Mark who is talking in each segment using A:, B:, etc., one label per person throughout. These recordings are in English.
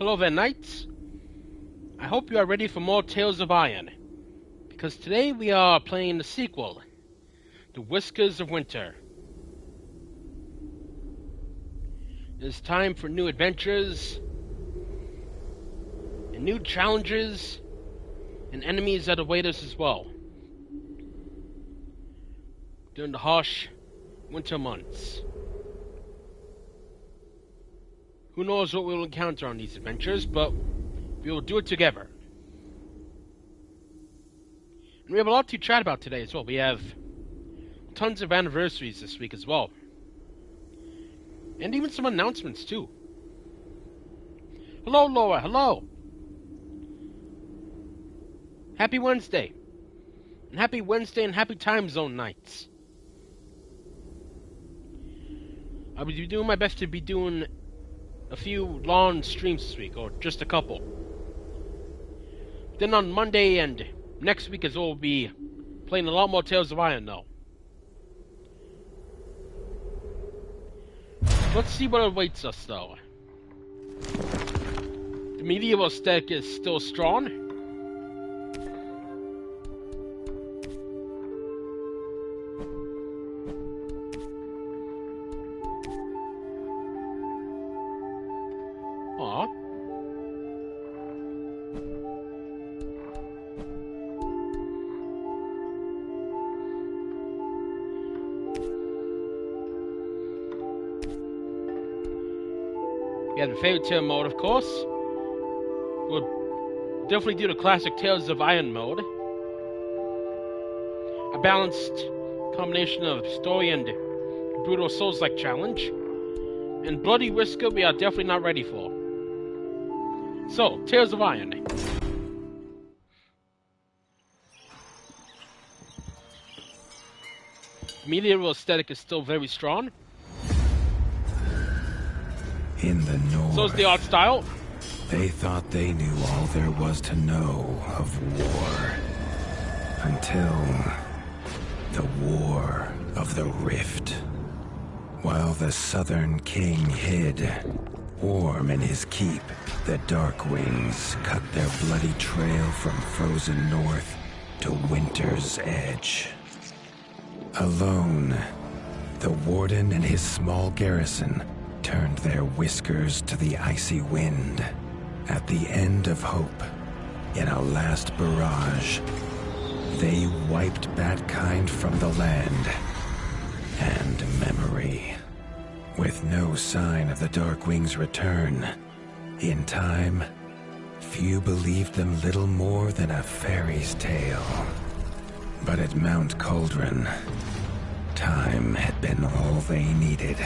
A: Hello there, knights. I hope you are ready for more Tales of Iron, because today we are playing the sequel, The Whiskers of Winter. It is time for new adventures, and new challenges, and enemies that await us as well during the harsh winter months. Who knows what we will encounter on these adventures, but we will do it together. And we have a lot to chat about today as well. We have tons of anniversaries this week as well. And even some announcements too. Hello, Laura. Hello. Happy Wednesday. And happy Wednesday and happy time zone nights. I will be doing my best to be doing a few long streams this week, or just a couple. Then on Monday and next week as well, we'll be playing a lot more Tales of Iron though. Let's see what awaits us though. The medieval aesthetic is still strong. Aww. We have the fairy tale mode, of course. We'll definitely do the classic Tales of Iron mode. A balanced combination of story and brutal Soulslike challenge. And Bloody Whisker we are definitely not ready for. So, Tales of Iron. The medieval aesthetic is still very strong.
B: In the north,
A: So is the art style.
B: they thought they knew all there was to know of war. Until the War of the Rift. While the Southern King hid, warm in his keep, the Darkwings cut their bloody trail from frozen north to winter's edge. Alone, the Warden and his small garrison turned their whiskers to the icy wind. At the end of hope, in a last barrage, they wiped Batkind from the land and memory. With no sign of the Darkwings' return, in time, few believed them little more than a fairy's tale. But at Mount Cauldron, time had been all they needed.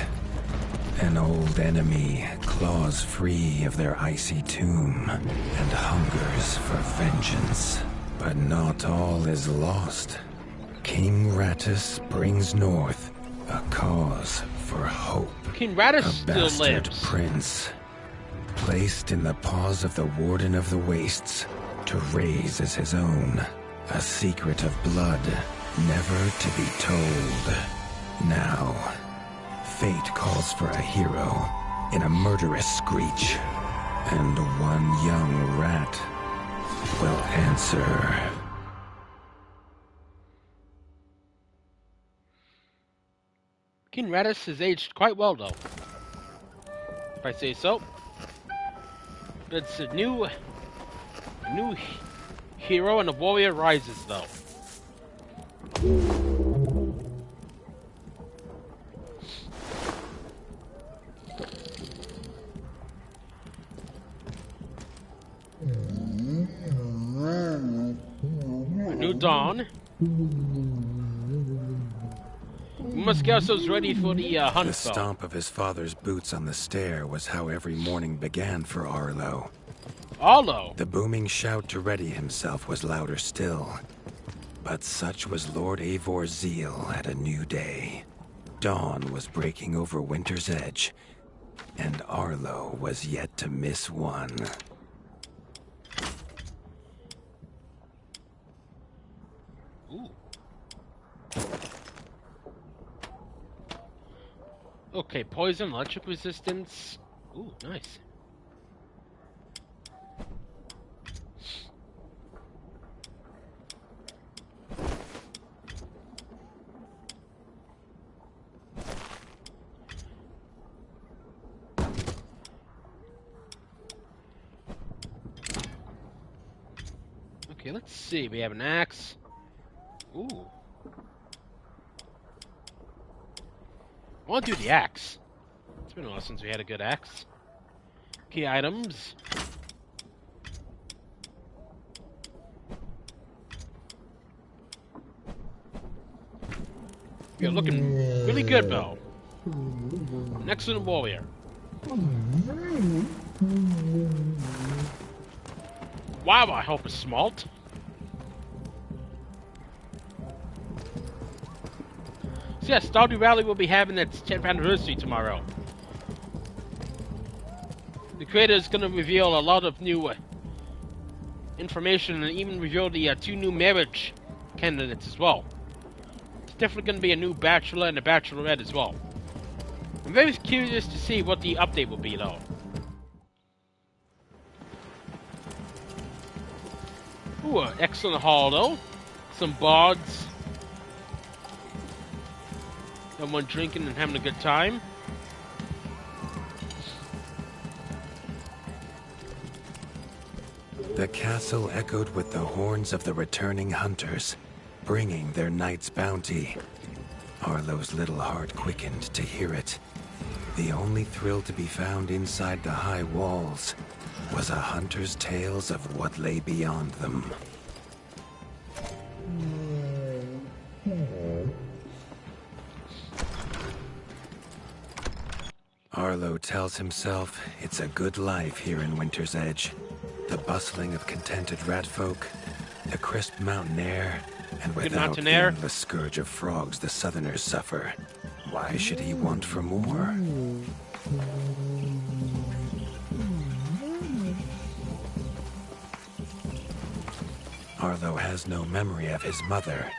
B: An old enemy claws free of their icy tomb and hungers for vengeance. But not all is lost. King Rattus brings north a cause for hope.
A: King Rattus
B: A
A: still
B: bastard
A: lives.
B: prince, placed in the paws of the Warden of the Wastes to raise as his own. A secret of blood never to be told. Now, fate calls for a hero in a murderous screech, and one young rat will answer.
A: King Rattus has aged quite well, though, if I say so. But it's a new hero, and a warrior rises, though. A new dawn. We must get ourselves ready for the hunt,
B: The
A: though.
B: stomp of his father's boots on the stair was how every morning began for Arlo.
A: Arlo.
B: The booming shout to ready himself was louder still. But such was Lord Eivor's zeal at a new day. Dawn was breaking over winter's edge, and Arlo was yet to miss one.
A: Ooh. Okay, poison, electric resistance. Ooh, nice. Okay, let's see. We have an axe. Ooh. I want to do the axe. It's been a while since we had a good axe. Key items. You're looking really good, Bo. An excellent warrior. Wow, I hope it's smalt. So yeah, Stardew Valley will be having its 10th anniversary tomorrow. The creator is going to reveal a lot of new information and even reveal the 2 new marriage candidates as well. It's definitely going to be a new bachelor and a bachelorette as well. I'm very curious to see what the update will be though. Ooh, excellent haul though. Some bards. Someone drinking and having a good time.
B: The castle echoed with the horns of the returning hunters, bringing their night's bounty. Arlo's little heart quickened to hear it. The only thrill to be found inside the high walls was a hunter's tales of what lay beyond them. Arlo tells himself it's a good life here in Winter's Edge. The bustling of contented ratfolk, the crisp mountain air, and without being the scourge of frogs the southerners suffer. Why should he want for more? Arlo has no memory of his mother,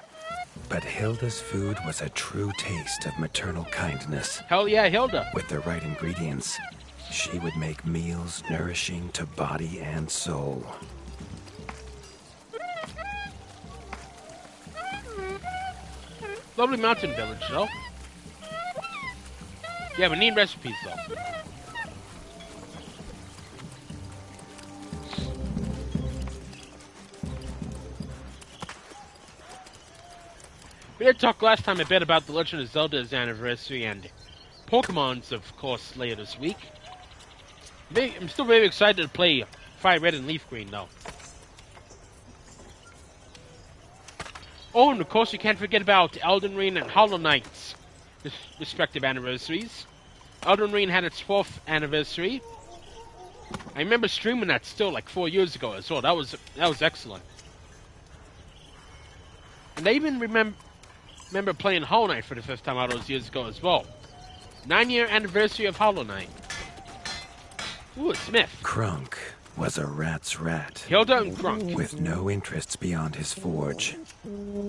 B: but Hilda's food was a true taste of maternal kindness.
A: Hell yeah, Hilda!
B: With the right ingredients, she would make meals nourishing to body and soul.
A: Lovely mountain village, though. Yeah, we need recipes, though. We did talk last time a bit about The Legend of Zelda's anniversary and Pokemon's, of course, later this week. I'm still very excited to play Fire Red and Leaf Green, though. Oh, and of course you can't forget about Elden Ring and Hollow Knight's respective anniversaries. Elden Ring had its 4th anniversary. I remember streaming that still like 4 years ago as well. That was excellent. And I even remember playing Hollow Knight for the first time all those years ago as well. 9-year anniversary of Hollow Knight. Ooh, it's Smith.
B: Krunk was a rat's rat.
A: Hilda and Krunk.
B: With no interests beyond his forge.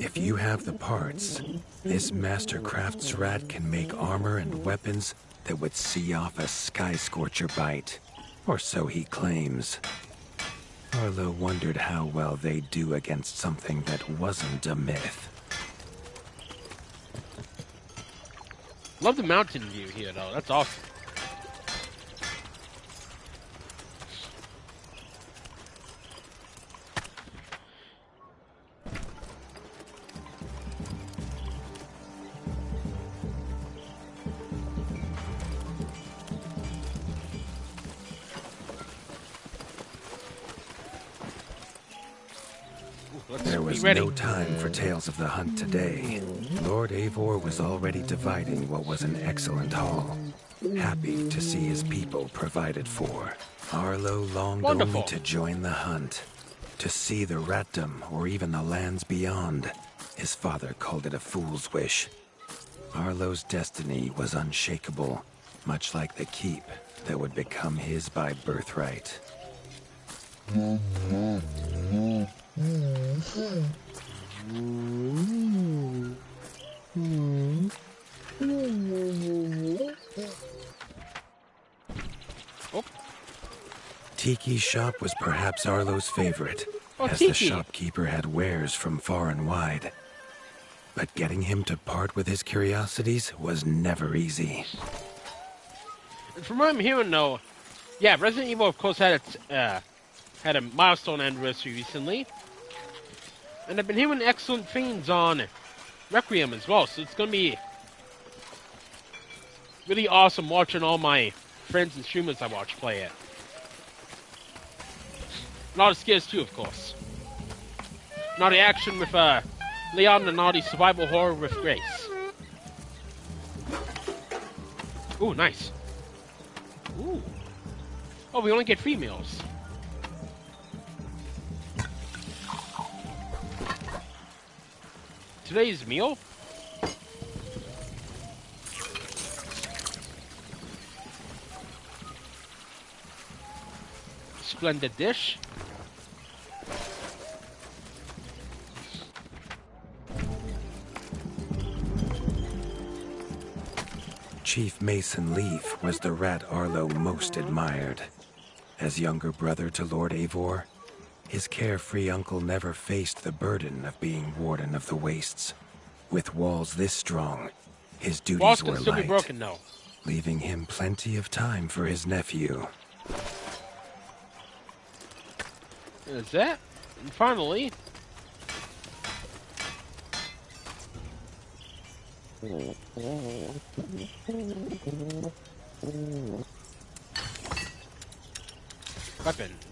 B: If you have the parts, this Mastercraft's rat can make armor and weapons that would see off a sky scorcher bite. Or so he claims. Arlo wondered how well they'd do against something that wasn't a myth.
A: Love the mountain view here, though. That's awesome.
B: There was no time for tales of the hunt today. Lord Eivor was already dividing what was an excellent haul. Happy to see his people provided for. Arlo longed only to join the hunt. To see the ratdom or even the lands beyond. His father called it a fool's wish. Arlo's destiny was unshakable, much like the keep that would become his by birthright.
A: Oh.
B: Tiki's shop was perhaps Arlo's favorite, as
A: Tiki.
B: the shopkeeper had wares from far and wide. But getting him to part with his curiosities was never easy.
A: And from what I'm hearing, though, yeah, Resident Evil, of course, had a milestone anniversary recently. And I've been hearing excellent things on Requiem as well, so it's going to be really awesome watching all my friends and streamers I watch play it. A lot of scares too, of course. Naughty action with Leon, and naughty survival horror with Grace. Ooh, nice. Ooh. Oh, we only get 3 meals. Today's meal? Splendid dish.
B: Chief Mason Leaf was the rat Arlo most admired. As younger brother to Lord Eivor, his carefree uncle never faced the burden of being Warden of the Wastes. With walls this strong, his duties
A: Walls
B: were
A: can still
B: light,
A: be broken, though.
B: leaving him plenty of time for his nephew.
A: Is that? And finally... weapons.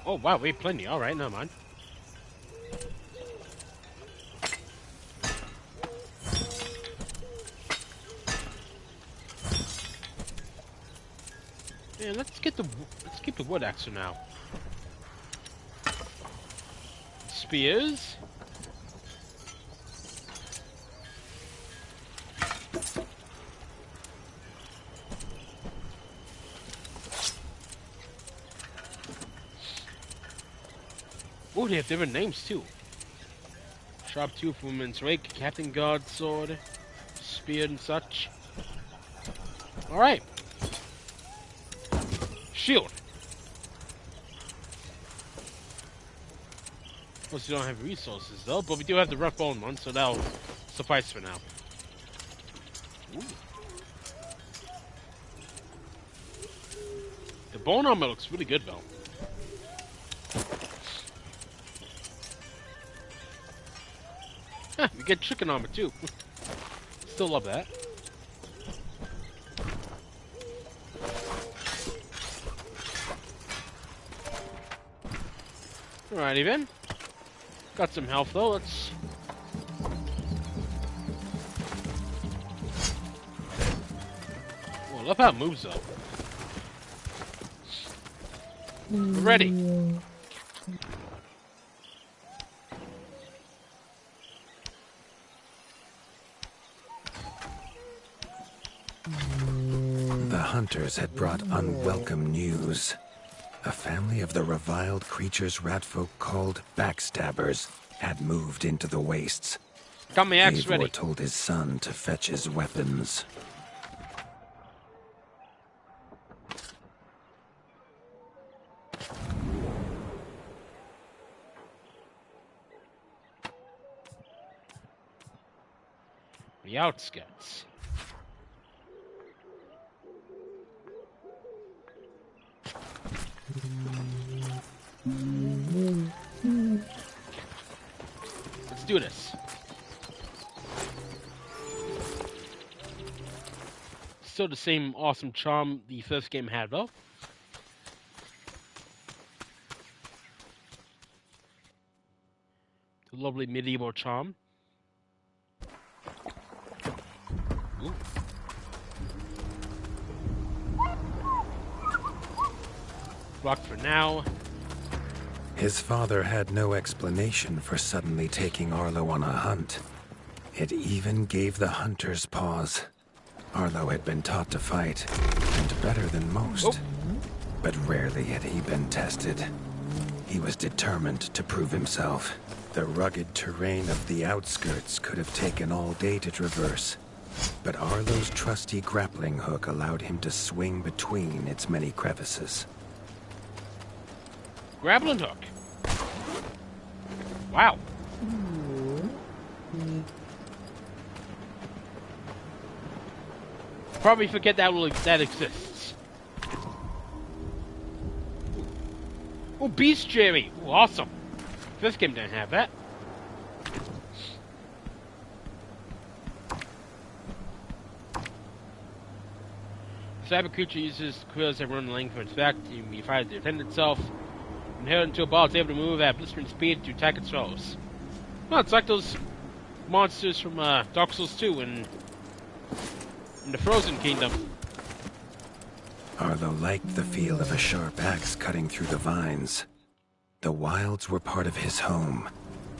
A: Oh, wow, we have plenty. All right, never mind. Yeah, let's keep the wood axe for now. Spears. Oh, they have different names too. Sharp Tooth, Woman's Rake, Captain Guard Sword, Spear and such. Alright. Shield. Of course, we don't have resources though, but we do have the rough bone one, so that'll suffice for now. Ooh. The bone armor looks really good though. Huh, we get chicken armor too. Still love that. Alrighty then. Got some health though, let's... Oh, I love how it moves though. We're ready.
B: The hunters had brought unwelcome news. A family of the reviled creatures ratfolk called backstabbers had moved into the wastes.
A: Got my axe
B: Eivor
A: ready.
B: told his son to fetch his weapons.
A: The outskirts. Let's do this. Still the same awesome charm the first game had, though. The lovely medieval charm. Ooh. blocked for now.
B: His father had no explanation for suddenly taking Arlo on a hunt. It even gave the hunters pause. Arlo had been taught to fight, and better than most.
A: Oh.
B: But rarely had he been tested. He was determined to prove himself. The rugged terrain of the outskirts could have taken all day to traverse, but Arlo's trusty grappling hook allowed him to swing between its many crevices.
A: Grappling hook. Wow. Probably forget that exists. Oh, bestiary. Ooh, awesome. This game didn't have that. The cyber creature uses quills that run the length of its back to be fired to defend itself. And held until a ball is able to move at blistering speed to attack its foes. Well, it's like those monsters from Dark Souls 2 in the Frozen Kingdom.
B: Arlo liked the feel of a sharp axe cutting through the vines. The wilds were part of his home,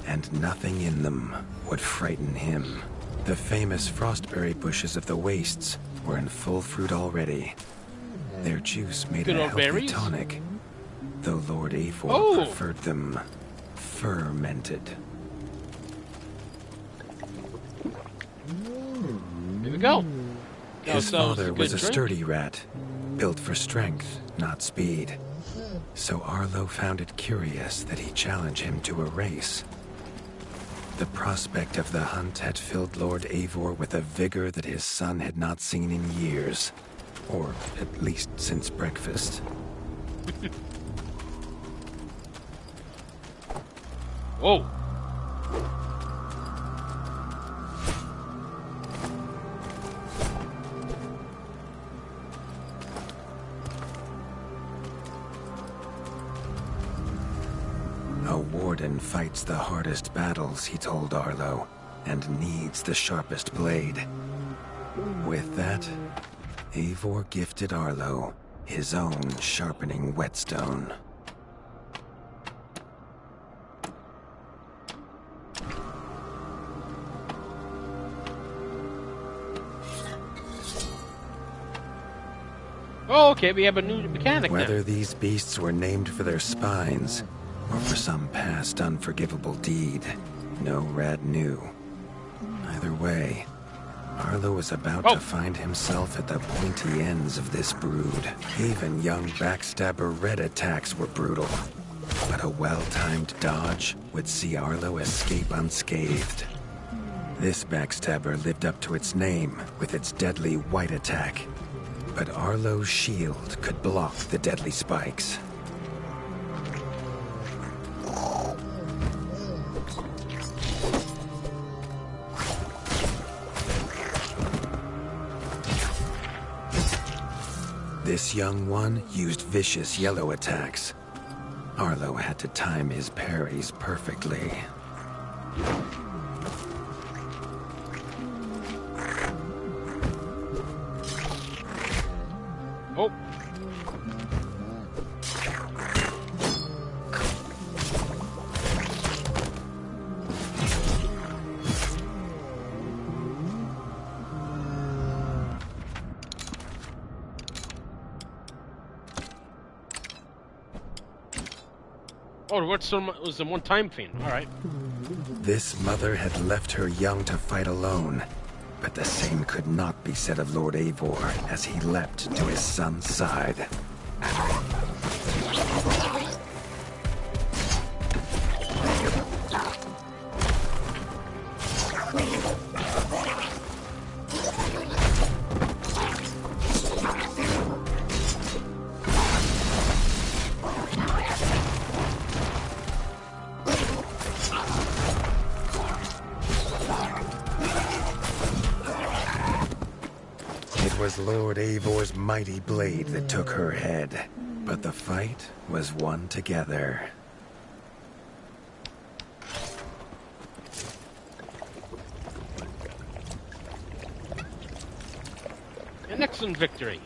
B: and nothing in them would frighten him. The famous frostberry bushes of the wastes were in full fruit already. Their juice made
A: Good
B: a
A: old
B: healthy
A: berries?
B: tonic, though Lord Eivor preferred them fermented.
A: Here we go.
B: His
A: That was
B: father
A: good
B: was a
A: drink.
B: sturdy rat, built for strength, not speed. So Arlo found it curious that he challenged him to a race. The prospect of the hunt had filled Lord Eivor with a vigor that his son had not seen in years, or at least since breakfast.
A: Whoa.
B: A warden fights the hardest battles, he told Arlo, and needs the sharpest blade. With that, Eivor gifted Arlo his own sharpening whetstone.
A: Oh, okay, we have a new mechanic now.
B: Whether these beasts were named for their spines, or for some past unforgivable deed, no rat knew. Either way, Arlo was about to find himself at the pointy ends of this brood. Even young backstabber red attacks were brutal, but a well-timed dodge would see Arlo escape unscathed. This backstabber lived up to its name with its deadly white attack, but Arlo's shield could block the deadly spikes. This young one used vicious yellow attacks. Arlo had to time his parries perfectly.
A: Oh. Oh, it was a one-time thing. All right.
B: This mother had left her young to fight alone, but the same could not be said of Lord Eivor as he leapt to his son's side. It was Lord Eivor's mighty blade that took her head, but the fight was won together.
A: An excellent victory.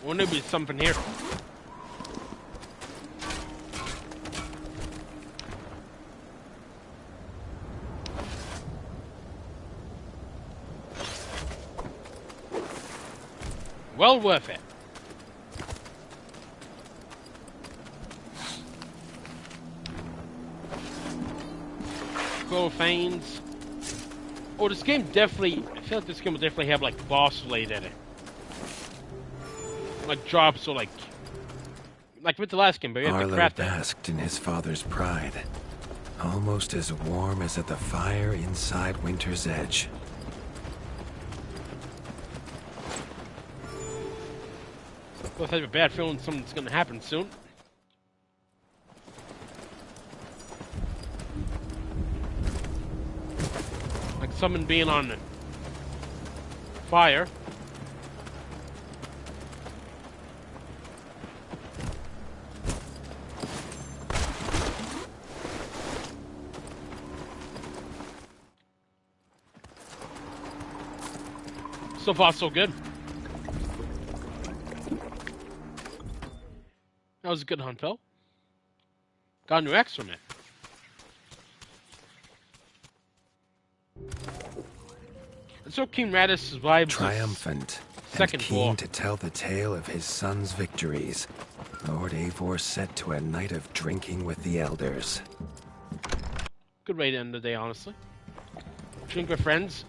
A: Wouldn't there be something here? Well worth it. Profanes. Oh, this game definitely... I feel like this game will definitely have, like, boss related in it. Like, drops or, like with the last game, but you have to
B: Arlo
A: craft it.
B: basked in his father's pride, almost as warm as at the fire inside Winter's Edge.
A: Plus, I have a bad feeling something's gonna happen soon. Like someone being on fire. So far, so good. That was a good hunt, Phil. Got a new X from it. And so King Radis survived
B: Triumphant
A: second
B: and keen
A: war.
B: to tell the tale of his son's victories, Lord Eivor set to a night of drinking with the elders.
A: Good way to end the day, honestly. Drink with friends.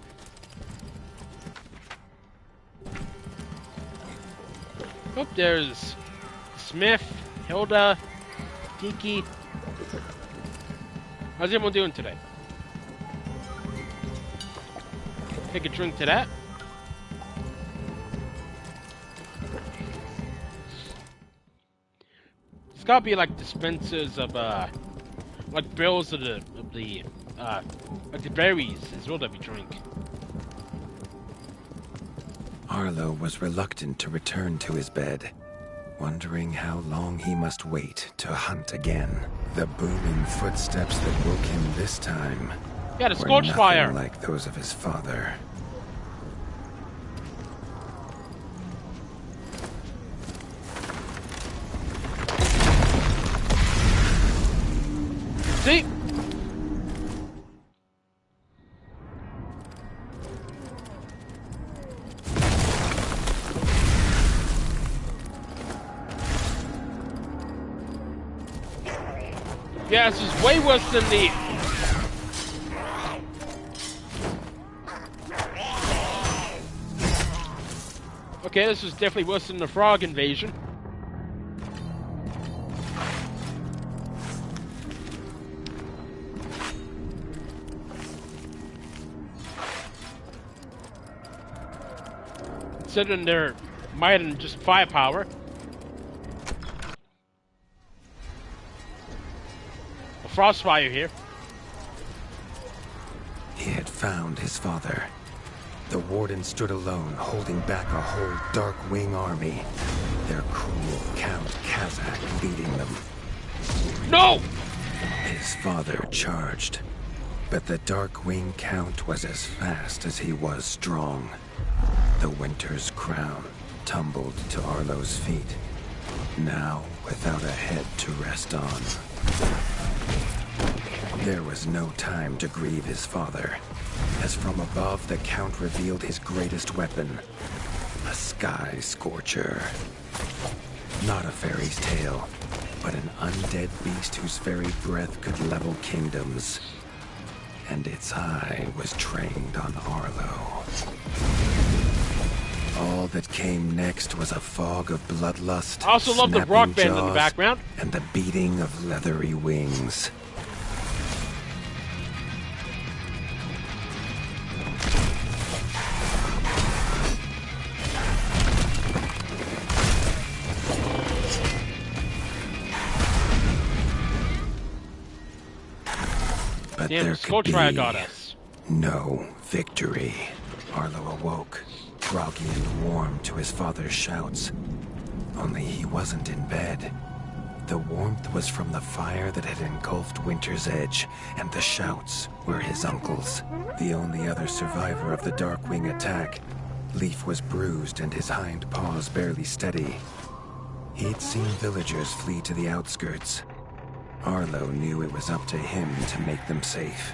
A: Oh, there's Smith, Hilda, Tiki. How's everyone doing today? Take a drink to that. It's gotta be like dispensers of like barrels of the like the berries as well that we drink.
B: Arlo was reluctant to return to his bed, wondering how long he must wait to hunt again. The booming footsteps that woke him this time
A: Yeah, the
B: were
A: scorch
B: nothing
A: fire.
B: like those of his father.
A: See? Yeah, this is way worse than the... Okay, this is definitely worse than the frog invasion. Considering their might and just firepower. A frostfire here.
B: He had found his father. The Warden stood alone, holding back a whole Darkwing army, their cruel Count Kazak leading them.
A: No!
B: His father charged, but the Darkwing Count was as fast as he was strong. The Winter's crown tumbled to Arlo's feet, now without a head to rest on. There was no time to grieve his father, as from above the Count revealed his greatest weapon, a sky scorcher. Not a fairy's tale, but an undead beast whose very breath could level kingdoms. And its eye was trained on Arlo. All that came next was a fog of bloodlust,
A: I also love the
B: snapping
A: rock band in the
B: jaws,
A: background.
B: and the beating of leathery wings. But
A: Damn,
B: there
A: the
B: could
A: Scorch Fire
B: be
A: got us.
B: no victory. Arlo awoke, groggy and warm to his father's shouts. Only he wasn't in bed. The warmth was from the fire that had engulfed Winter's Edge, and the shouts were his uncle's. The only other survivor of the Darkwing attack, Leaf was bruised and his hind paws barely steady. He'd seen villagers flee to the outskirts. Arlo knew it was up to him to make them safe.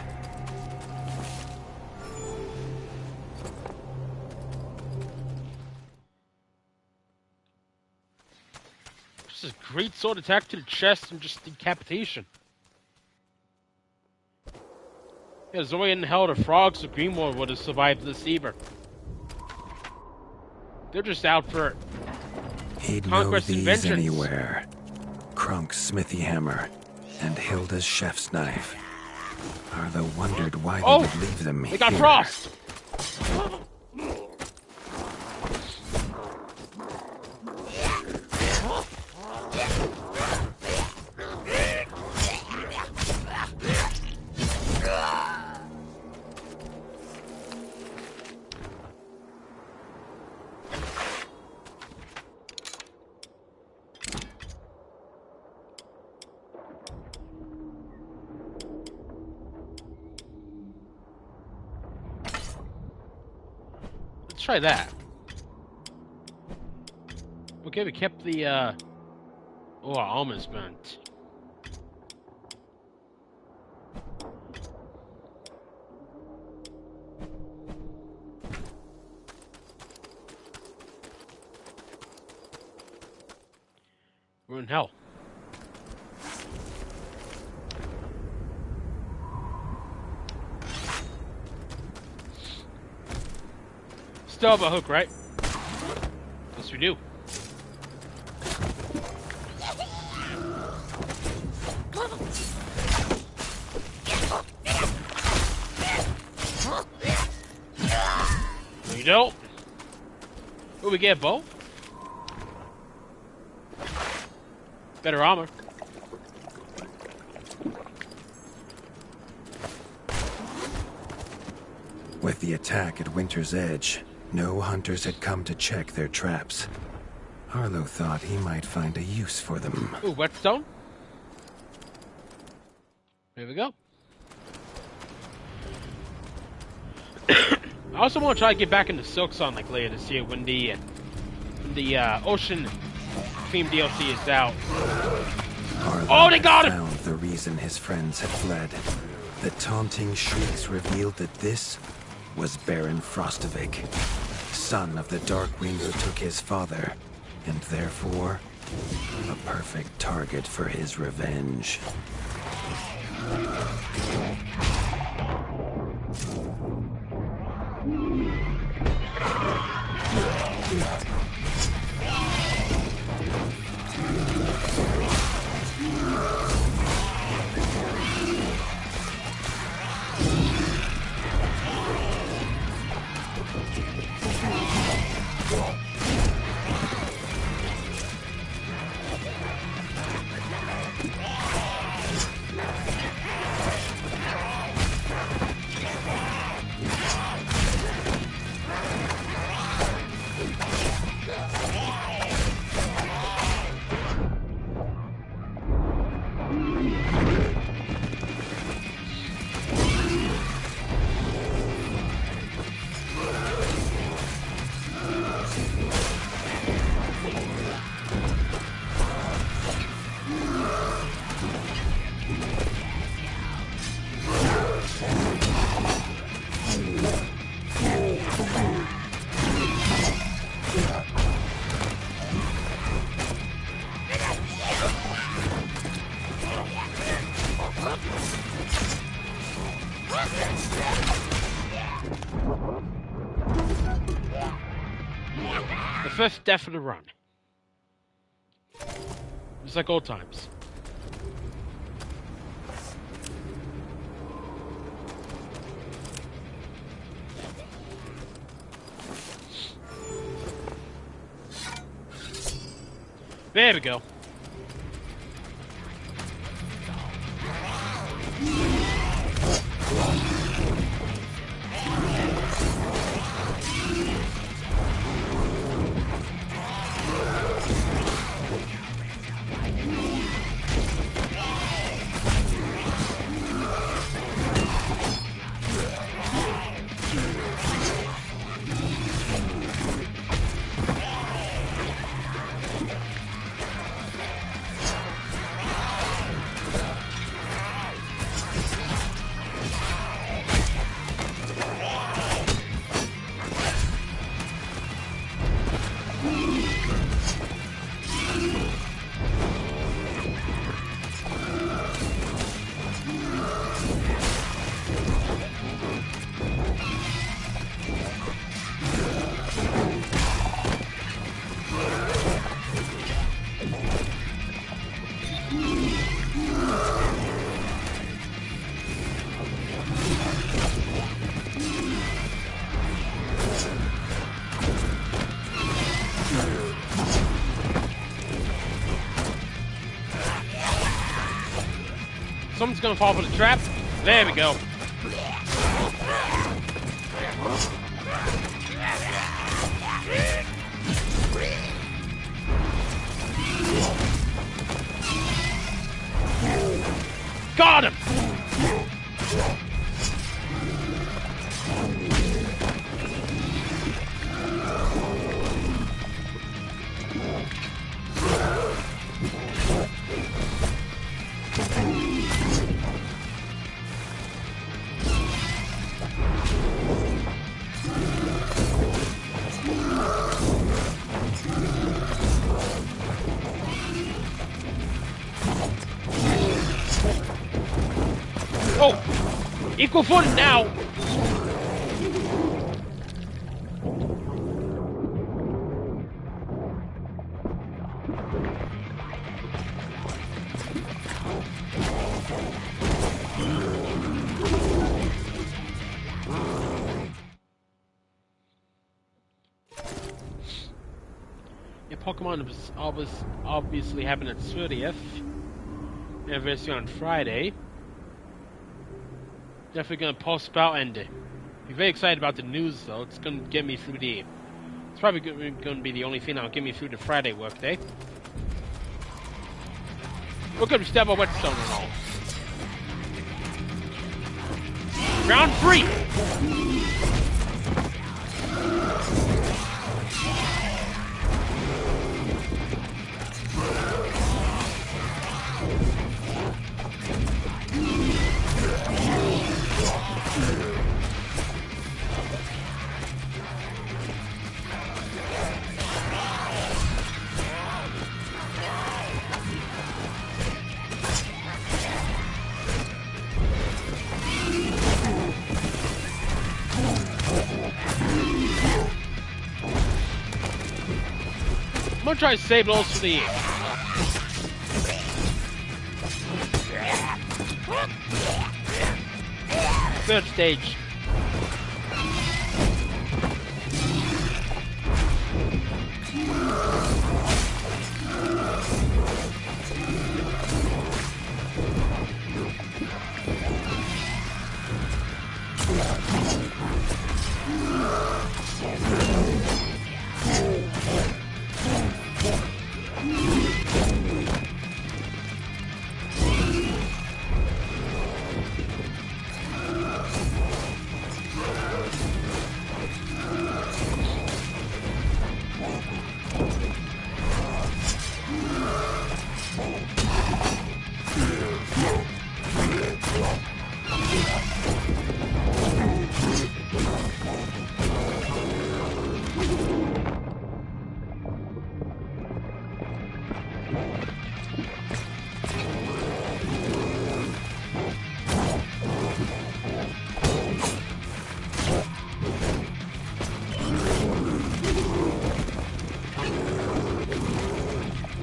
A: This is a great sword attack to the chest and just decapitation. Yeah, Zoe and hell, the frogs of Greenwood would have survived the deceiver. They're just out for
B: He'd know
A: conquest and
B: these
A: vengeance.
B: anywhere. Krunk's smithy hammer and Hilda's chef's knife. Arlo wondered why they would leave them here.
A: They got frost! Let's try that. Okay, we kept the, oh, our armor's burnt. We're in hell. Still have a hook, right? Yes, we do. No, you don't. Oh, we get a bow? Better armor.
B: With the attack at Winter's Edge, no hunters had come to check their traps. Arlo thought he might find a use for them.
A: Ooh, whetstone. There we go. I also want to try to get back into Silksong like later this year when the Ocean theme DLC is out.
B: Arlo
A: they got him!
B: found the reason his friends had fled. The taunting shrieks revealed that this was Baron Frostovik, son of the Darkwing who took his father, and therefore a perfect target for his revenge.
A: The fifth death of the run. It's like old times. There we go. Someone's gonna fall for the trap. There we go. Got him! Oh! Equal footing now! Yeah, Pokemon was obviously having its 30th anniversary on Friday. Definitely gonna post about and be very excited about the news though. It's gonna get me through the. It's probably gonna be the only thing that'll get me through the Friday workday. We're gonna step on whetstone and all. Round 3. I'm gonna try to save those for the third stage.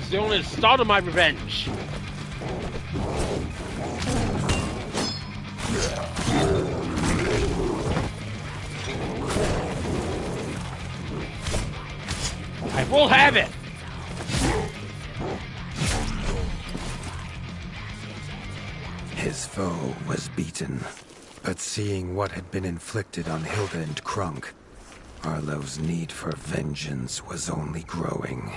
A: The only start of my revenge. I will have it.
B: His foe was beaten, but seeing what had been inflicted on Hilda and Krunk, Arlo's need for vengeance was only growing.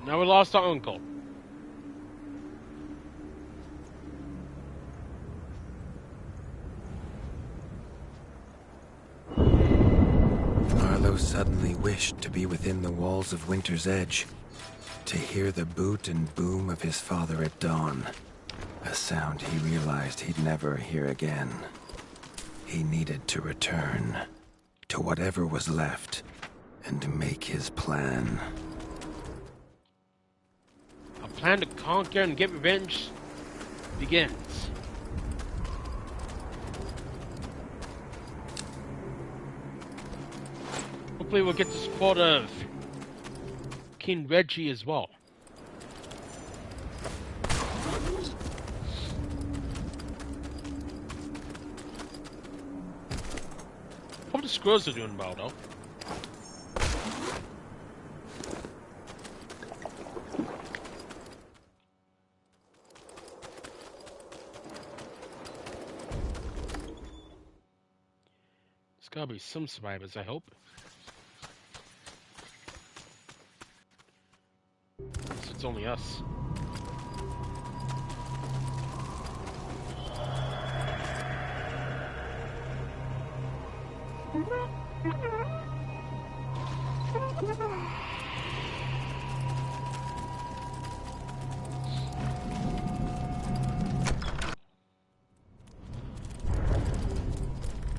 A: Now we lost our uncle.
B: Arlo suddenly wished to be within the walls of Winter's Edge, to hear the boot and boom of his father at dawn, a sound he realized he'd never hear again. He needed to return to whatever was left and make his plan.
A: Our plan to conquer and get revenge begins. Hopefully we'll get the support of King Reggie as well. Hope the squirrels are doing well, though. There's gotta be some survivors, I hope. So it's only us.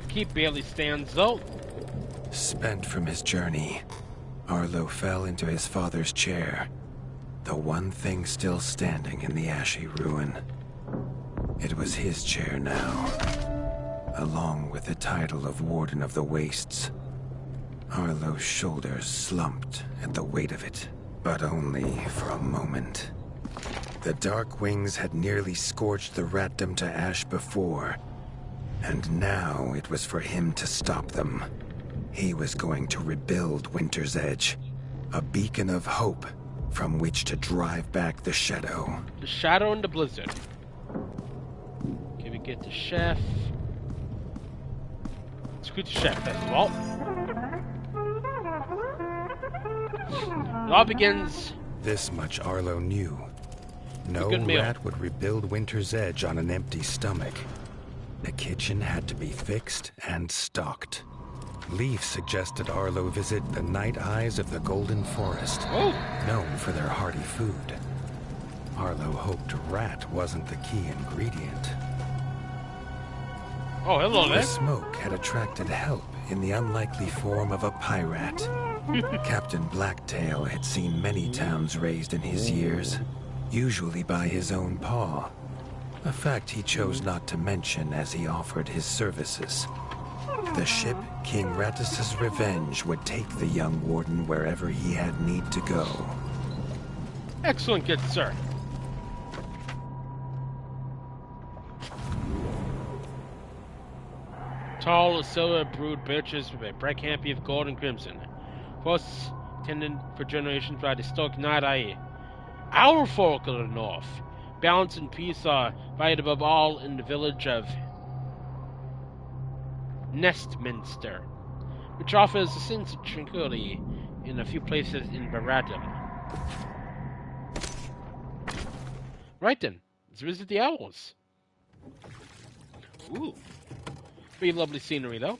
A: Keep barely stands though.
B: Spent from his journey, Arlo fell into his father's chair, the one thing still standing in the ashy ruin. It was his chair now, along with the title of Warden of the Wastes. Arlo's shoulders slumped at the weight of it, but only for a moment. The Darkwings had nearly scorched the ratdom to ash before, and now it was for him to stop them. He was going to rebuild Winter's Edge, a beacon of hope from which to drive back the shadow.
A: The shadow and the blizzard. Can we get the chef? Let's get the chef first of all. It all begins.
B: This much Arlo knew. No rat would rebuild Winter's Edge on an empty stomach. The kitchen had to be fixed and stocked. Leaf suggested Arlo visit the Night Eyes of the Golden Forest, known for their hearty food. Arlo hoped rat wasn't the key ingredient.
A: Oh, hello there.
B: The smoke had attracted help in the unlikely form of a pirate. Captain Blacktail had seen many towns razed in his years, usually by his own paw. A fact he chose not to mention as he offered his services. The ship, King Rattus's Revenge, would take the young warden wherever he had need to go.
A: Excellent, good sir. Tall, silver-brewed birches with a bright canopy of gold and crimson. Forests tended for generations by the stoic Night Eye. Our folk of the north. Balance and peace are valued above all in the village of Nestminster, which offers a sense of tranquility in a few places in Baradam. Right then, let's visit the owls. Ooh. Pretty lovely scenery, though.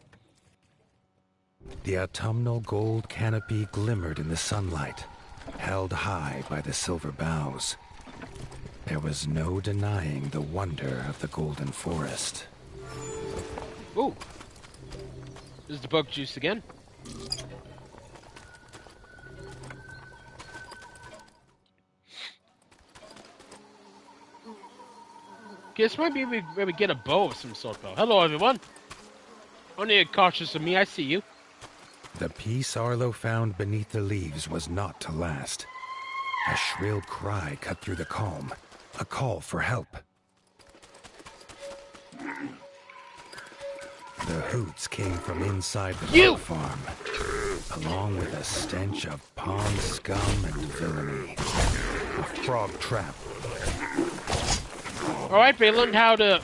B: The autumnal gold canopy glimmered in the sunlight, held high by the silver boughs. There was no denying the wonder of the Golden Forest.
A: Ooh. This is the bug juice again. Okay, this might be where we get a bow of some sort, though. Hello, everyone. Only cautious of me, I see you.
B: The peace Arlo found beneath the leaves was not to last. A shrill cry cut through the calm, a call for help. The hoots came from inside the bug farm, along with a stench of pond scum and villainy. A frog trap.
A: Alright, they learned how to...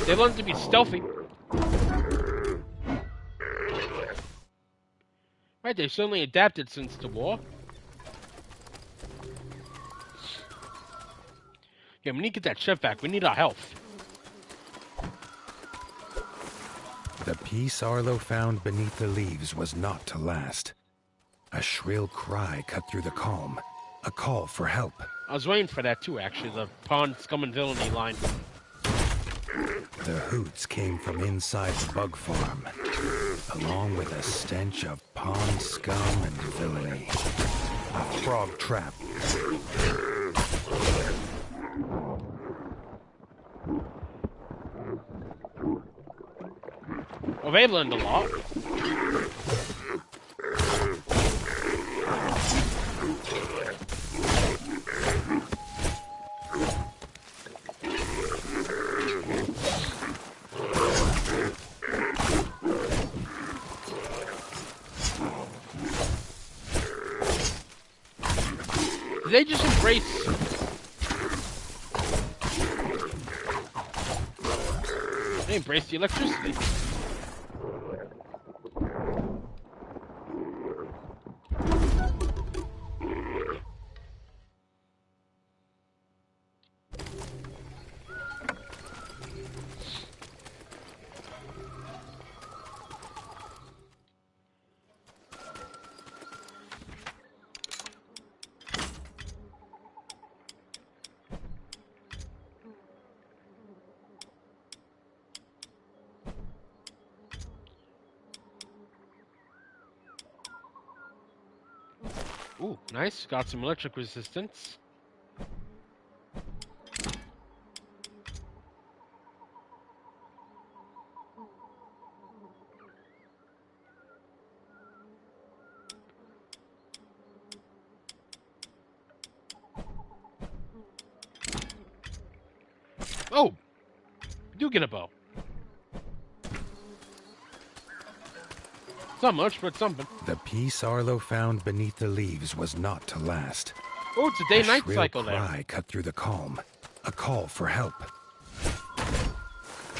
A: They learned to be stealthy. Right, they've certainly adapted since the war. Yeah, we need to get that chef back. We need our health.
B: The peace Arlo found beneath the leaves was not to last. A shrill cry cut through the calm, a call for help.
A: I was waiting for that too, actually, the pond scum and villainy line.
B: The hoots came from inside the bug farm, along with a stench of pond scum and villainy. A frog trap.
A: Well, they learned a lot. They just embrace... They embrace the electricity. Ooh, nice. Got some electric resistance. Oh! Do get a bow. It's not much, but something.
B: The peace Arlo found beneath the leaves was not to last.
A: Oh, it's a day-night cycle
B: there. A shrill cry
A: there.
B: cut through the calm. A call for help.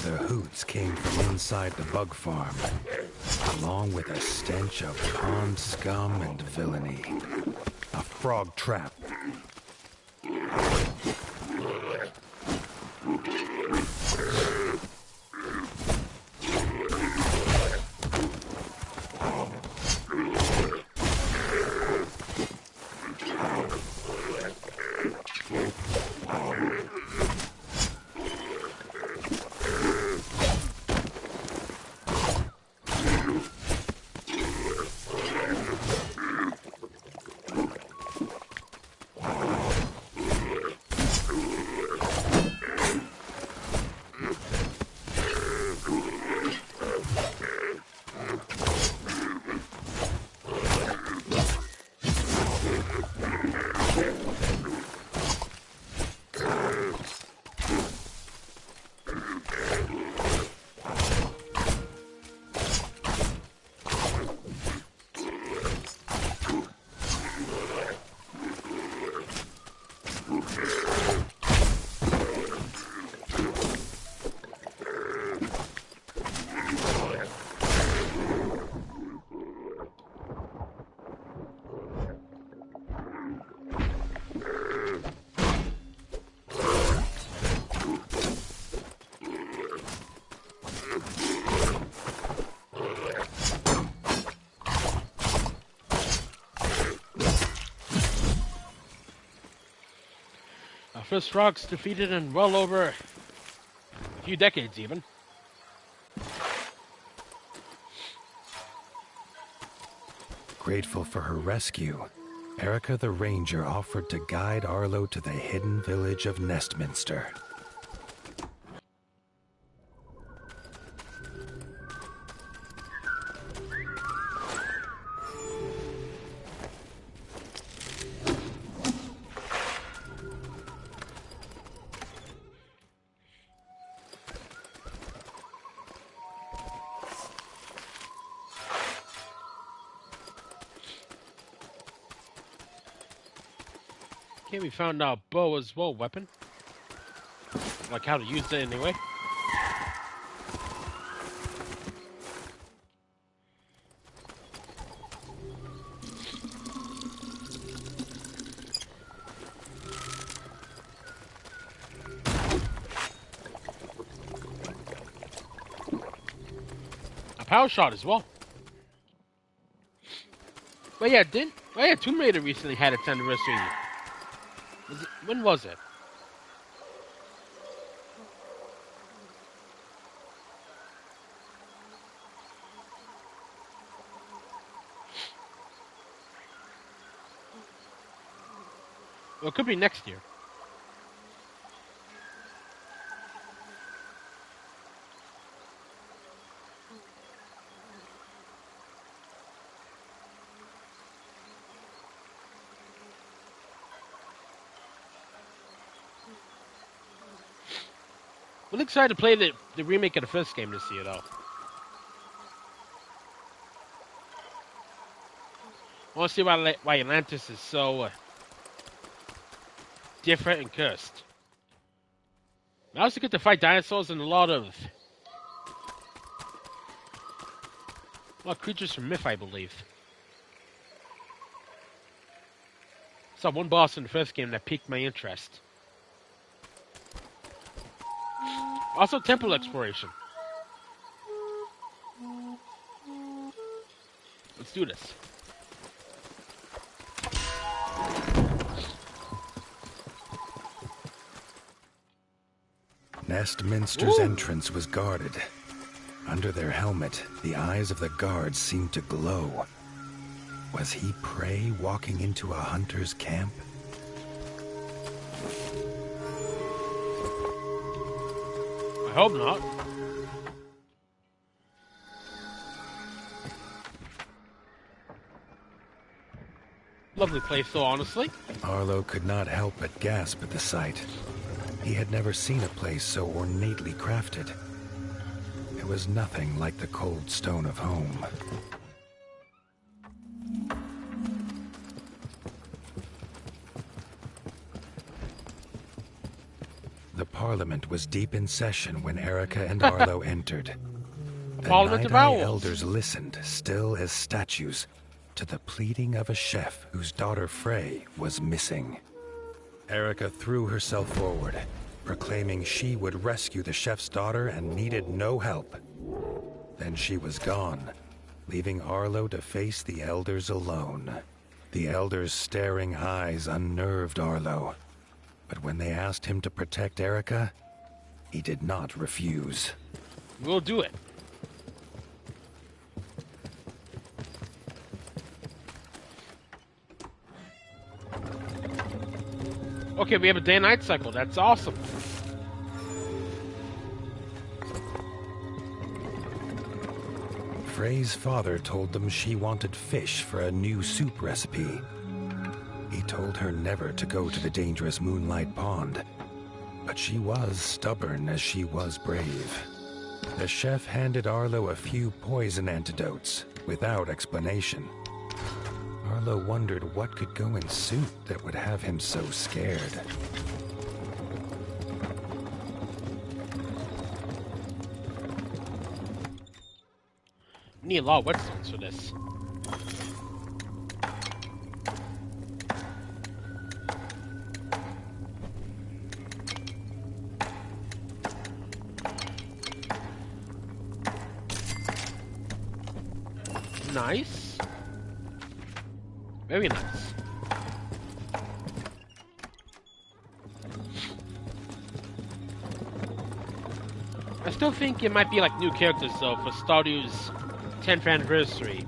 B: The hoots came from inside the bug farm, along with a stench of pond scum and villainy. A frog trap.
A: First frogs defeated in well over a few decades, even.
B: Grateful for her rescue, Erica the Ranger offered to guide Arlo to the hidden village of Nestminster.
A: Okay, we found our bow as well, weapon. Like how to use it anyway. A power shot as well. But yeah, Tomb Raider recently had its anniversary. When was it? Well, it could be next year. I'm excited to play the remake of the first game this year, though. I want to see why Atlantis is so different and cursed. I also get to fight dinosaurs and a lot of creatures from myth, I believe. Saw one boss in the first game that piqued my interest. Also, temple exploration. Let's do this.
B: Nestminster's entrance was guarded. Under their helmet, the eyes of the guards seemed to glow. Was he prey walking into a hunter's camp?
A: I hope not. Lovely place, though, honestly.
B: Arlo could not help but gasp at the sight. He had never seen a place so ornately crafted. It was nothing like the cold stone of home. The Parliament was deep in session when Erica and Arlo entered. The
A: Parliament of
B: Night-Eye
A: Owls.
B: elders listened, still as statues, to the pleading of a chef whose daughter Frey was missing. Erica threw herself forward, proclaiming she would rescue the chef's daughter and needed no help. Then she was gone, leaving Arlo to face the elders alone. The elders' staring eyes unnerved Arlo, but when they asked him to protect Erica, he did not refuse.
A: We'll do it. Okay, we have a day and night cycle. That's awesome.
B: Frey's father told them she wanted fish for a new soup recipe. He told her never to go to the dangerous Moonlight Pond, but she was stubborn as she was brave. The chef handed Arlo a few poison antidotes without explanation. Arlo wondered what could go in soup that would have him so scared.
A: Need a lot of whetstones for this. Nice. Very nice. I still think it might be like new characters though for Stardew's 10th anniversary.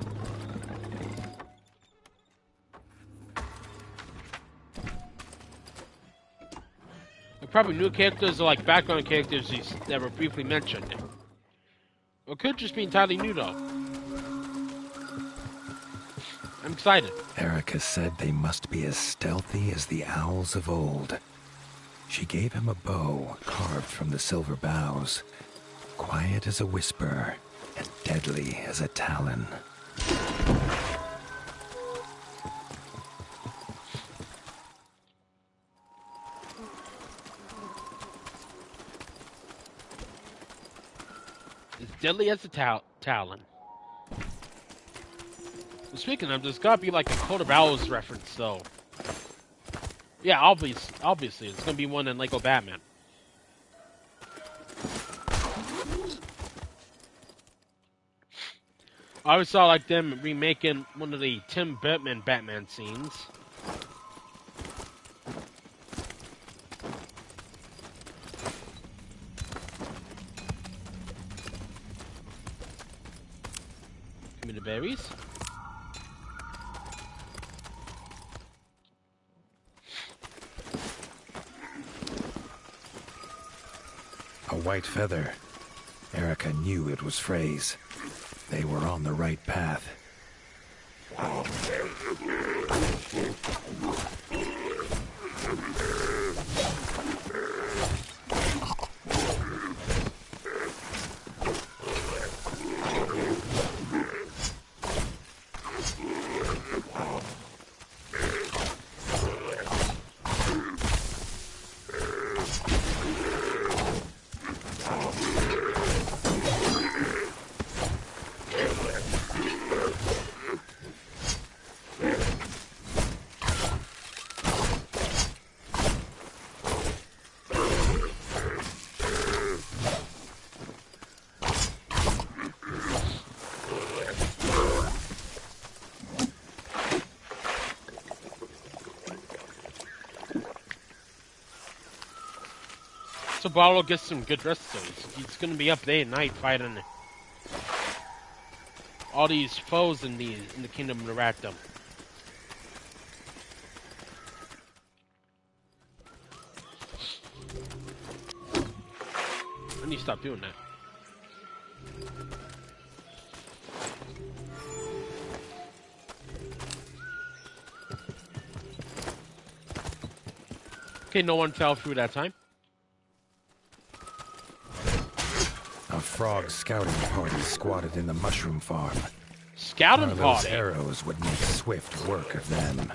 A: Like probably new characters or like background characters that were briefly mentioned. Or could just be entirely new though. I'm excited.
B: Erica said they must be as stealthy as the owls of old. She gave him a bow carved from the silver boughs, quiet as a whisper and deadly as a talon.
A: As deadly as a talon. Well, speaking of, there's gotta be like a Coat of Owls reference, though. Yeah, obviously, it's gonna be one in Lego Batman. I always saw like them remaking one of the Tim Burton Batman scenes. Give me the berries.
B: A white feather. Erica knew it was Frey's. They were on the right path.
A: So Arlo gets some good rest, so he's gonna be up day and night fighting all these foes in the kingdom of Ratdom. I need to stop doing that. Okay, no one fell through that time.
B: A frog scouting party squatted in the mushroom farm.
A: Scouting
B: Arlo's
A: party?
B: arrows would make swift work of them.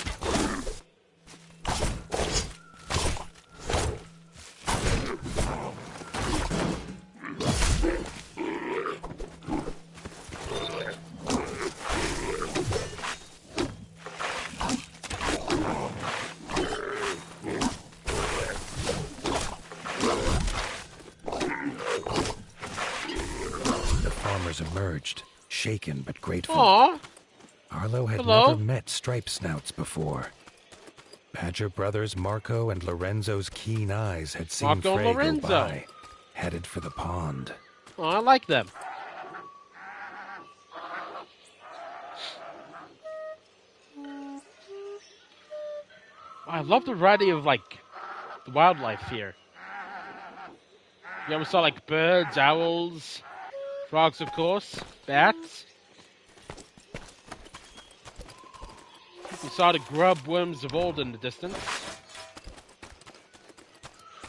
B: Emerged, shaken but grateful.
A: Aww.
B: Arlo had
A: Hello?
B: never met stripe snouts before. Badger brothers Marco and Lorenzo's keen eyes had seen
A: Marco
B: Frey
A: and Lorenzo.
B: go by, headed for the pond.
A: Oh, I like them. I love the variety of, like, the wildlife here. You ever saw, like, birds, owls, frogs, of course, bats? You saw the grub worms of old in the distance.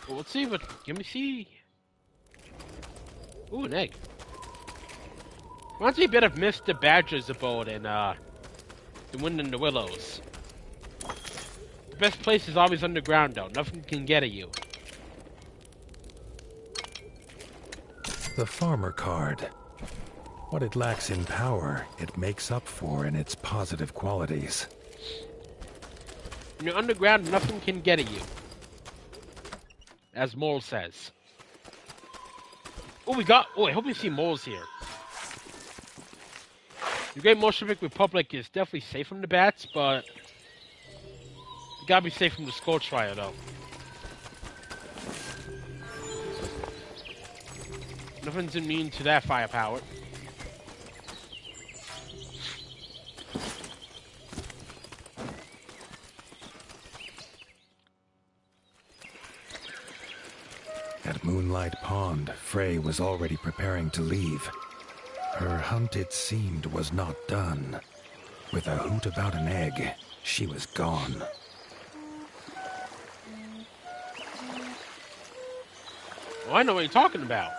A: Well, let's see what... Let me see. Ooh, an egg. Reminds me a bit of Mr. Badger's abode in, The Wind in the Willows. The best place is always underground, though. Nothing can get at you.
B: The farmer card. What it lacks in power, it makes up for in its positive qualities.
A: When you're underground, nothing can get at you. As Mole says. Oh, I hope we see moles here. The Great Bolshevik Republic is definitely safe from the bats, but... You gotta be safe from the Scorch Fire, though. Nothing's immune to that firepower.
B: At Moonlight Pond, Frey was already preparing to leave. Her hunt, it seemed, was not done. With a hoot about an egg, she was gone.
A: Oh, I know what you're talking about.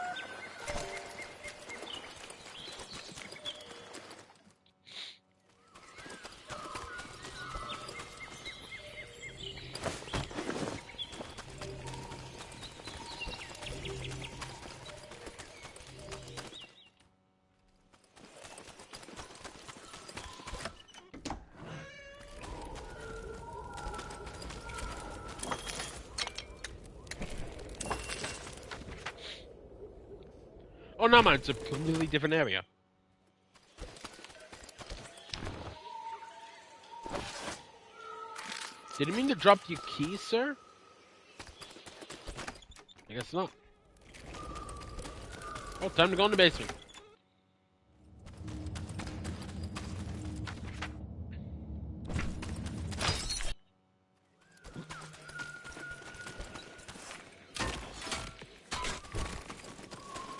A: Oh, no, man, it's a completely different area. Did you mean to drop your keys, sir? I guess not. Oh, time to go in the basement.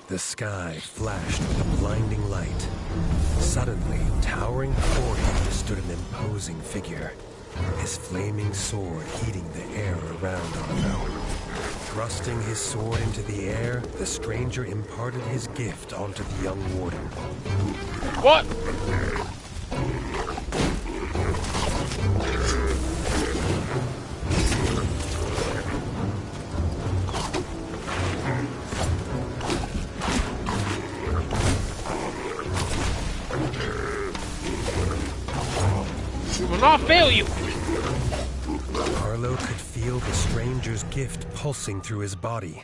B: The sky flashed with a blinding light. Suddenly, towering before him stood an imposing figure, his flaming sword heating the air around Arlo. Thrusting his sword into the air, the stranger imparted his gift onto the young warden.
A: What? We will not fail you!
B: Arlo could feel the stranger's gift pulsing through his body,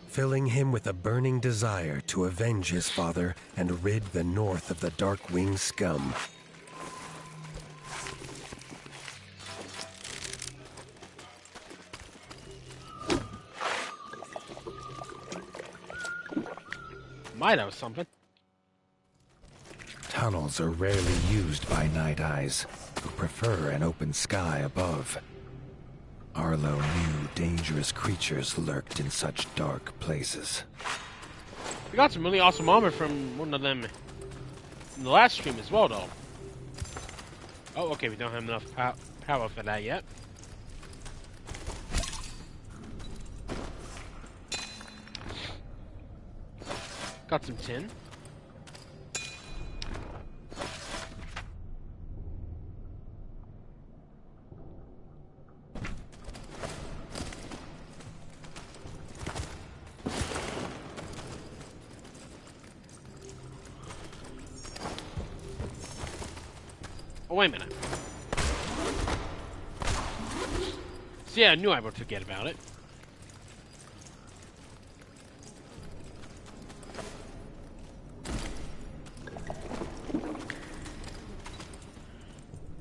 B: filling him with a burning desire to avenge his father and rid the North of the Darkwing scum.
A: My, that was something.
B: Tunnels are rarely used by Night Eyes, who prefer an open sky above. Arlo knew dangerous creatures lurked in such dark places.
A: We got some really awesome armor from one of them in the last stream as well, though. Oh, okay, we don't have enough power for that yet. Got some tin. Oh, wait a minute. See, I knew I would forget about it.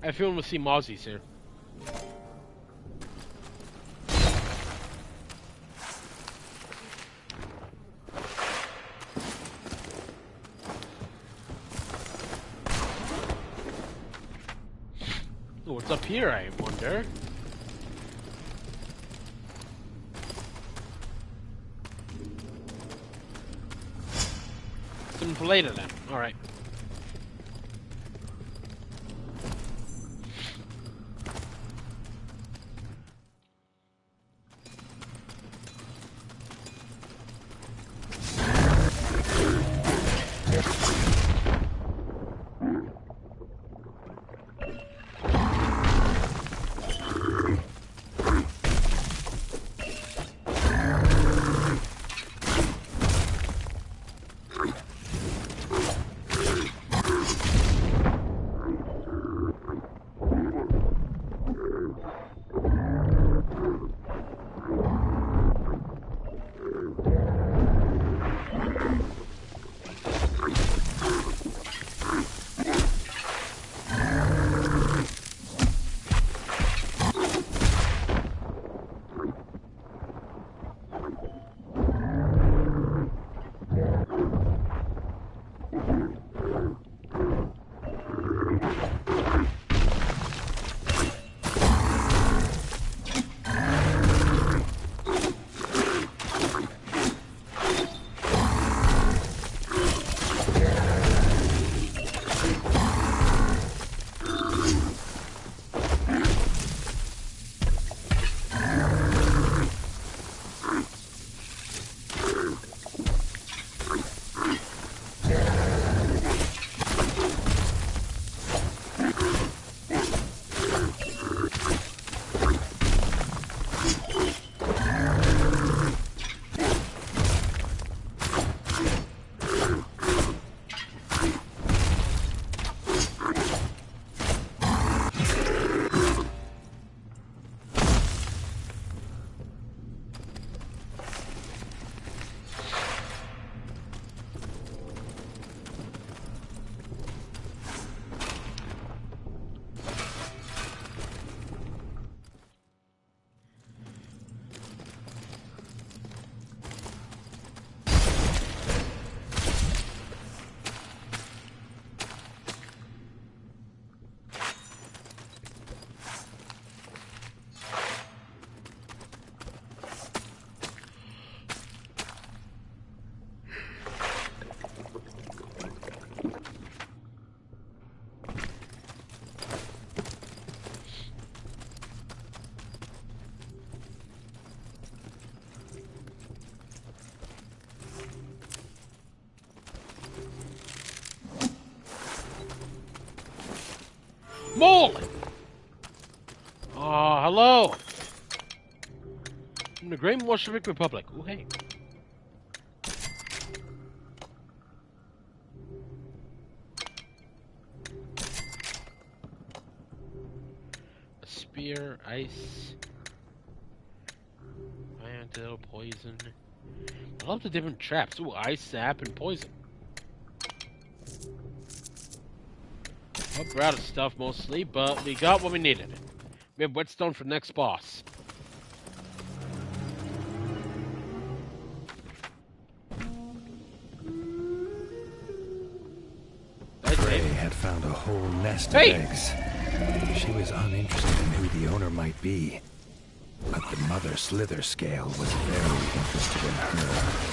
A: I feel we'll see Mozzies here. Oh, what's up here, I wonder? Something for later then. Alright. Mole! Oh, hello! From the Great Bolshevik Republic. Ooh, hey. A spear, ice, antidote, poison. I love the different traps. Ooh, ice, sap, and poison. Well, we're out of stuff mostly, but we got what we needed. We have whetstone for the next boss.
B: found a whole nest
A: Hey!
B: of eggs. She was uninterested in who the owner might be, but the mother slither scale was very interested in her.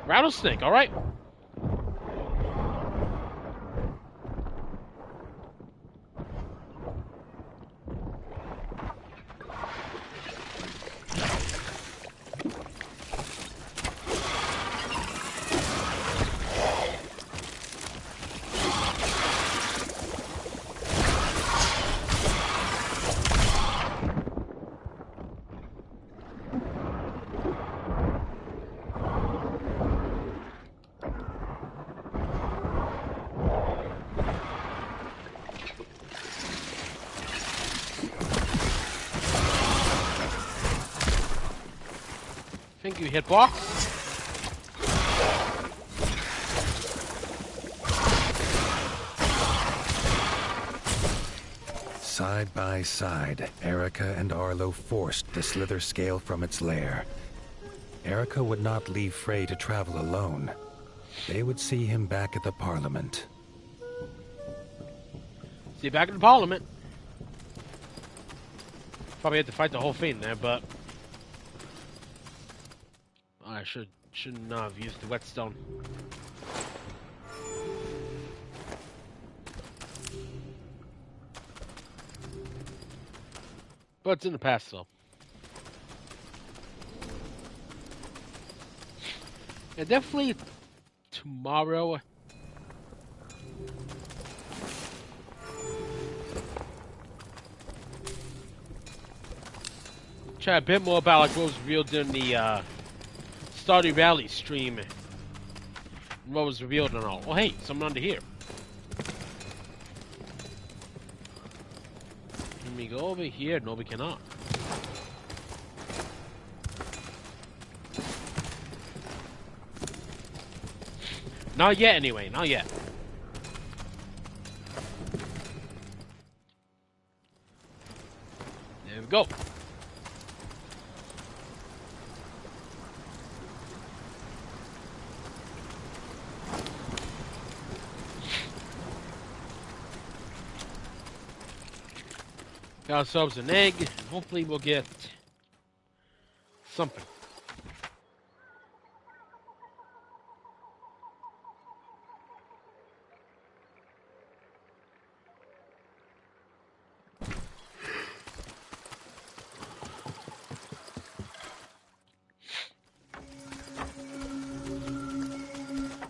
A: Rattlesnake, all right. Thank you, hitbox.
B: Side by side, Erica and Arlo forced the slither scale from its lair. Erica would not leave Frey to travel alone. They would see him back at the Parliament.
A: See you back in the Parliament. Probably had to fight the whole thing there, but I shouldn't have used the whetstone. But it's in the past, though. Yeah, definitely tomorrow. Chat a bit more about like what was revealed during the Stardew Valley stream. And what was revealed and all. Oh hey, someone under here. Can we go over here? No, we cannot. Not yet, anyway. Not yet. There we go. Got ourselves an egg, and hopefully we'll get something.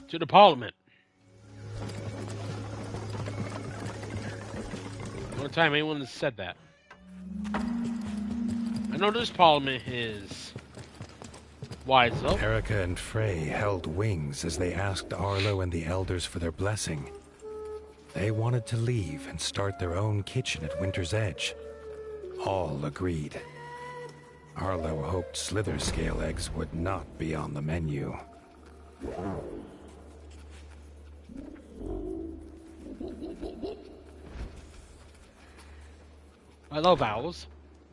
A: To the Parliament. No time anyone has said that. I know this Parliament is wise though.
B: Erica and Frey held wings as they asked Arlo and the elders for their blessing. They wanted to leave and start their own kitchen at Winter's Edge. All agreed. Arlo hoped slither scale eggs would not be on the menu.
A: I love owls.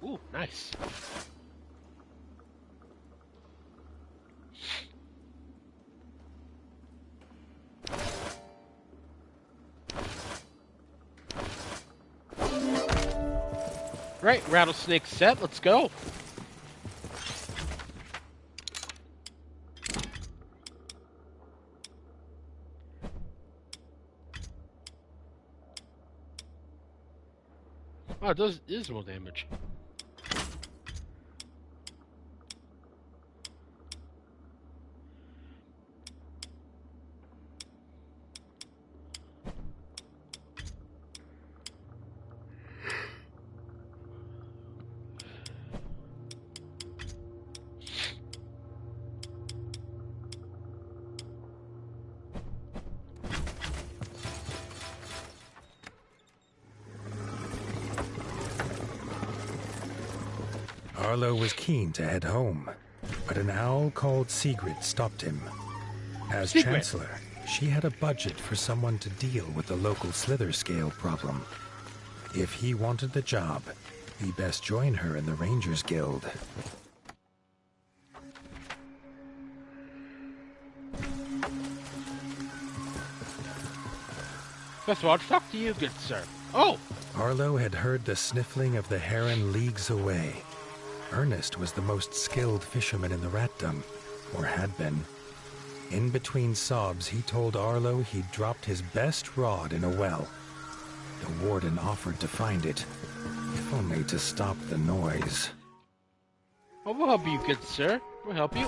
A: Ooh, nice. Right, rattlesnake set. Let's go. Oh, it is more damage.
B: Arlo was keen to head home, but an owl called Sigrid stopped him. As
A: Sigrid.
B: Chancellor, she had a budget for someone to deal with the local slither scale problem. If he wanted the job, He best join her in the Rangers Guild.
A: First of all, to talk to you, good sir. Oh!
B: Arlo had heard the sniffling of the heron leagues away. Ernest was the most skilled fisherman in the ratdom, or had been. In between sobs, he told Arlo he'd dropped his best rod in a well. The Warden offered to find it, if only to stop the noise.
A: Oh, we'll help you, good sir. We'll help you.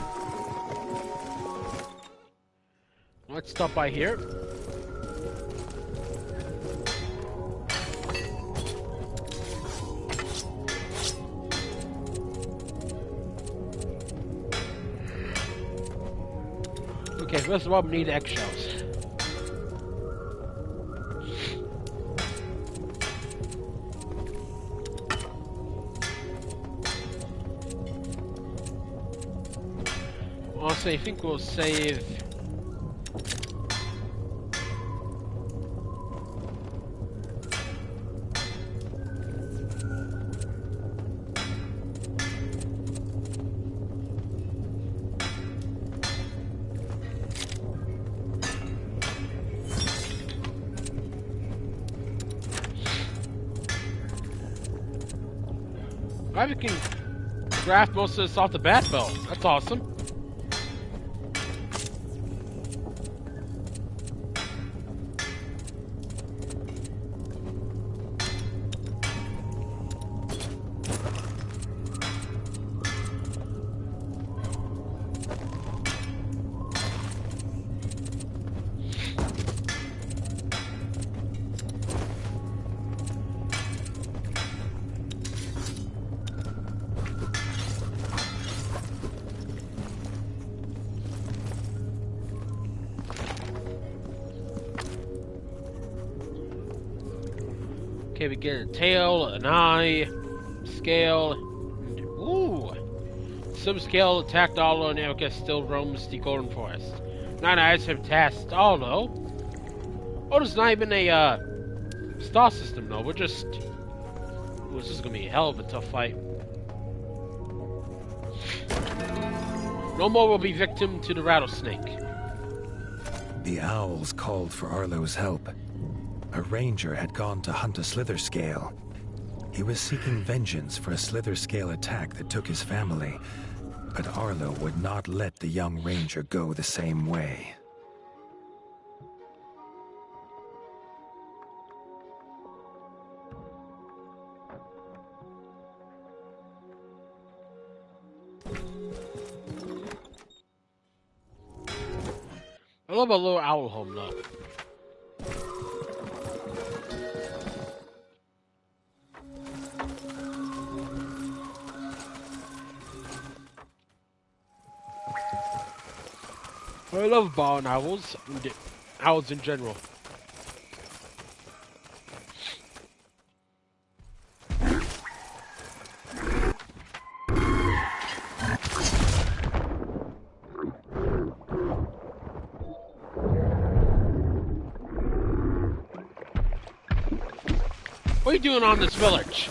A: Let's stop by here. Okay, first of all, we need eggshells. Also, I think we'll save... we can craft most of this off the bat bow. That's awesome. Okay, we get a tail, an eye, scale, and, ooh! Subscale attacked Arlo and Erica still roams the Golden Forest. 9 eyes have tasked Arlo. Oh, there's not even a, star system, though. We're just... Ooh, this is gonna be a hell of a tough fight. No more will be victim to the rattlesnake.
B: The owls called for Arlo's help. A ranger had gone to hunt a slither scale. He was seeking vengeance for a slither scale attack that took his family, but Arlo would not let the young ranger go the same way.
A: I love a little owl home, though. I love barn owls, and owls in general. What are you doing on this village?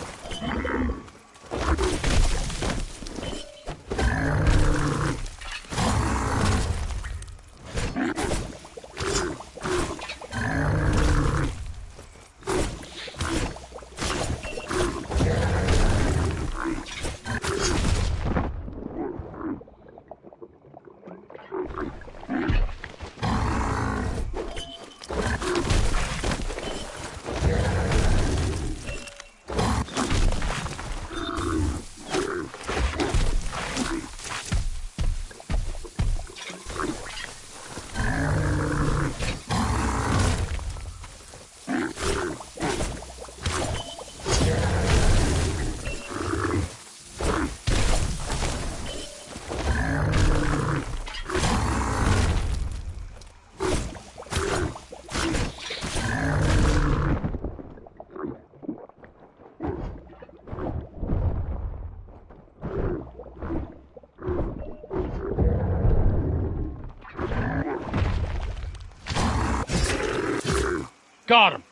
A: Got him.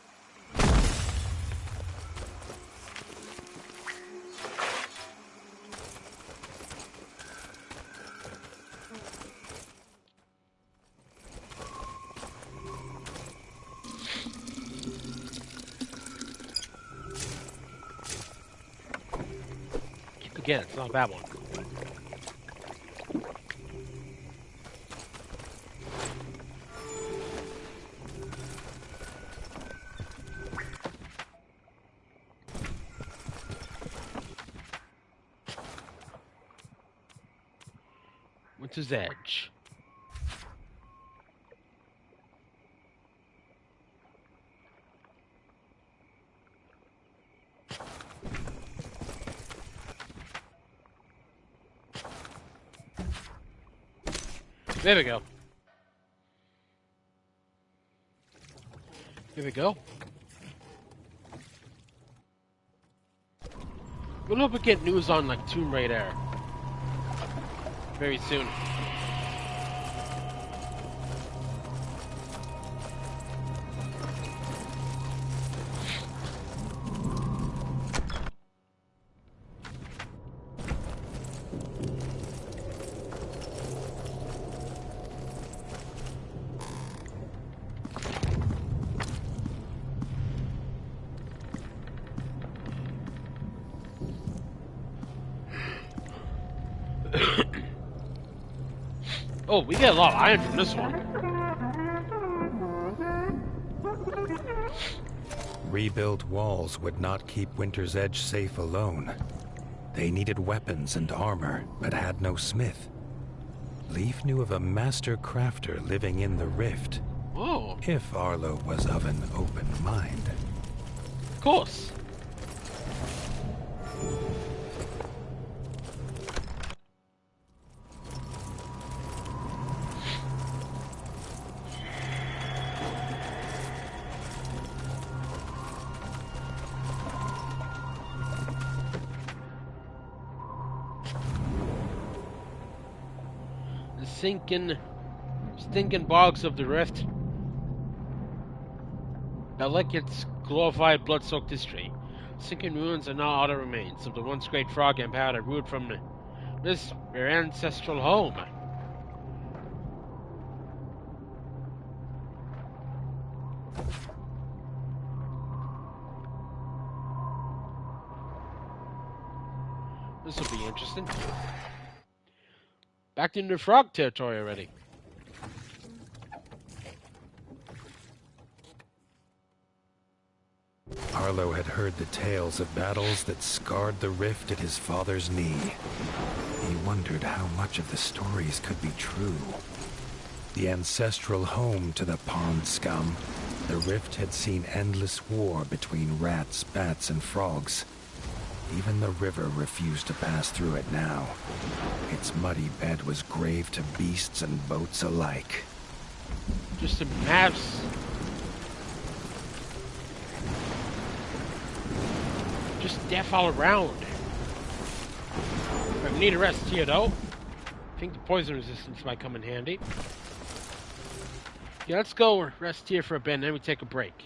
A: again. It's not that one. Winter's Edge. There we go. Here we go. We'll hope we get news on like Tomb Raider very soon. Oh, we get a lot of iron from this one.
B: Rebuilt walls would not keep Winter's Edge safe alone. They needed weapons and armor, but had no smith. Leaf knew of a master crafter living in the rift.
A: Oh.
B: If Arlo was of an open mind.
A: Of course. Stinking bogs of the rift that like its glorified blood-soaked history. Sinking ruins are now outer remains of the once great frog empire that ruled from this their ancestral home. This will be interesting. Back into frog territory already.
B: Arlo had heard the tales of battles that scarred the rift at his father's knee. He wondered how much of the stories could be true. The ancestral home to the pond scum, the rift had seen endless war between rats, bats, and frogs. Even the river refused to pass through it now. Its muddy bed was grave to beasts and boats alike.
A: Just a mass. Just death all around. I need a rest here, though. I think the poison resistance might come in handy. Yeah, let's go rest here for a bit, and then we take a break.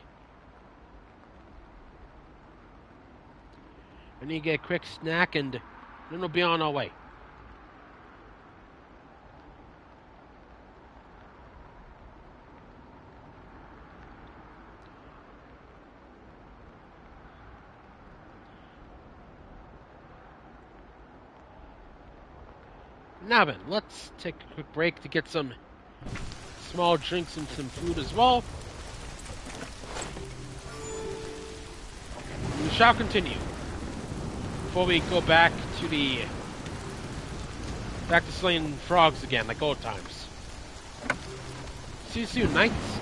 A: I need to get a quick snack, and then we'll be on our way. Now then, let's take a quick break to get some small drinks and some food as well. We shall continue before we go back to slaying frogs again, like old times. See you soon, knights.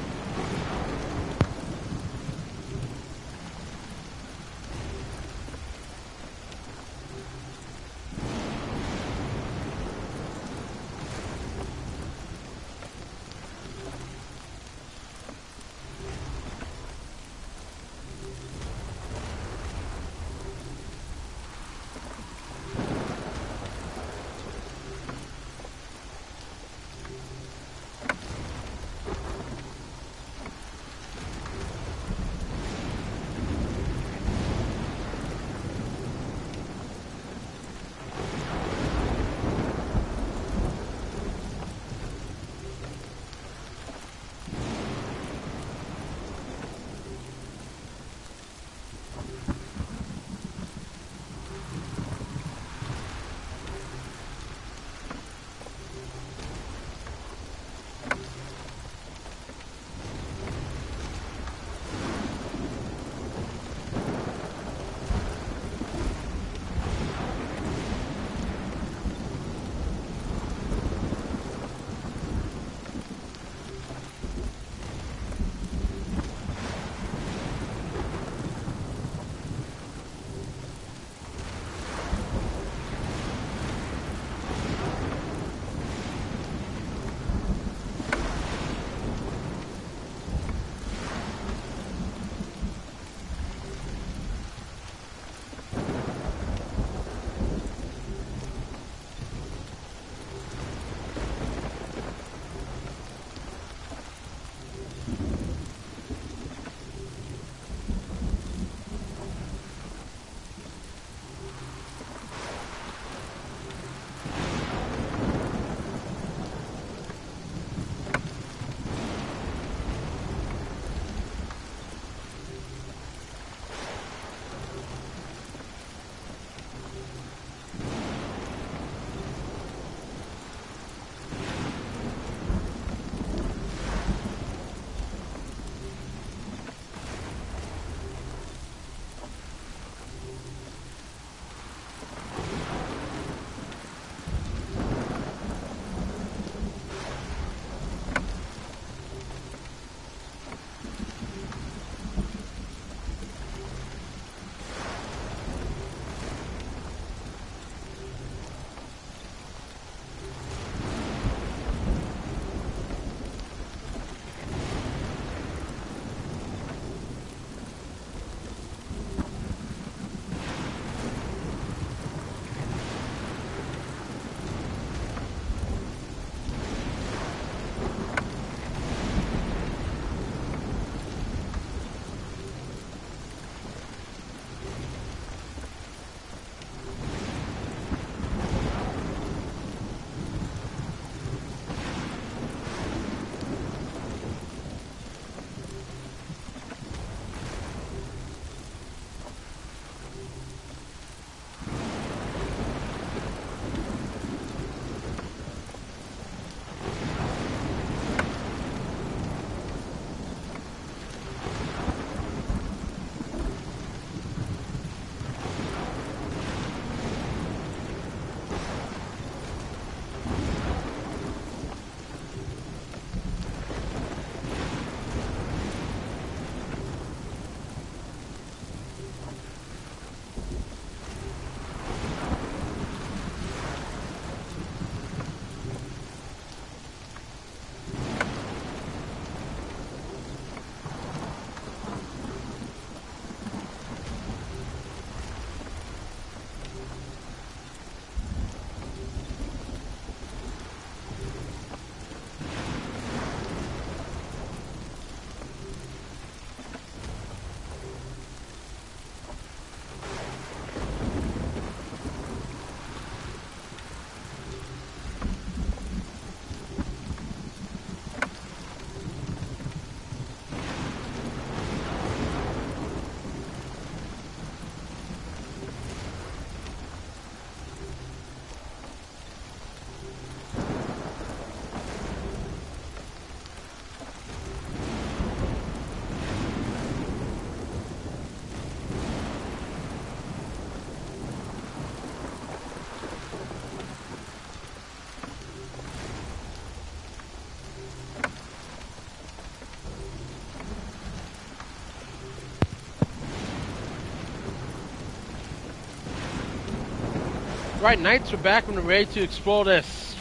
A: Right, Knights, we're back and we're ready to explore this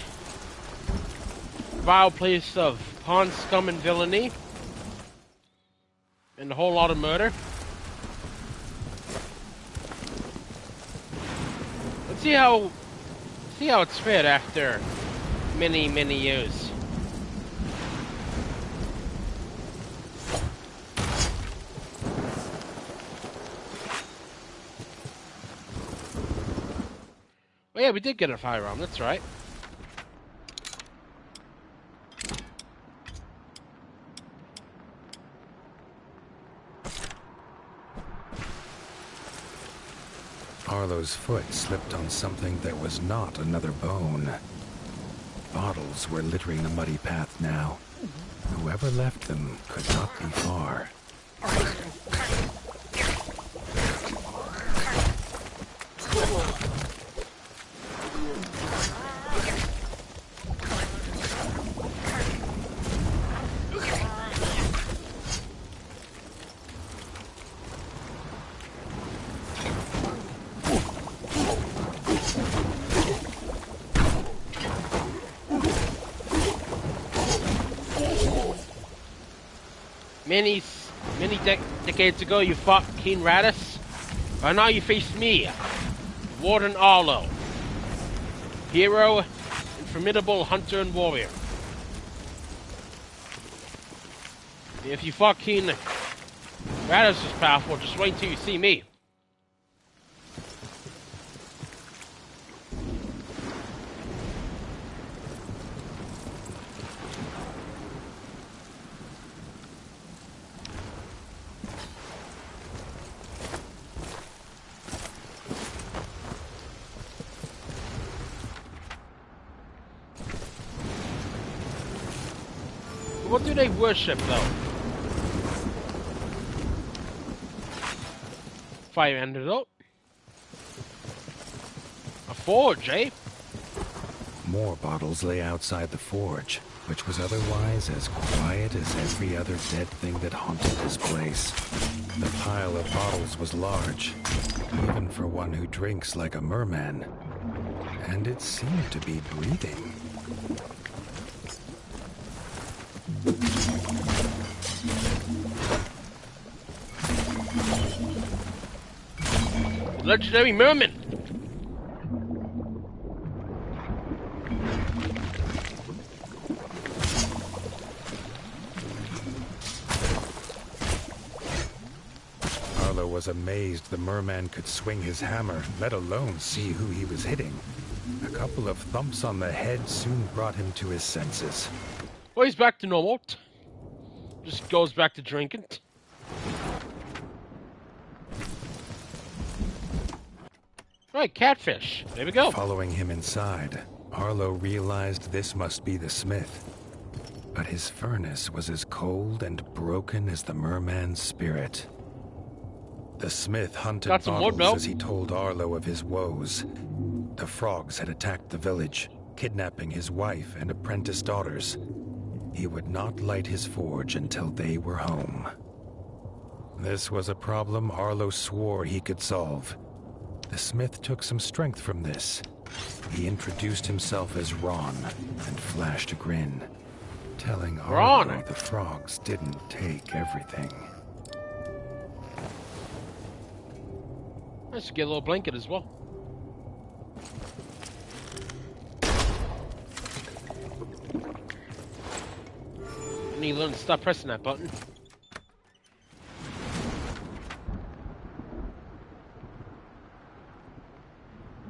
A: vile place of pawn, scum, and villainy. And a whole lot of murder. Let's see how it's fared after many, many years. Oh yeah, we did get a firearm, that's right.
B: Arlo's foot slipped on something that was not another bone. Bottles were littering the muddy path now. Whoever left them could not be far.
A: Many decades ago, you fought King Radis, but now you face me, Warden Arlo, hero and formidable hunter and warrior. If you fought King Radis is powerful, just wait till you see me. What do they worship, though? Fire antidote. A forge, eh?
B: More bottles lay outside the forge, which was otherwise as quiet as every other dead thing that haunted this place. The pile of bottles was large, even for one who drinks like a merman. And it seemed to be breathing.
A: Legendary merman.
B: Arlo was amazed the merman could swing his hammer, let alone see who he was hitting. A couple of thumps on the head soon brought him to his senses.
A: Well, he's back to normal. Just goes back to drinking. Right, catfish. There we go.
B: Following him inside, Arlo realized this must be the smith. But his furnace was as cold and broken as the merman's spirit. The smith hunted bottles as he told Arlo of his woes. The frogs had attacked the village, kidnapping his wife and apprentice daughters. He would not light his forge until they were home. This was a problem Arlo swore he could solve. The smith took some strength from this. He introduced himself as Ron and flashed a grin, telling Arlo the frogs didn't take everything.
A: I should get a little blanket as well. I need to learn to stop pressing that button.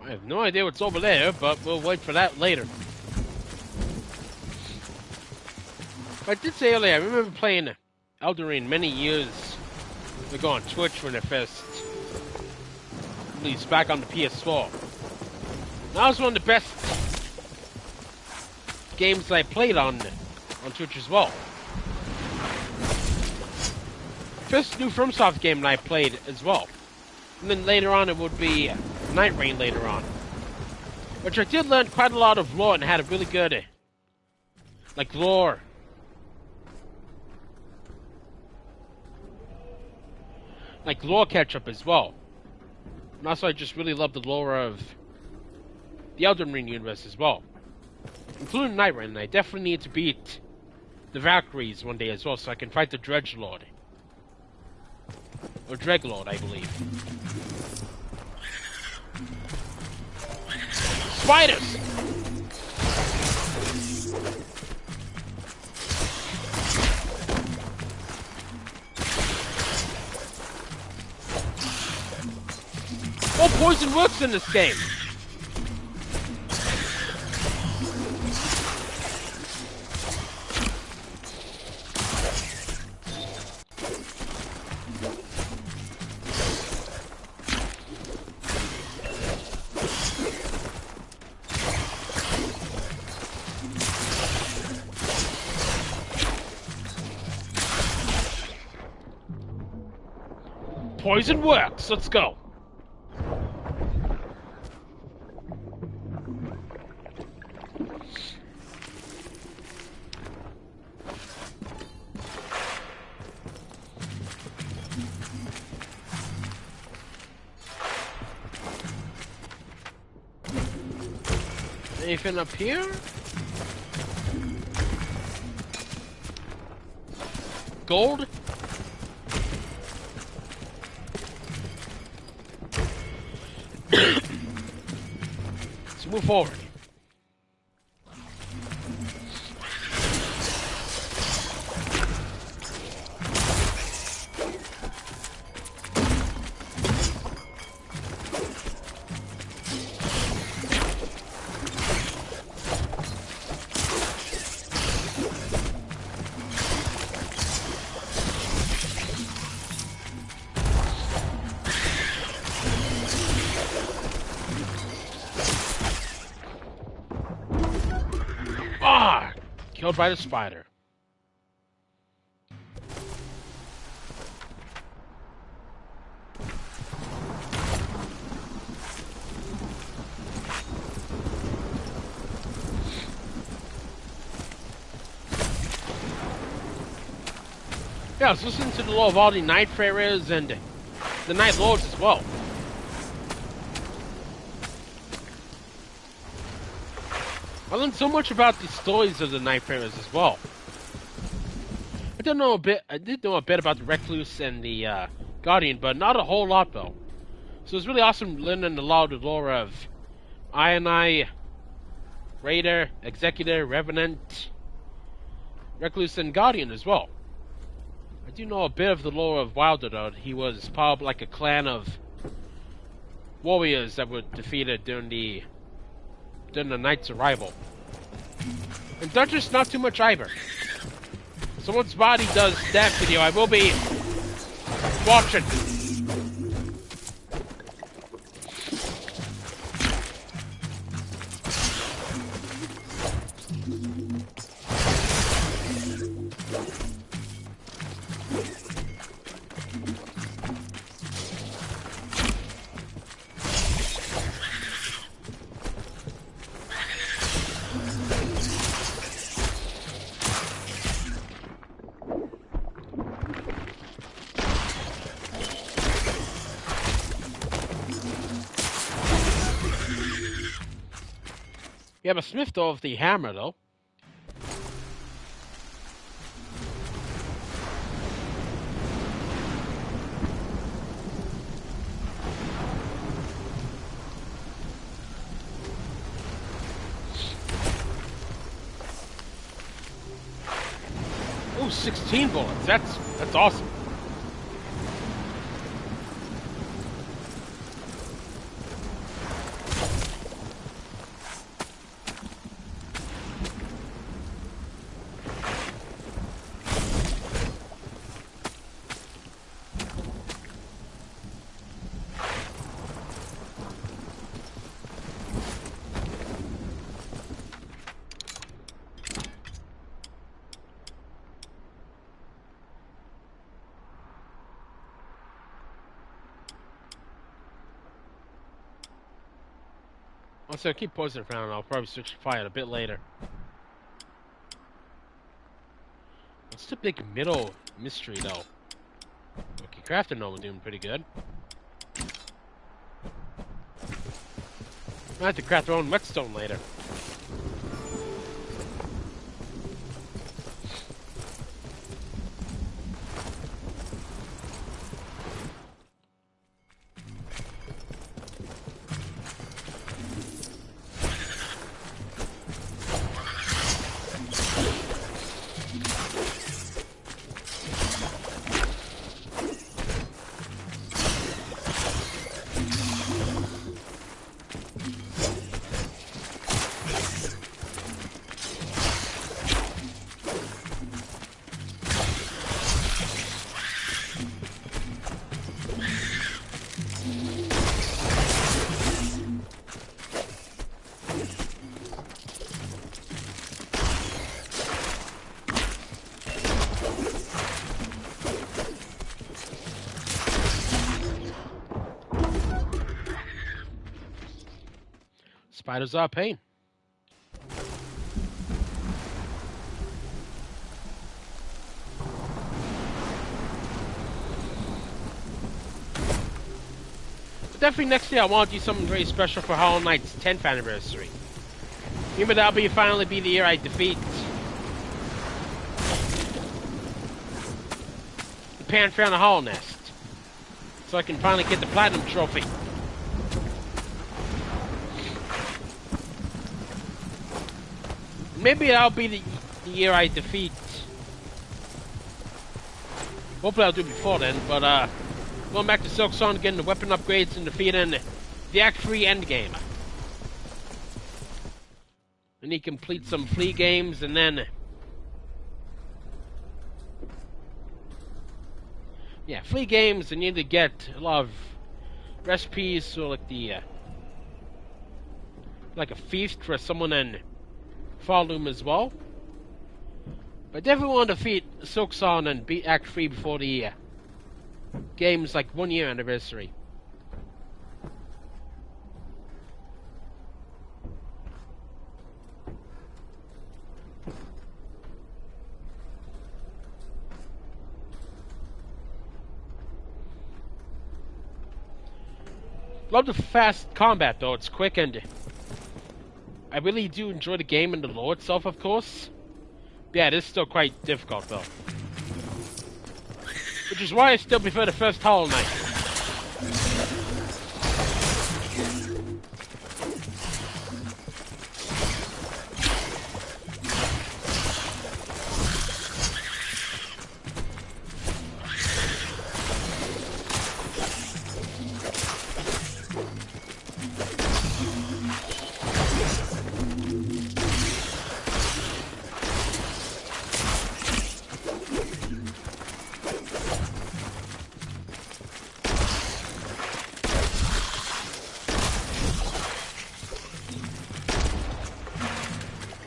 A: I have no idea what's over there, but we'll wait for that later. I did say earlier, I remember playing Elden Ring many years ago on Twitch when it first released back on the PS4. That was one of the best games I played on Twitch as well. First new FromSoft game that I played as well. And then later on it would be Night Rain later on. Which I did learn quite a lot of lore and had a really good, like, lore. Like, lore catch-up as well. And also I just really love the lore of the Elden Ring universe as well, including Nightmare. And I definitely need to beat the Valkyries one day as well, so I can fight the Dredgelord. Or Dreglord, I believe. Spiders! Oh, poison works in this game! Poison works! Let's go! Anything up here? Gold? Let's move forward. Killed by the spider. Yeah, I was listening to the lore of all the Night Farers and the Night Lords as well. I learned so much about the stories of the Night Farers as well. I did know a bit about the Recluse and the Guardian, but not a whole lot though. So it's really awesome learning a lot of the lore of Ionai, Raider, Executor, Revenant, Recluse, and Guardian as well. I do know a bit of the lore of Wilder though. He was part of like a clan of warriors that were defeated during the Knight's arrival. And Dungeon's not too much either. Someone's body does that video. I will be watching. You have a Smith of the hammer, though. Oh, 16 bullets. That's awesome. Also, keep pausing around. I'll probably switch to fire a bit later. What's the big middle mystery, though? Okay, Craft and Noah doing pretty good. I have to craft their own whetstone later. Spiders are a pain. But definitely next year I want to do something very special for Hollow Knight's 10th anniversary. Maybe that'll finally be the year I defeat the Pantheon of Hollow Nest. So I can finally get the Platinum Trophy. Maybe that'll be the year I defeat. Hopefully I'll do it before then, but going back to Silksong, getting the weapon upgrades and defeating the Act 3 endgame. I need to complete some flea games and then... Yeah, flea games, and you need to get a lot of recipes, so like the... like a feast for someone in Falloom as well. But I definitely want to defeat Silksong and beat Act 3 before the game's like 1 year anniversary. Love the fast combat though, it's quick and I really do enjoy the game and the lore itself, of course. Yeah, it is still quite difficult though. Which is why I still prefer the first Hollow Knight.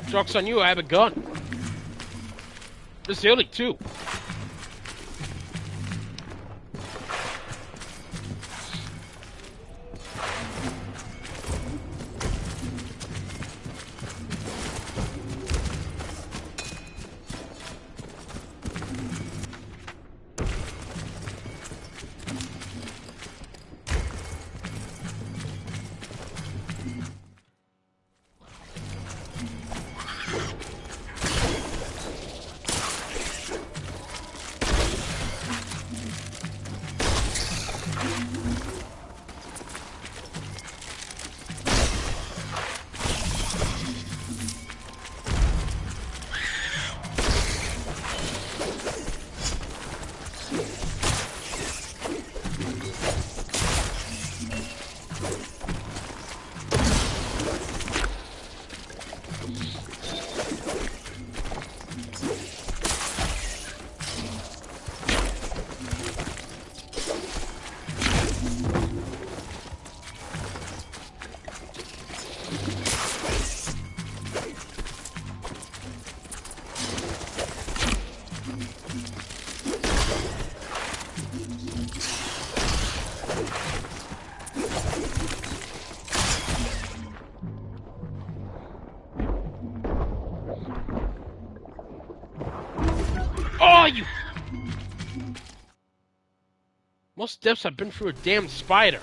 A: Joke's on you, I have a gun. This is the only two. Oh, you... Most steps I've been through a damn spider.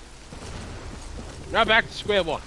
A: Now back to square one.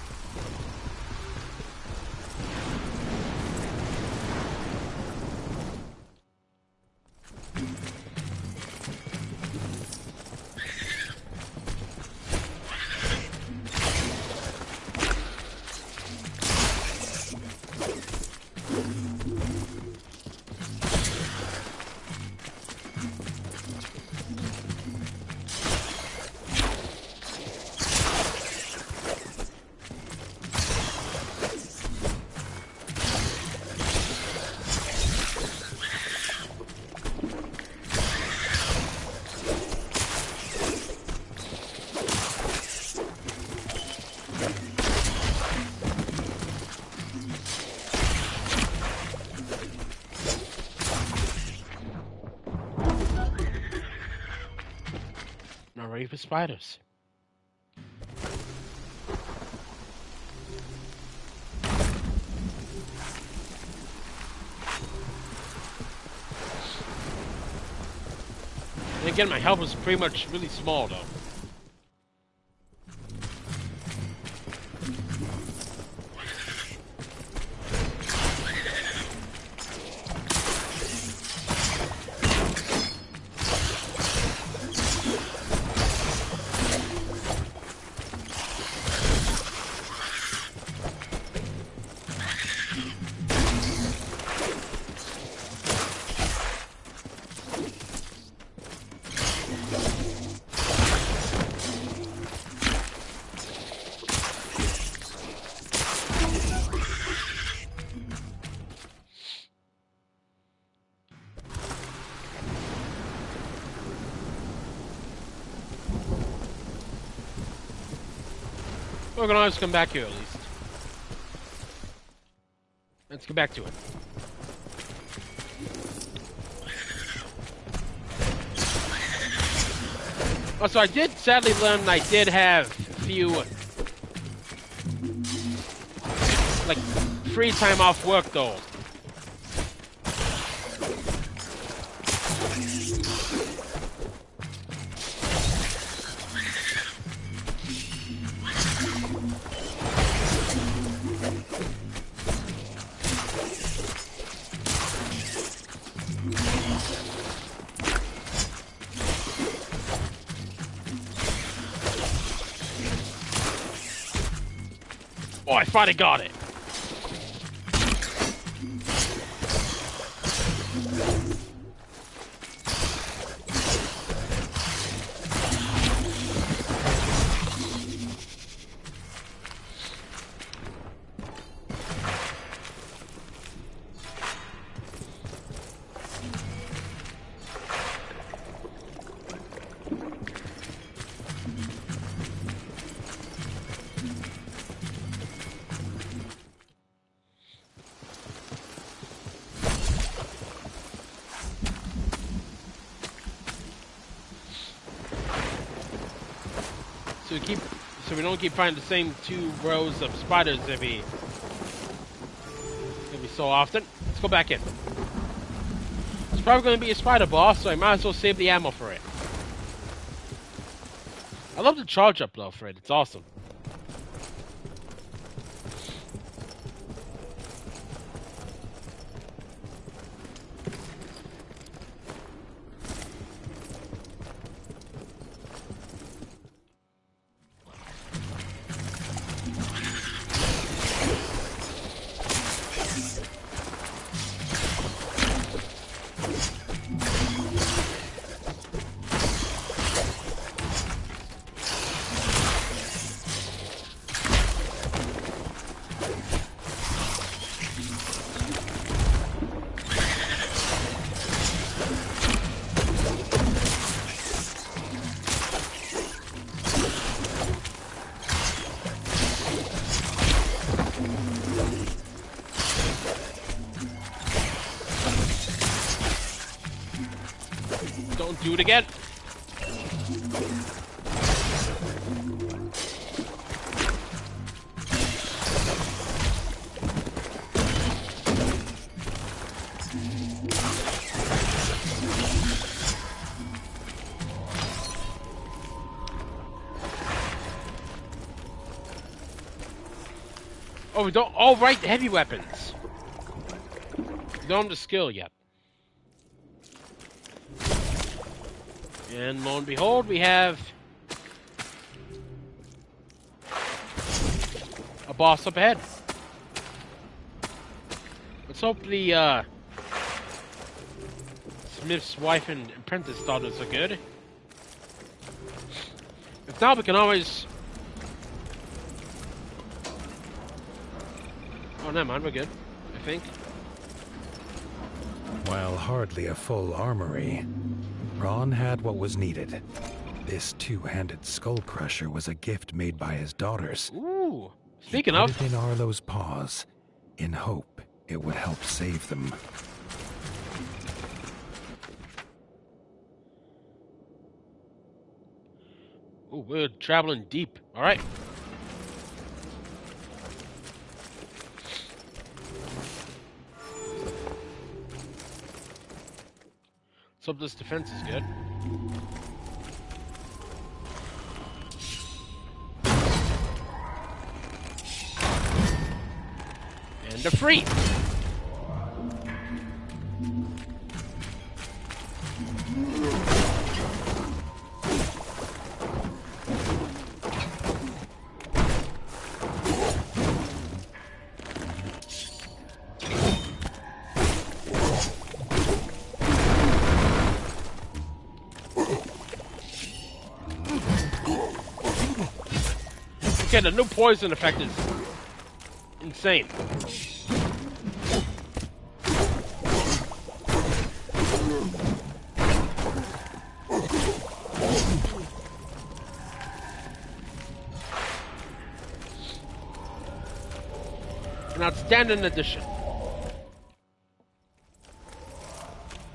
A: spiders. And again, my health was pretty much really small, though. We're gonna always come back here at least. Let's get back to it. Also, I did sadly learn I did have a few, like, free time off work though. Oh, I finally got it. So we don't keep finding the same 2 rows of spiders every so often. Let's go back in. It's probably going to be a spider boss, so I might as well save the ammo for it. I love the charge up though for it. It's awesome. Don't do it again. Oh, we don't. Oh, right, the heavy weapons. We don't have the skill yet. And lo and behold, we have a boss up ahead. Let's hope the Smith's wife and apprentice daughters are good. If not, we can always... Oh, never mind, we're good, I think.
B: While hardly a full armory, Ron had what was needed. This 2-handed skull crusher was a gift made by his daughters.
A: Ooh, speaking of...
B: He put it in Arlo's paws, in hope it would help save them.
A: Ooh, we're traveling deep. Alright. Let's hope this defense is good. And they're free! Okay, the new poison effect is insane. An outstanding addition.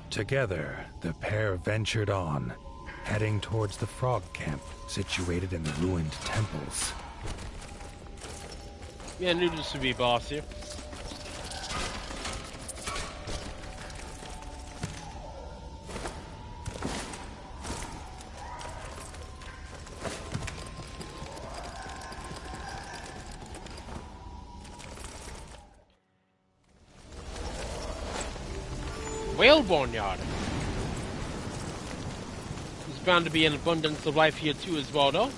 B: Together, the pair ventured on, heading towards the frog camp situated in the ruined temples.
A: Yeah, I knew this would be boss here. Whale barnyard. There's bound to be an abundance of life here too as well, though.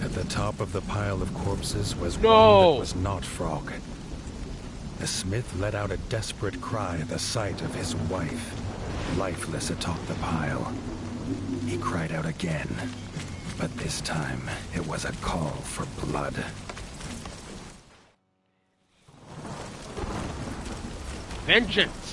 B: At the top of the pile of corpses was one
A: No!
B: that was not Frog. The smith let out a desperate cry at the sight of his wife, lifeless atop the pile. He cried out again, but this time it was a call for blood.
A: Vengeance.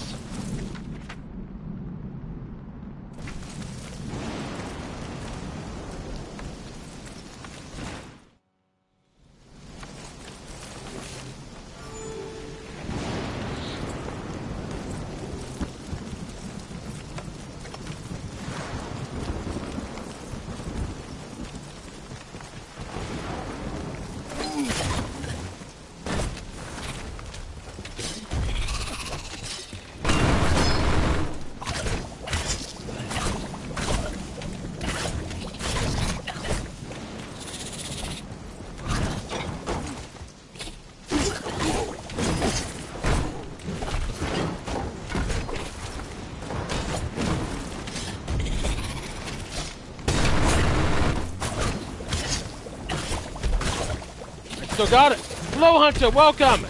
A: So got it. Hello, Hunter. Welcome.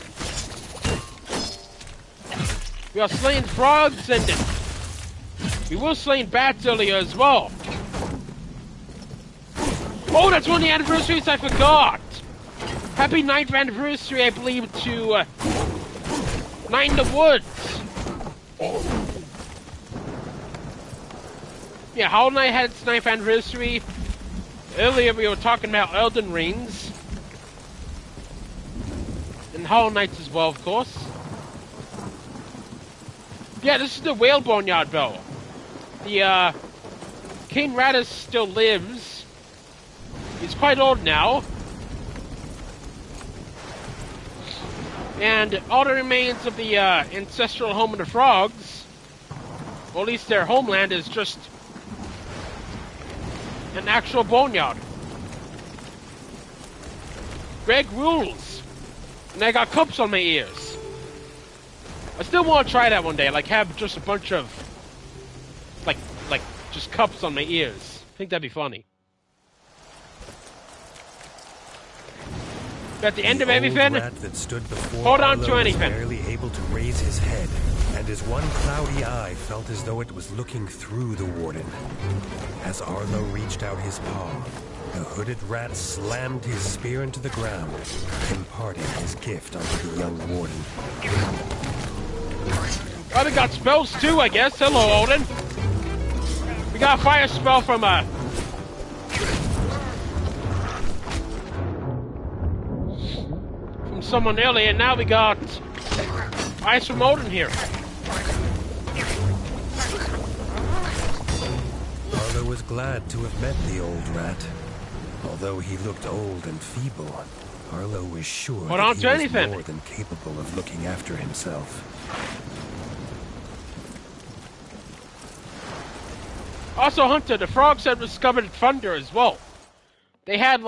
A: We are slaying frogs and we were slaying bats earlier as well. Oh, that's one of the anniversaries I forgot. Happy 9th anniversary, I believe, to Night in the Woods. Yeah, Hollow Knight had its 9th anniversary. Earlier we were talking about Elden Rings. And Hollow Knights as well, of course. Yeah, this is the whale barnyard, though. The, King Radis still lives. He's quite old now. And all the remains of the, ancestral home of the frogs, or at least their homeland, is just an actual boneyard. Greg rules. And I got cups on my ears. I still want to try that one day, like have just a bunch of, like just cups on my ears. I think that'd be funny. At the end of everything,
B: rat that stood before
A: hold on
B: Arlo
A: to anything.
B: was barely able to raise his head, and his one cloudy eye felt as though it was looking through the Warden. As Arlo reached out his paw, the hooded rat slammed his spear into the ground, imparting his gift onto the young Warden.
A: Oh, we got spells too, I guess. Hello, Odin. We got a fire spell from someone earlier, and now we got ice from Odin here.
B: Arlo was glad to have met the old rat. Although he looked old and feeble, Arlo was sure that he was more than capable of looking after himself.
A: Also, Hunter, the frogs had discovered thunder as well. They had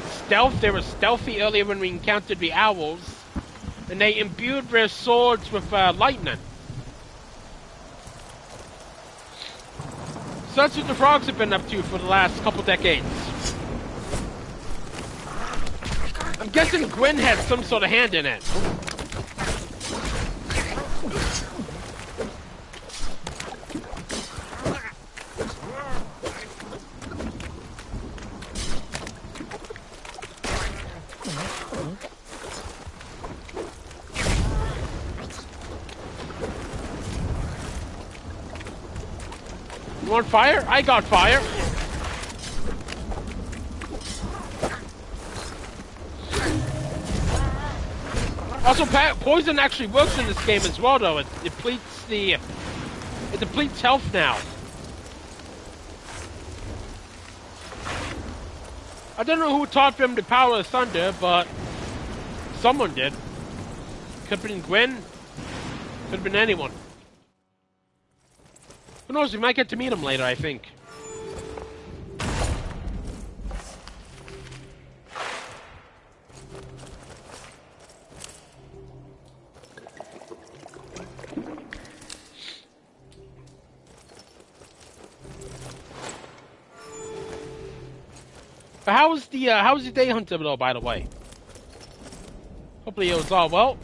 A: stealth. They were stealthy earlier when we encountered the owls. And they imbued their swords with lightning. So that's what the frogs have been up to for the last couple decades. I'm guessing Gwyn had some sort of hand in it. You want fire? I got fire. Also, poison actually works in this game as well, though. It depletes health now. I don't know who taught them the power of thunder, but someone did. Could have been Gwyn. Could have been anyone. Who knows? We might get to meet him later, I think. But how was the day, Hunter, though, by the way? Hopefully it was all well.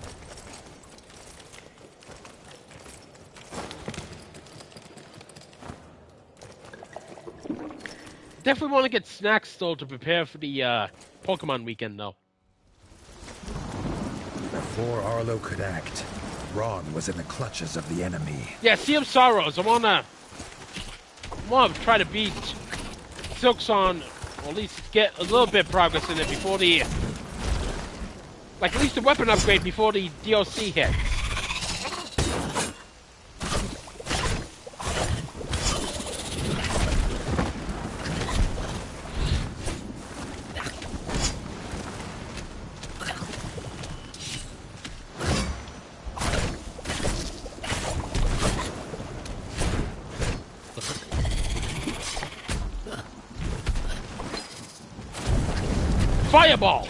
A: Definitely want to get snacks still to prepare for the Pokemon weekend, though.
B: Before Arlo could act, Ron was in the clutches of the enemy.
A: Yeah, Sea of Sorrows. I wanna try to beat Silksong, or at least get a little bit of progress in it before the, at least the weapon upgrade before the DLC hits. Fireball!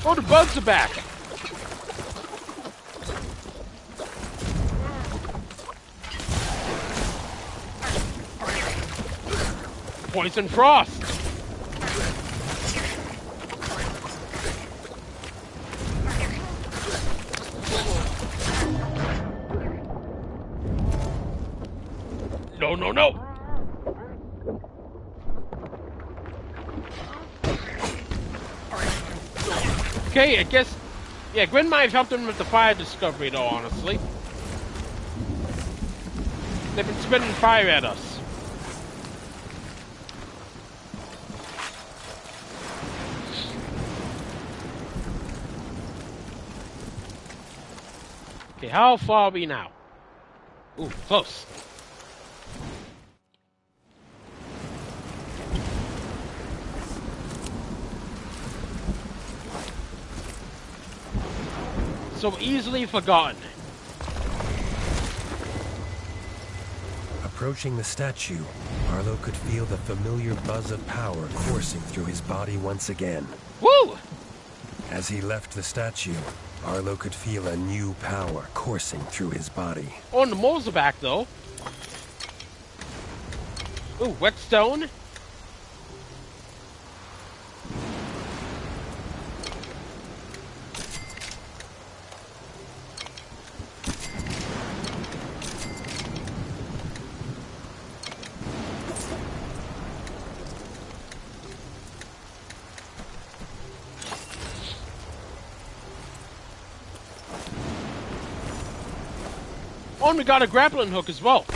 A: Oh, the bugs are back! Poison Frost! No, no, no! Okay, I guess... Yeah, Gwyn might have helped him with the fire discovery, though, honestly. They've been spitting fire at us. Okay, how far are we now? Ooh, close. So easily forgotten.
B: Approaching the statue, Arlo could feel the familiar buzz of power coursing through his body once again.
A: Woo!
B: As he left the statue, Arlo could feel a new power coursing through his body.
A: Oh, and the moles are back, though. Ooh, whetstone. Oh, and we got a grappling hook as well.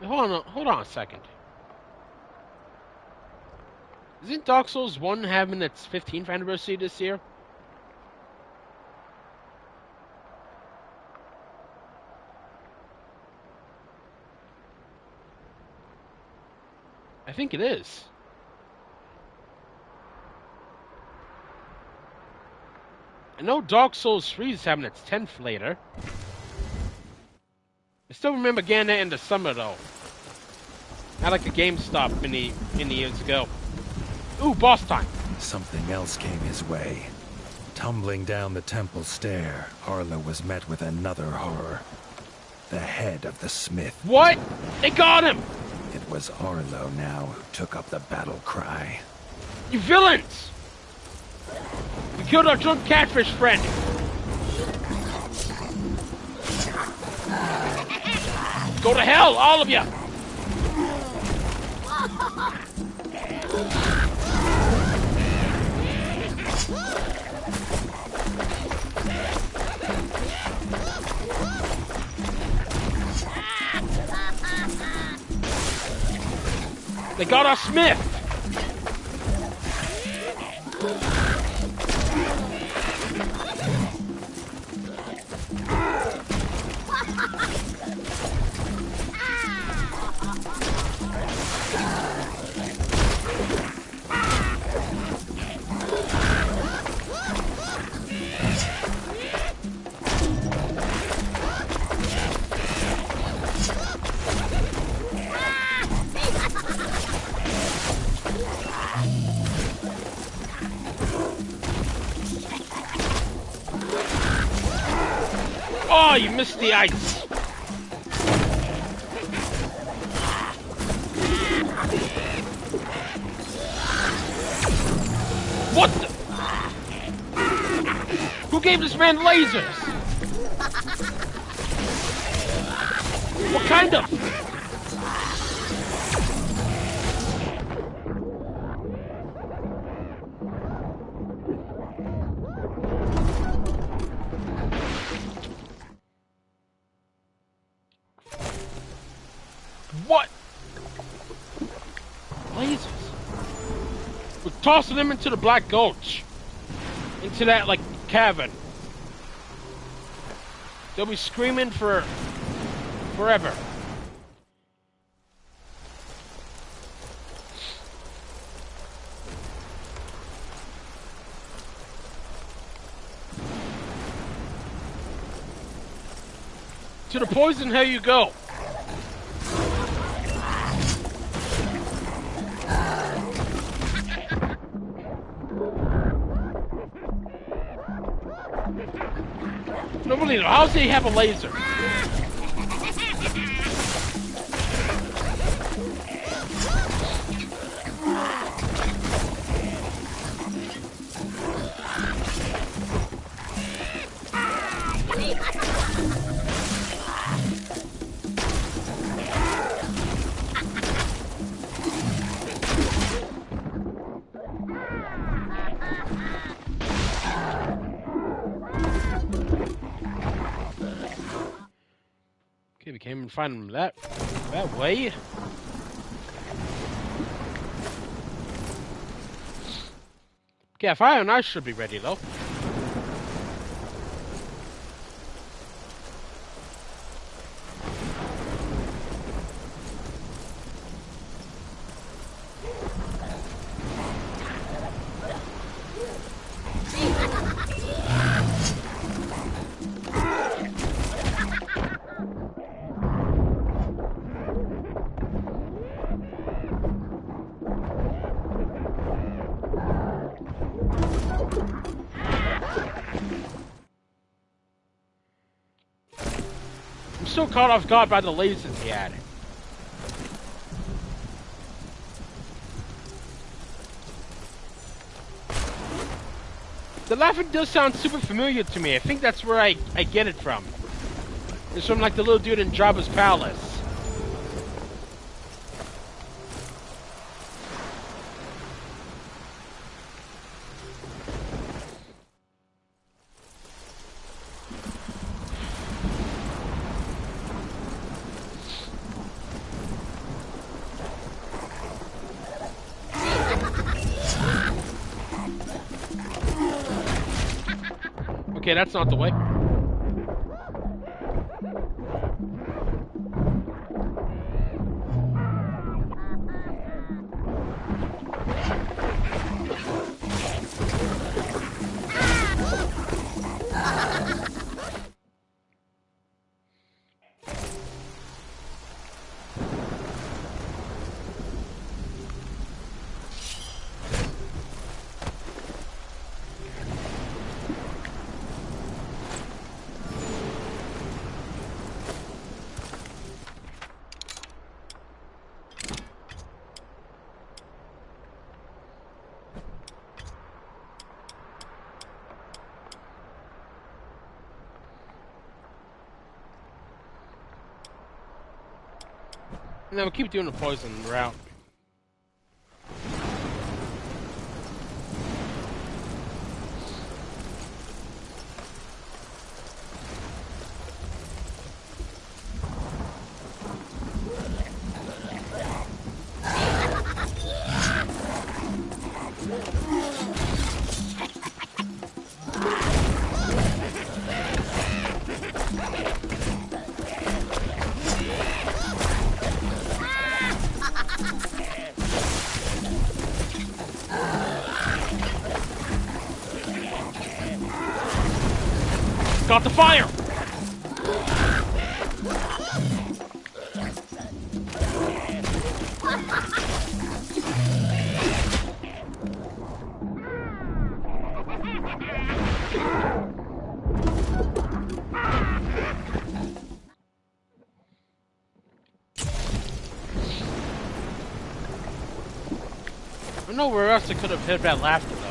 A: Hold on a second. Isn't Dark Souls 1 having its 15th anniversary this year? I think it is. I know Dark Souls 3 is having its 10th later. I still remember getting that in the summer, though. Not like a GameStop many years ago. Ooh, boss time.
B: Something else came his way. Tumbling down the temple stair, Arlo was met with another horror. The head of the smith.
A: What? They got him!
B: It was Arlo now who took up the battle cry.
A: You villains! You killed our drunk catfish friend! Go to hell, all of you! They got our smith! Oh, you missed the ice! What the? Who gave this man lasers? What kind of? What? Lasers. We're tossing them into the Black Gulch. Into that, like, cavern. They'll be screaming for forever. To the poison hell you go. Nobody knows. How does he have a laser? Okay, we can't even find him that way. Okay, fire and ice should be ready though. I'm still caught off guard by the lasers he had. The laughing does sound super familiar to me. I think that's where I get it from. It's from like the little dude in Jabba's palace. Okay, that's not the way. No, we'll keep doing the poison route. Got the fire! I don't know where else I could have hit that laughter though.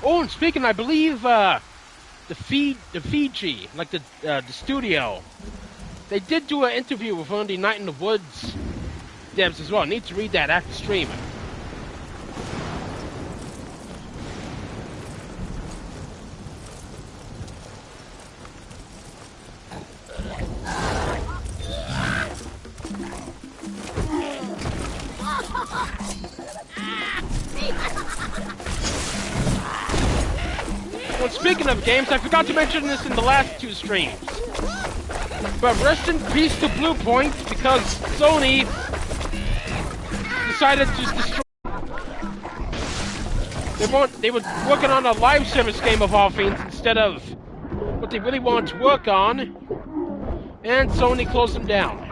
A: Oh, and speaking, I believe the Fiji, like the studio, they did do an interview with one of the Night in the Woods devs as well. I need to read that after stream. Well, speaking of games, I forgot to mention this in the last two streams. But rest in peace to Blue Point, because Sony decided to destroy. They were working on a live service game of all things instead of what they really wanted to work on, and Sony closed them down.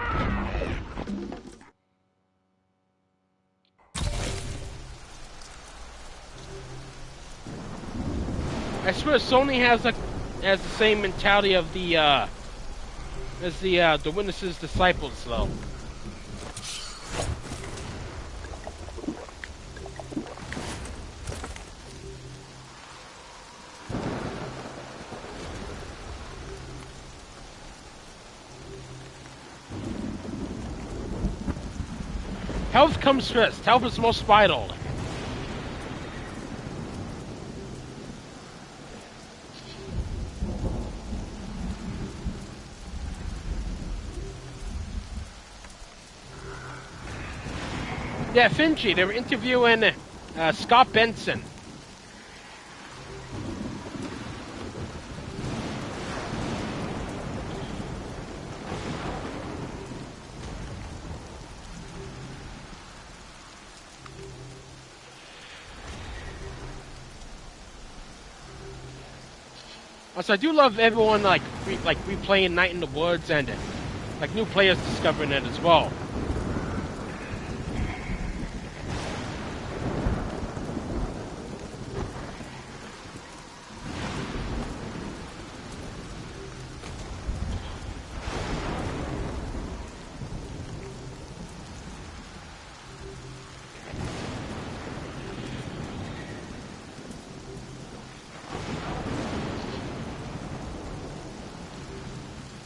A: I swear Sony has the same mentality of the Witness's disciples though. Health comes first. Health is most vital. Yeah, Finchi, they were interviewing Scott Benson. So I do love everyone replaying Night in the Woods and like new players discovering it as well.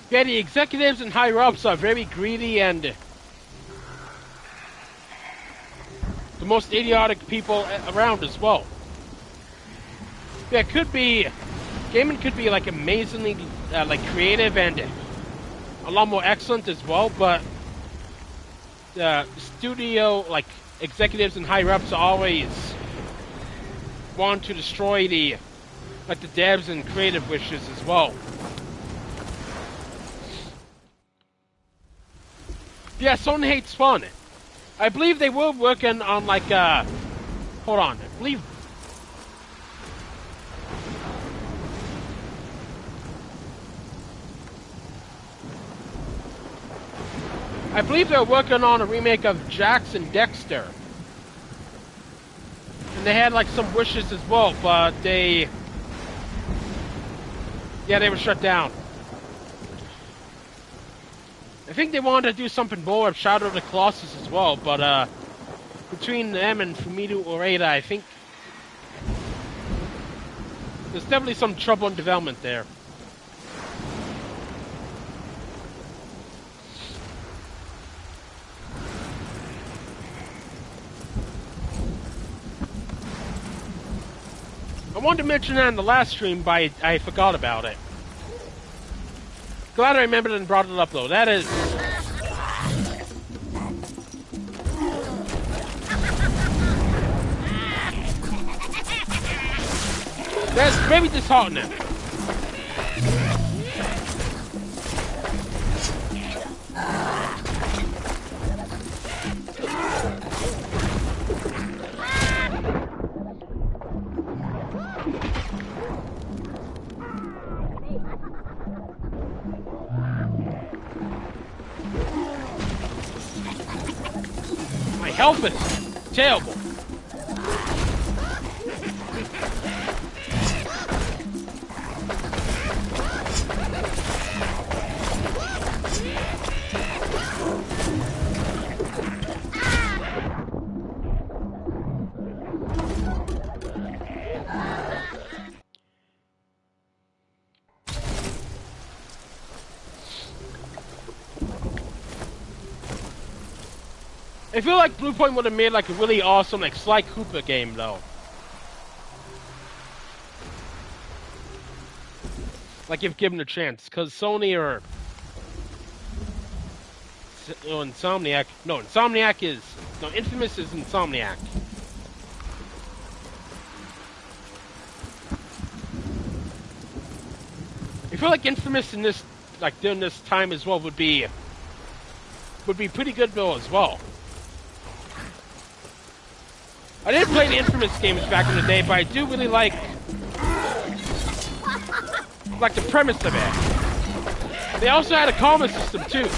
A: Yeah, the executives and higher-ups are very greedy and the most idiotic people around as well. Yeah, gaming could be like amazingly like creative and a lot more excellent as well, but studio, like, executives and higher-ups always want to destroy the devs and creative wishes as well. Yeah, Sony hates fun. I believe they were working on, like, hold on, I believe they're working on a remake of Jax and Dexter. And they had, like, some wishes as well, but they were shut down. I think they wanted to do something more of Shadow of the Colossus as well, but, between them and Fumito Ueda, I think there's definitely some trouble in development there. I wanted to mention that in the last stream, but I forgot about it. Glad I remembered and brought it up, though. That is... that's very disheartening. My health is terrible. I feel like Bluepoint would have made like a really awesome like Sly Cooper game though. Like if given a chance, because Sony or Insomniac. No, Insomniac is Infamous is Insomniac. I feel like Infamous in this during this time as well would be pretty good though as well. I didn't play the Infamous games back in the day, but I do really like the premise of it. They also had a karma system too.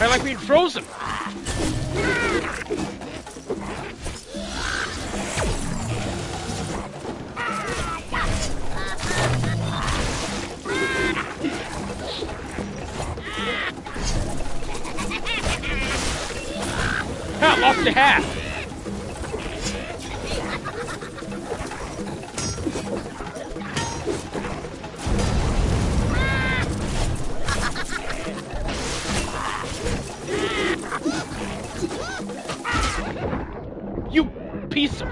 A: I like being frozen. I lost the hat. You piece of...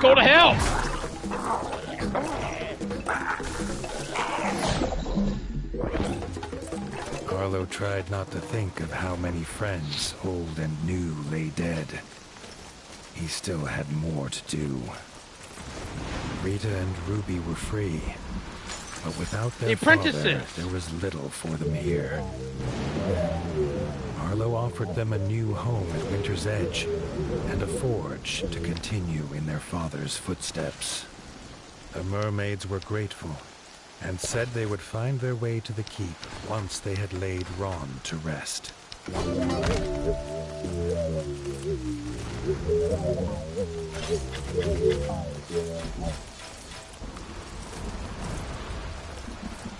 A: Go to hell!
B: Arlo tried not to think of how many friends, old and new, lay dead. he still had more to do. Rita and Ruby were free, but without their father, there was little for them here. Arlo offered them a new home at Winter's Edge, and a forge to continue in their father's footsteps. The mermaids were grateful, and said they would find their way to the keep once they had laid Ron to rest.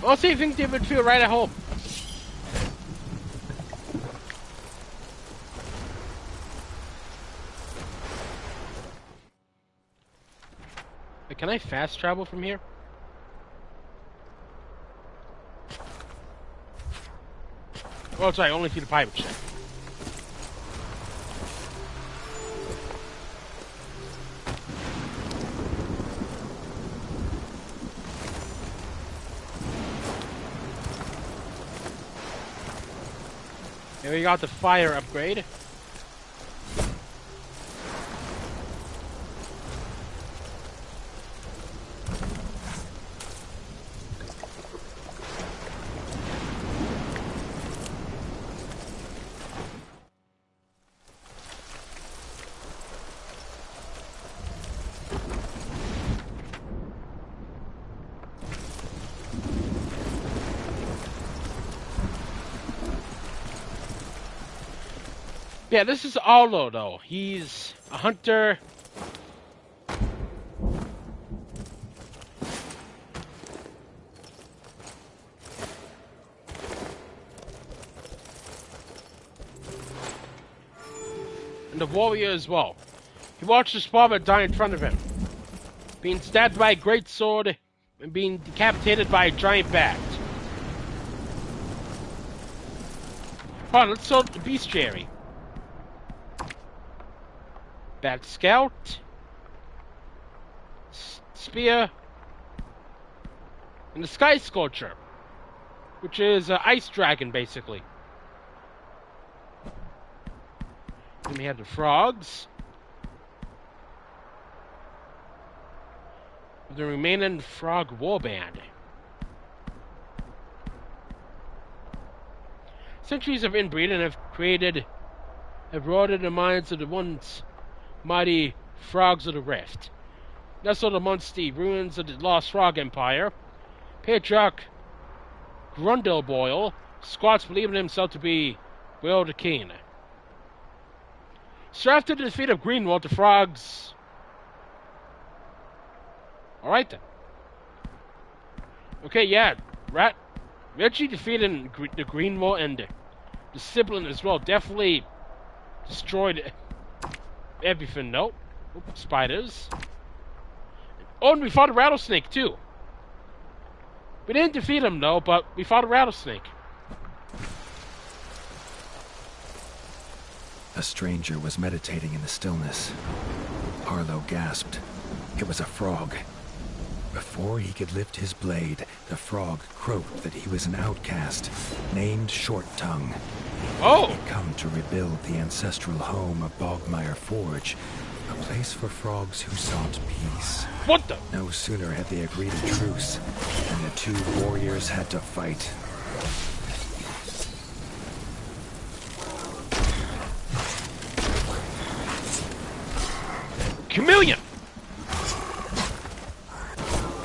A: Also, you think they would feel right at home? Can I fast travel from here? Oh, sorry, only through the pirate ship. Here we got the fire upgrade. Yeah, this is Arlo, though. He's a hunter. And a warrior as well. He watched his father die in front of him, being stabbed by a great sword and being decapitated by a giant bat. Hold on, let's sort the bestiary. Bat Scout, Spear, and the Sky Scorcher, which is an ice dragon, basically. Then we have the frogs, the remaining frog warband. Centuries of inbreeding have rotted the minds of the once mighty frogs of the rift. Nestled amongst the ruins of the lost frog empire, Patriarch Grundleboyle squats believing himself to be Will the King. So after the defeat of Greenwald, the frogs... Alright then. Okay, yeah, Reggie defeating the Greenwald and the sibling as well definitely destroyed everything. Nope. Oops, spiders. Oh, and we fought a rattlesnake too. We didn't defeat him though, but we fought a rattlesnake.
B: A stranger was meditating in the stillness. Arlo gasped. It was a frog. Before he could lift his blade, the frog croaked that he was an outcast, named Short Tongue.
A: Oh!
B: He'd come to rebuild the ancestral home of Bogmire Forge, a place for frogs who sought peace.
A: What the?
B: No sooner had they agreed a truce than the two warriors had to fight.
A: Chameleon!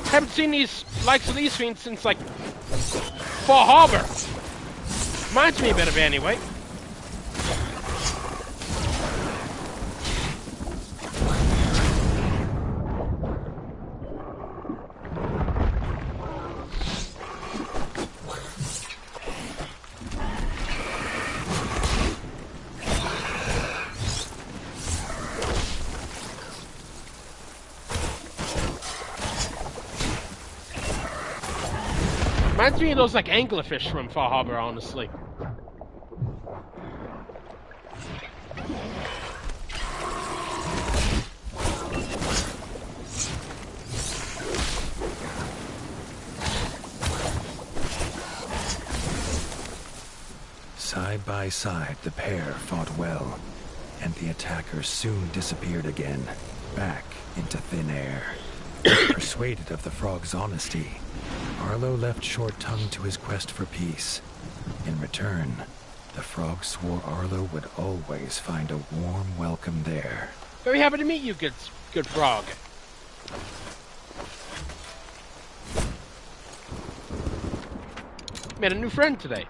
A: Haven't seen these likes of these fiends since like Fall Harbor. Reminds me a bit of it anyway. Reminds me of those like anglerfish from Fall Harbor, honestly.
B: Side by side, the pair fought well. and the attacker soon disappeared again, back into thin air. Persuaded of the frog's honesty, Arlo left Short-Tongue to his quest for peace. In return, the frog swore Arlo would always find a warm welcome there.
A: Very happy to meet you, good frog. Met a new friend today.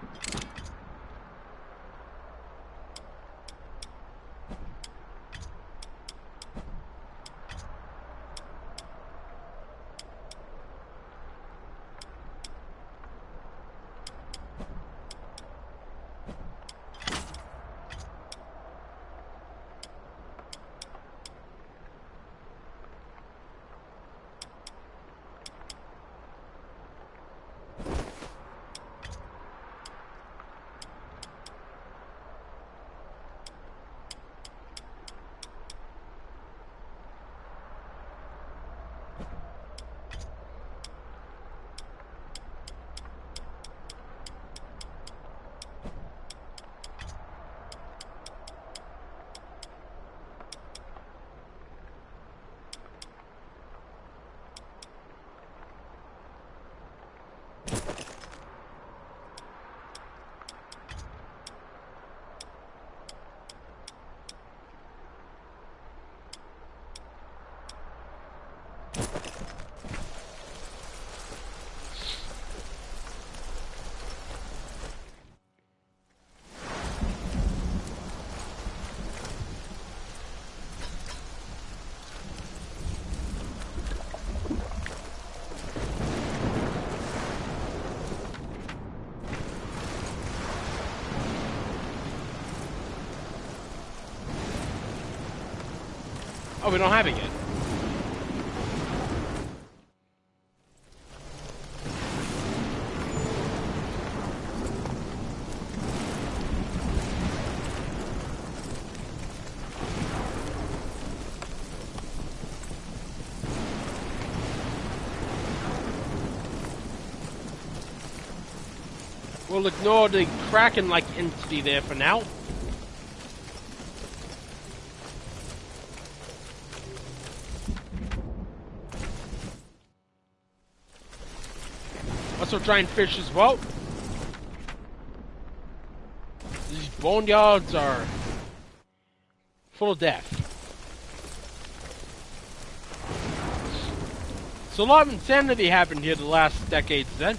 A: Oh, we don't have it yet. We'll ignore the Kraken-like entity there for now. Also try and fish as well. These boneyards are full of death. So a lot of insanity happened here the last decades then.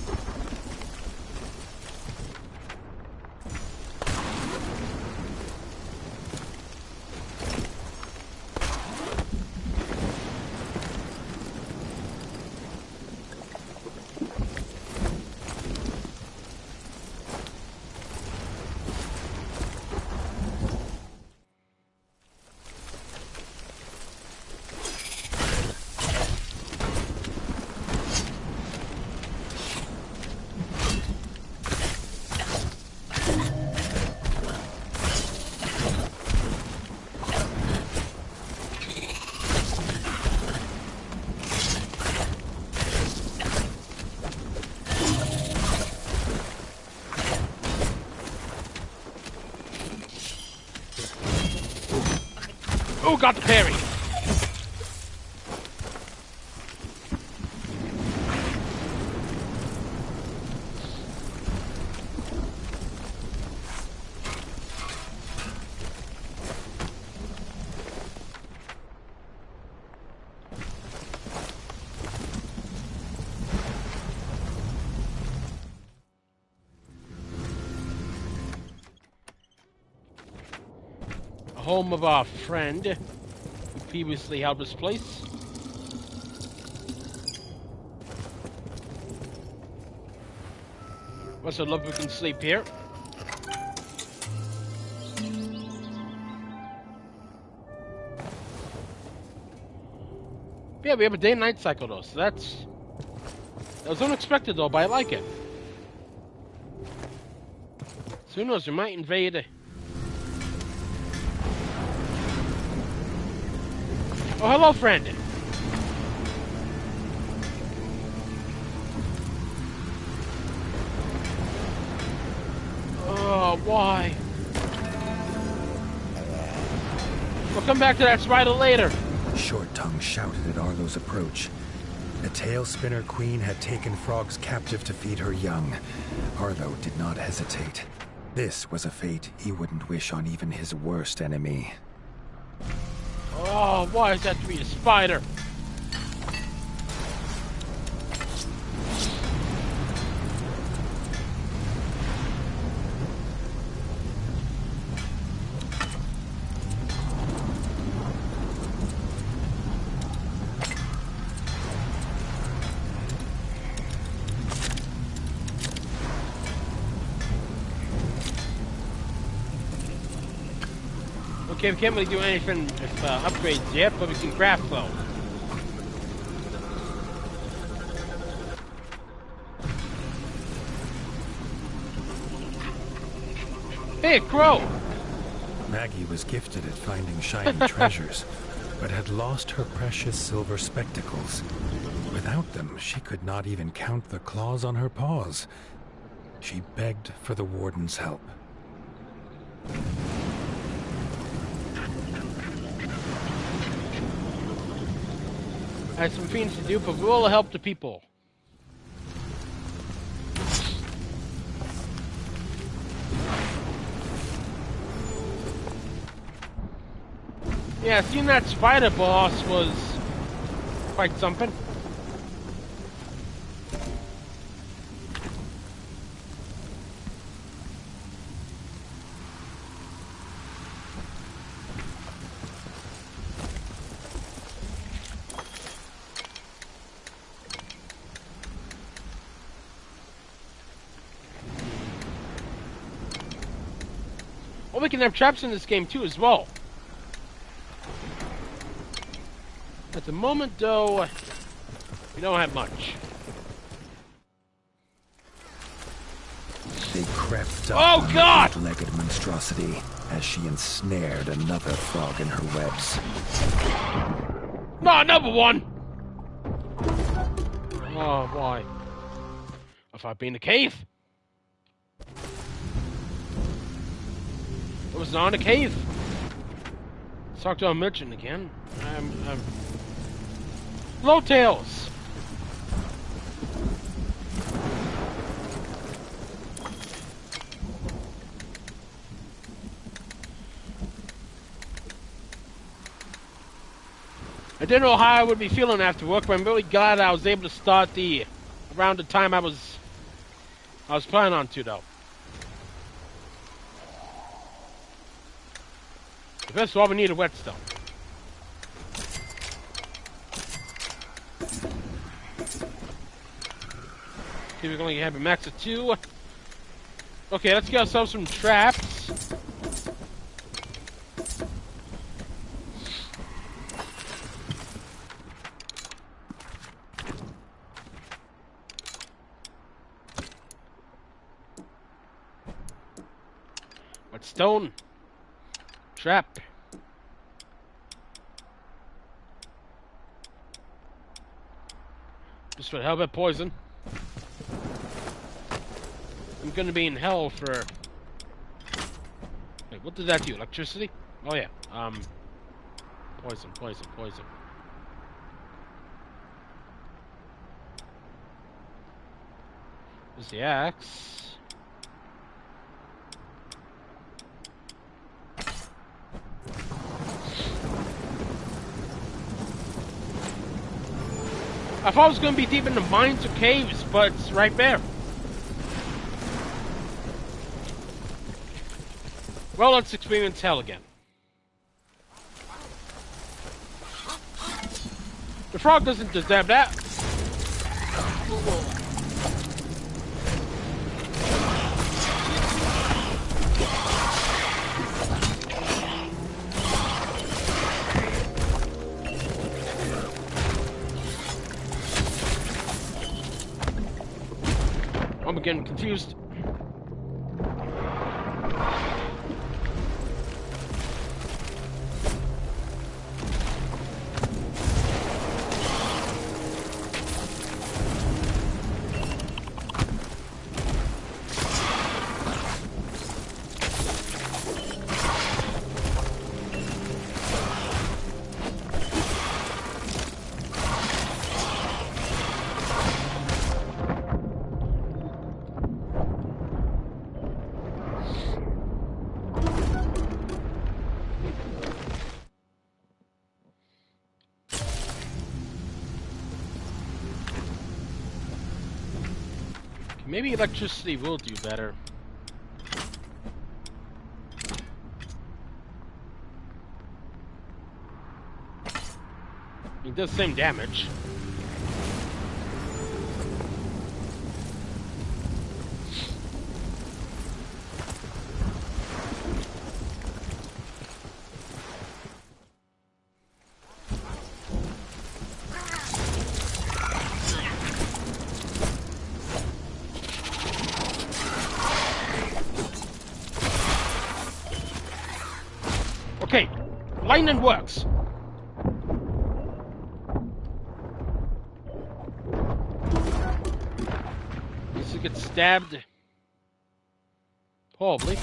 A: Oh, got the parry. Home of our friend who previously held this place. Must have loved we can sleep here. Yeah, we have a day and night cycle though, so that was unexpected though, but I like it. So who knows, we might invade. Oh, hello, friend. Oh, why? come back to that spider later.
B: Short Tongue shouted at Arlo's approach. The tail spinner queen had taken frogs captive to feed her young. Arlo did not hesitate. This was a fate he wouldn't wish on even his worst enemy.
A: Oh, why does that have to be a spider? Okay, we can't really do anything with upgrades yet, but we can craft though. Hey, crow!
B: Maggie was gifted at finding shiny treasures, but had lost her precious silver spectacles. Without them, she could not even count the claws on her paws. She begged for the Warden's help.
A: I have some things to do, but we will help the people. Yeah, seeing that spider boss was quite something. Well, we can have traps in this game too as well. At the moment, though, we don't have much.
B: They crept up
A: Oh, God!
B: the eight-legged monstrosity as she ensnared another frog in her webs.
A: No, number one! Oh, why? Have I been in a cave? It was not a cave. Let's talk to our merchant again. Low tails. I didn't know how I would be feeling after work, but I'm really glad I was able to start around the time I was planning on to, though. First of all, we need a whetstone. Okay, we're going to have a max of 2. Okay, let's get ourselves some traps. Whetstone. Trap. Just for hell, about poison. I'm gonna be in hell for. Wait, what did that do? Electricity? Oh yeah. Poison, poison, poison. There's the axe. I thought it was going to be deep in the mines or caves, but it's right there. Well, let's experience hell again. The frog doesn't deserve that. I'm getting confused. Maybe electricity will do better. It does the same damage. Okay, lightning works. Needs to get stabbed. Probably.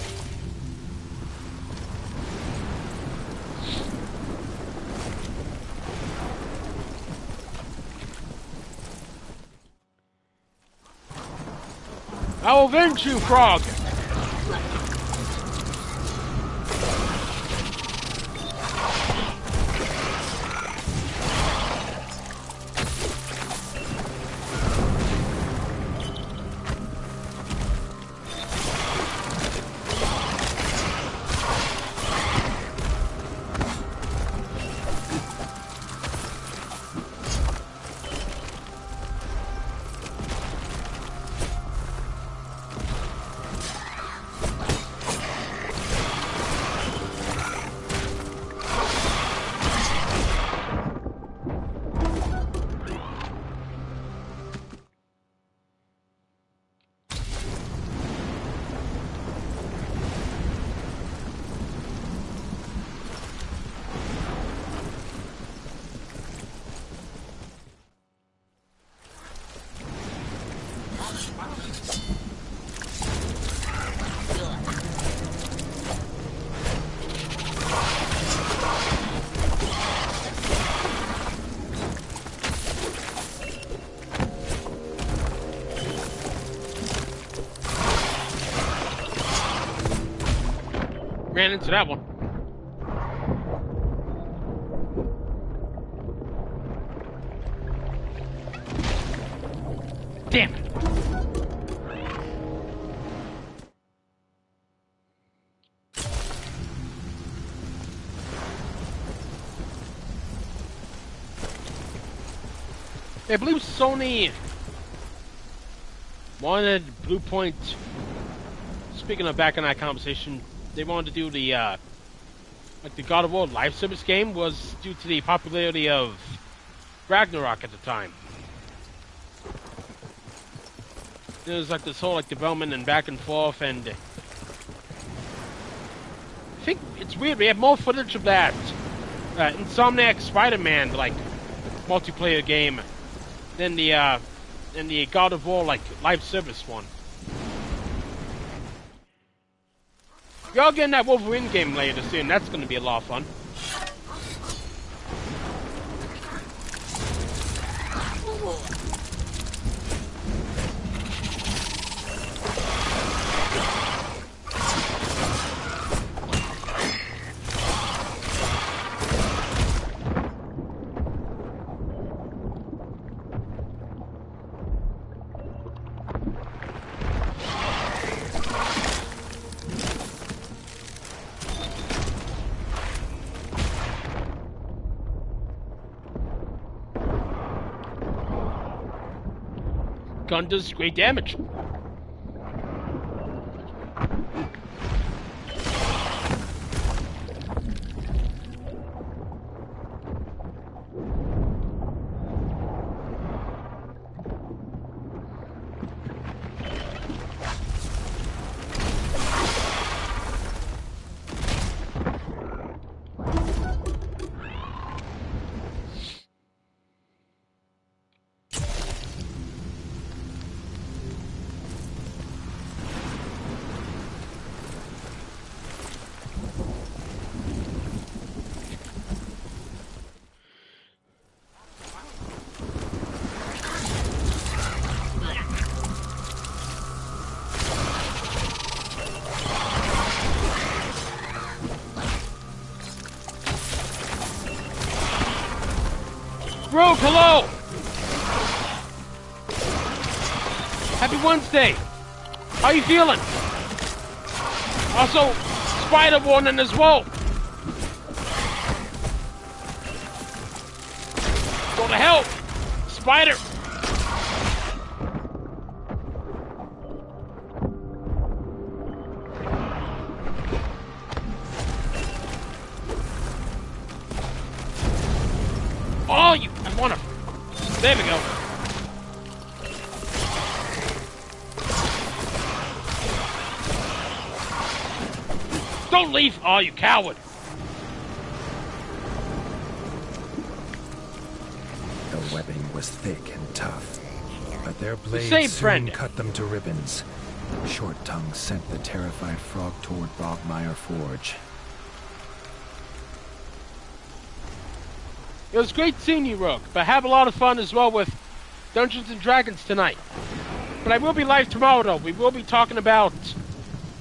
A: I will avenge you, frog! Ran into that one. Damn it. I believe Sony wanted Blue Point. Speaking of back in that conversation, they wanted to do the like the God of War live service game was due to the popularity of Ragnarok at the time. There was like this whole like development and back and forth, and I think it's weird. We have more footage of that Insomniac Spider-Man like multiplayer game than the God of War like live service one. Y'all getting that Wolverine game later soon. That's going to be a lot of fun. Gun does great damage. Rogue, hello! Happy Wednesday. How you feeling? Also, Spider Warden as well. Go to hell, Spider. Oh, you! I want to. There we go. Don't leave! Oh, you coward!
B: The webbing was thick and tough, but their blades soon
A: Brendan.
B: cut them to ribbons. Short Tongue sent the terrified frog toward Bogmire Forge.
A: It was great seeing you, Rook, but have a lot of fun as well with Dungeons and Dragons tonight. But I will be live tomorrow, though. We will be talking about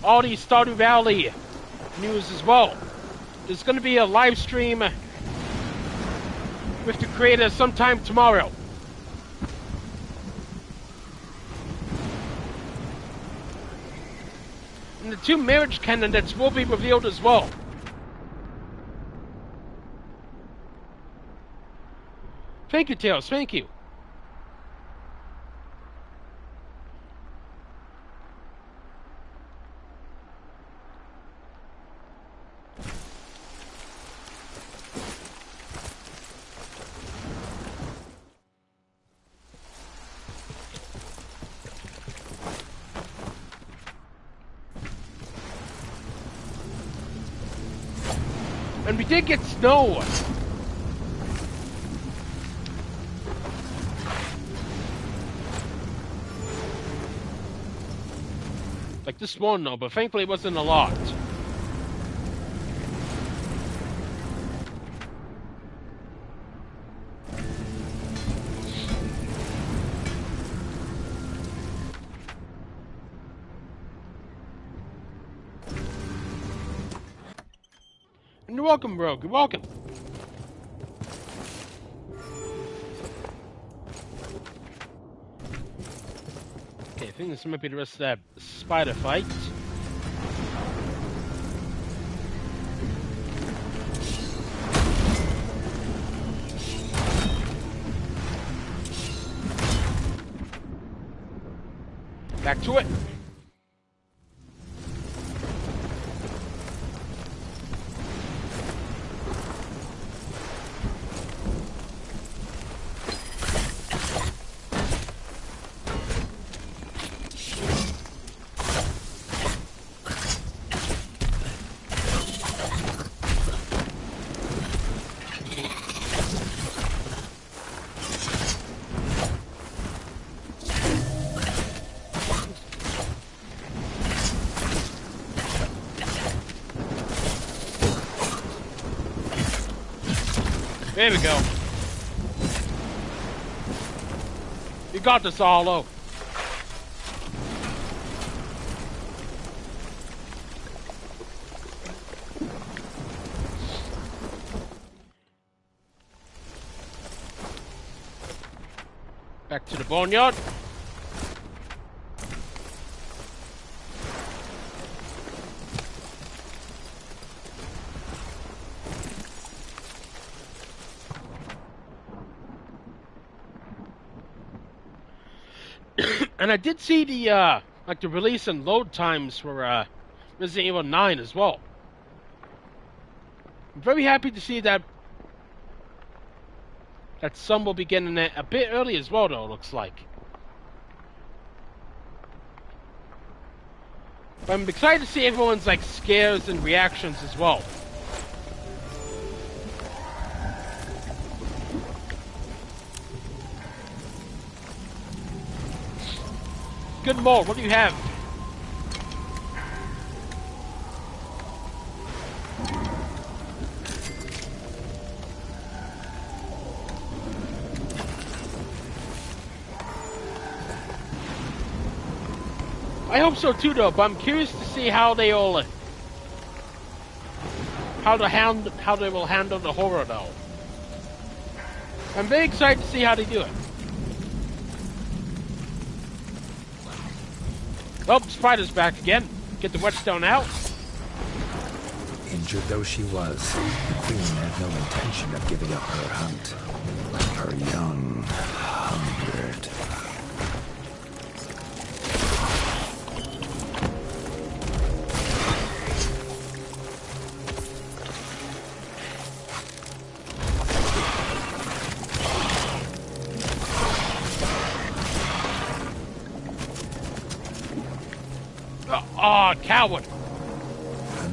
A: all the Stardew Valley news as well. There's going to be a live stream with the creator sometime tomorrow. And the 2 marriage candidates will be revealed as well. Thank you, Tails. Thank you. And we did get snow. Like this morning, though, but thankfully it wasn't a lot. And you're welcome, Rogue. You're welcome. Okay, I think this might be the rest of that spider fight. Back to it. There we go. You got this, Arlo. Back to the boneyard. And I did see the like the release and load times for Resident Evil 9 as well. I'm very happy to see that some will be getting it a bit early as well, though, it looks like. But I'm excited to see everyone's like scares and reactions as well. Good mold, what do you have? I hope so too, though, but I'm curious to see how they all how they will handle the horror, though. I'm very excited to see how they do it. Oh, Spider's back again. Get the whetstone out.
B: Injured though she was, the queen had no intention of giving up her hunt. Her young hungered.
A: Oh, coward!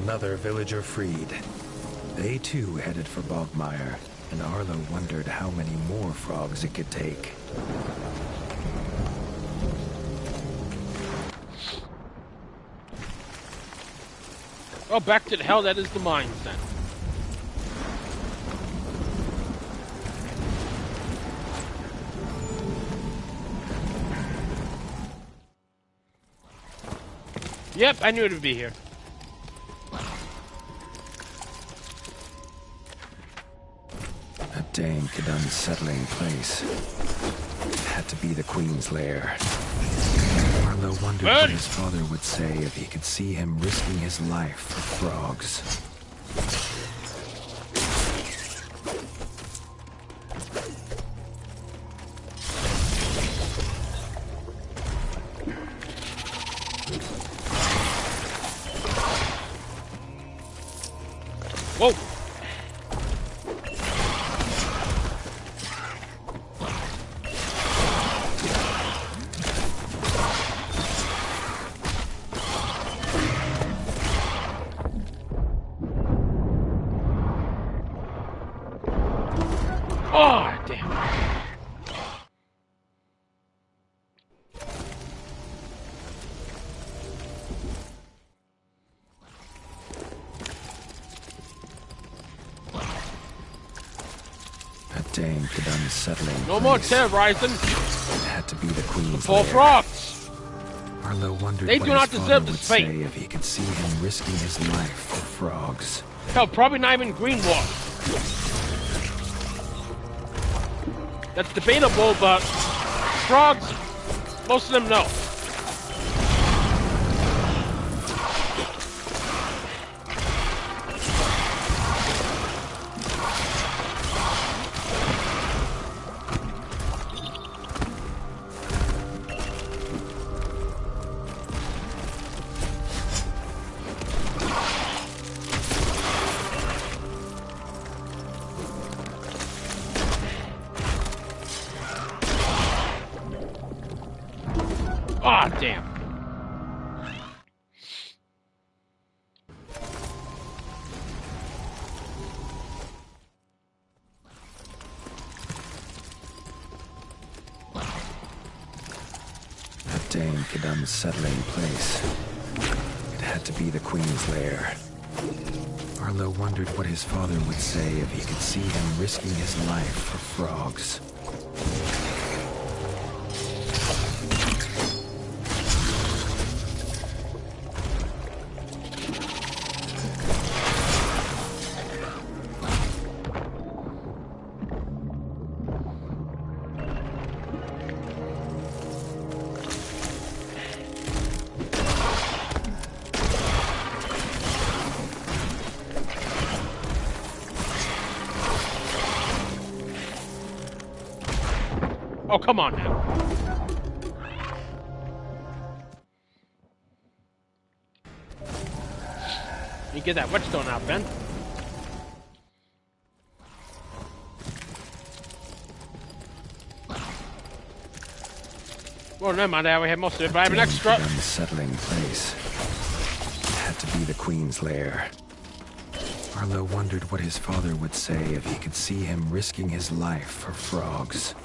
B: Another villager freed. They too headed for Bogmire, and Arlo wondered how many more frogs it could take.
A: Oh, back to the hell that is the mines then. Yep, I knew it would be here.
B: A dank and unsettling place. It had to be the Queen's lair. Arlo wondered what his father would say if he could see him risking his life for frogs.
A: Whoa! Oh, damn.
B: A dank and unsettling
A: No more
B: place.
A: terrorizing.
B: It had to be the Queen's
A: Four
B: lair.
A: frogs.
B: Arlo wondered
A: They
B: what
A: do
B: his
A: not
B: father
A: deserve
B: would
A: this fate.
B: say if he could see him risking his life for frogs.
A: Hell, probably not even green water. That's debatable, but frogs, most of them know. Ah, damn.
B: A dank and unsettling place. It had to be the Queen's lair. Arlo wondered what his father would say if he could see him risking his life for frogs.
A: Oh, come on now. You get that whetstone out, Ben. Well, never mind, I already have most of it, but I have an extra.
B: An unsettling place. It had to be the Queen's lair. Arlo wondered what his father would say if he could see him risking his life for frogs.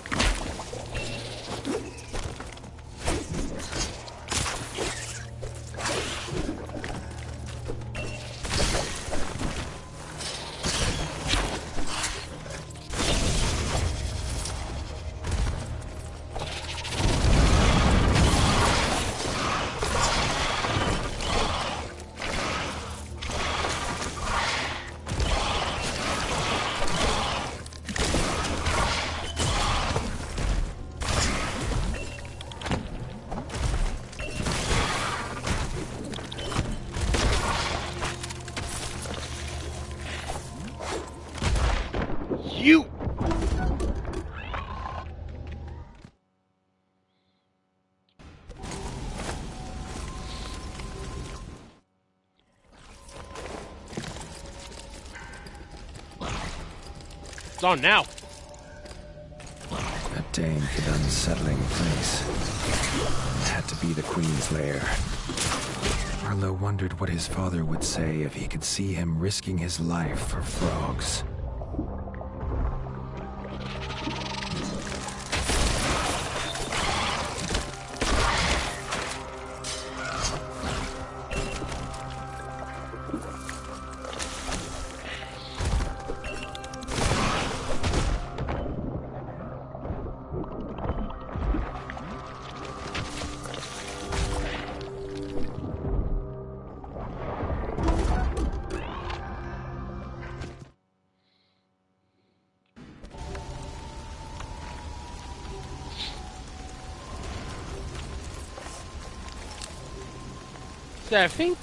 A: on now.
B: A dank and unsettling place. Had to be the Queen's lair. Arlo wondered what his father would say if he could see him risking his life for frogs.
A: So I think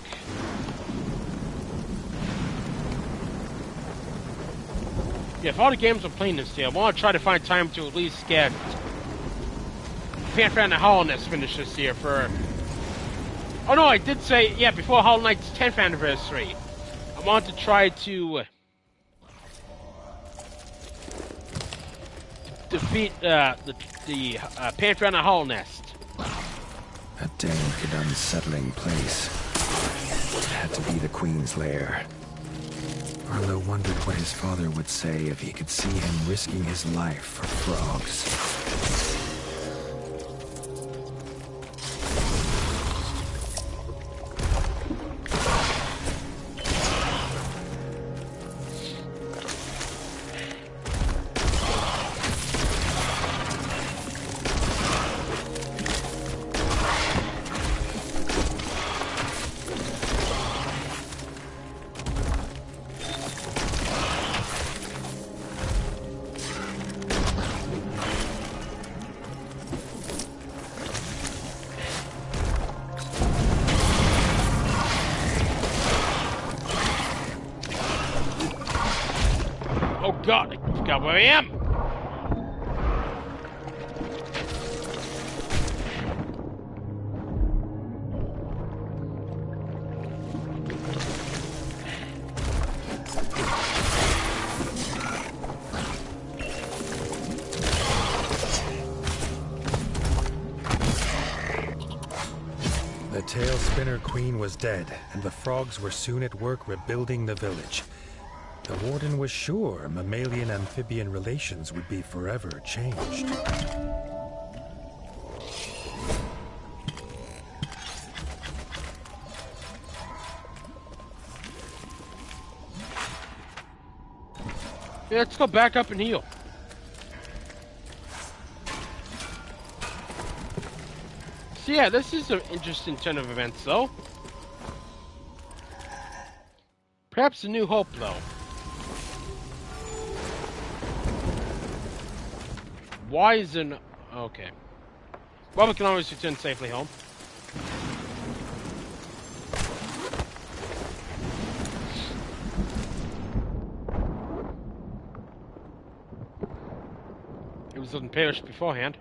A: if all the games I'm playing this year, I want to try to find time to at least get Fanfare and the Hollow Nest finished this year for... Oh no, I did say, yeah, before Hollow Knight's 10th anniversary. I want to try to defeat the Panther and the Hollow Nest.
B: A dank and unsettling place. Had to be the Queen's lair. Arlo wondered what his father would say if he could see him risking his life for frogs.
A: God, I forgot where I am.
B: The Tail Spinner Queen was dead, and the frogs were soon at work rebuilding the village. The Warden was sure mammalian-amphibian relations would be forever changed.
A: Yeah, let's go back up and heal. So yeah, this is an interesting turn of events, though. Perhaps a new hope, though. Why is there no... Okay. Well, we can always return safely home. It was looking perished beforehand.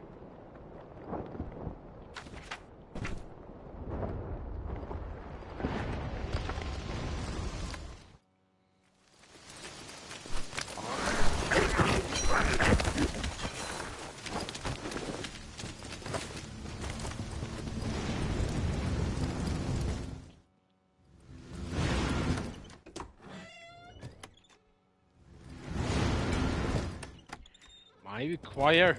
A: I require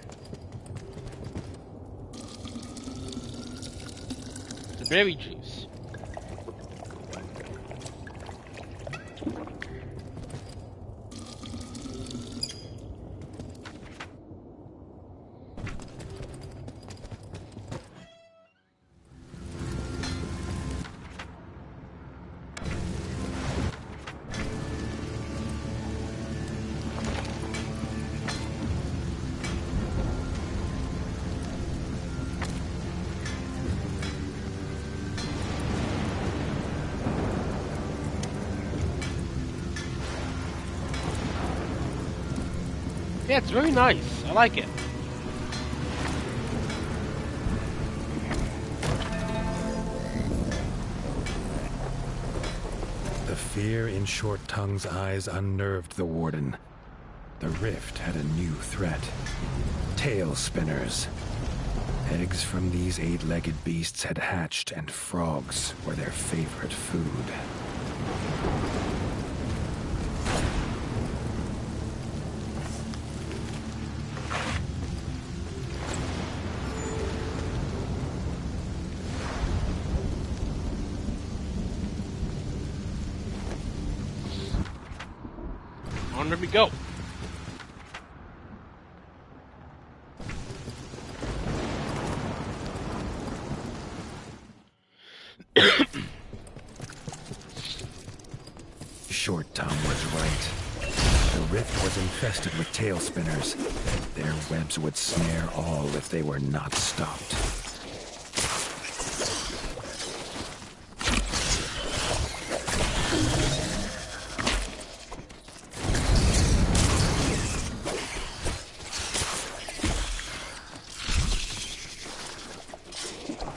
A: the berry juice. Yeah, it's very nice. I like it.
B: The fear in Short Tongue's eyes unnerved the Warden. the rift had a new threat. Tail spinners. Eggs from these 8-legged beasts had hatched, and frogs were their favorite food.
A: On we go.
B: Short Tongue was right. The rift was infested with tail spinners. Their webs would snare all if they were not stopped.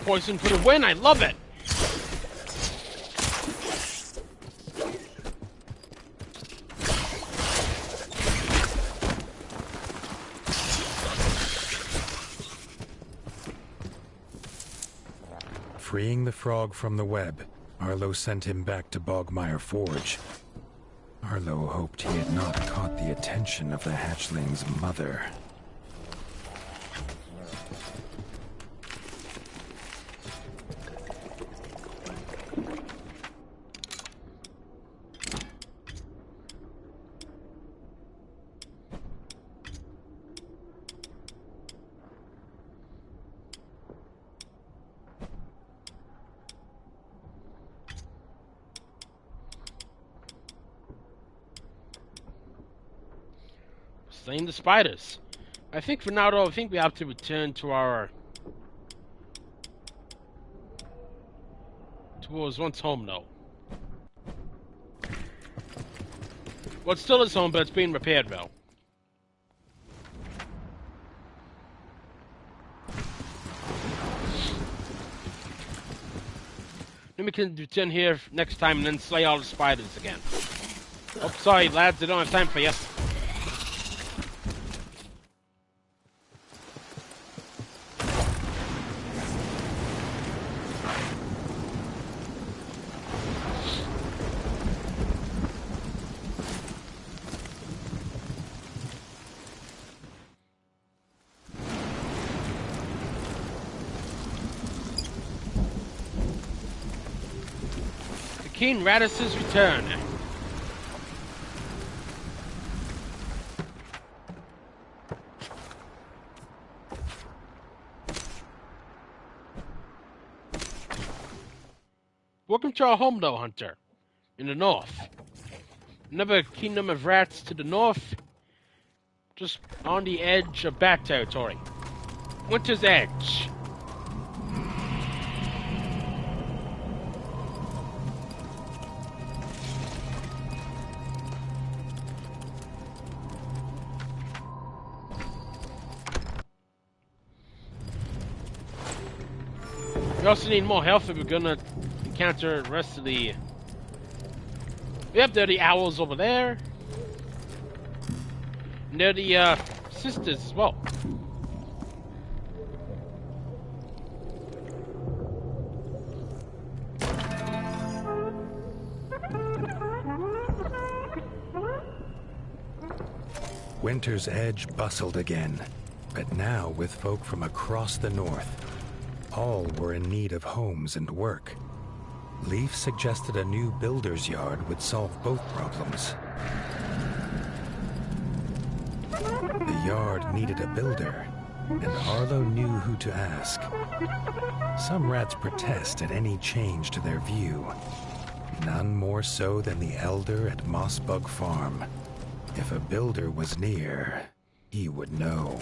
A: Poison for the win, I love it!
B: Freeing the frog from the web, Arlo sent him back to Bogmire Forge. Arlo hoped he had not caught the attention of the hatchling's mother.
A: Slaying the spiders. I think for now, though, I think we have to return to our... towards once home, though. Well, it still is home, but it's being repaired, though. Then we can return here next time and then slay all the spiders again. Oh, sorry, lads, I don't have time for you. Keen Radis's return. Welcome to our home, though, Hunter. In the north. Another kingdom of rats to the north. Just on the edge of bat territory. Winter's Edge. We also need more health if we're gonna encounter the rest of the... Yep, there are the owls over there. And there are the sisters as well.
B: Winter's Edge bustled again, but now with folk from across the north. All were in need of homes and work. Leaf suggested a new builder's yard would solve both problems. The yard needed a builder, and Arlo knew who to ask. Some rats protest at any change to their view. None more so than the elder at Mossbug Farm. If a builder was near, he would know.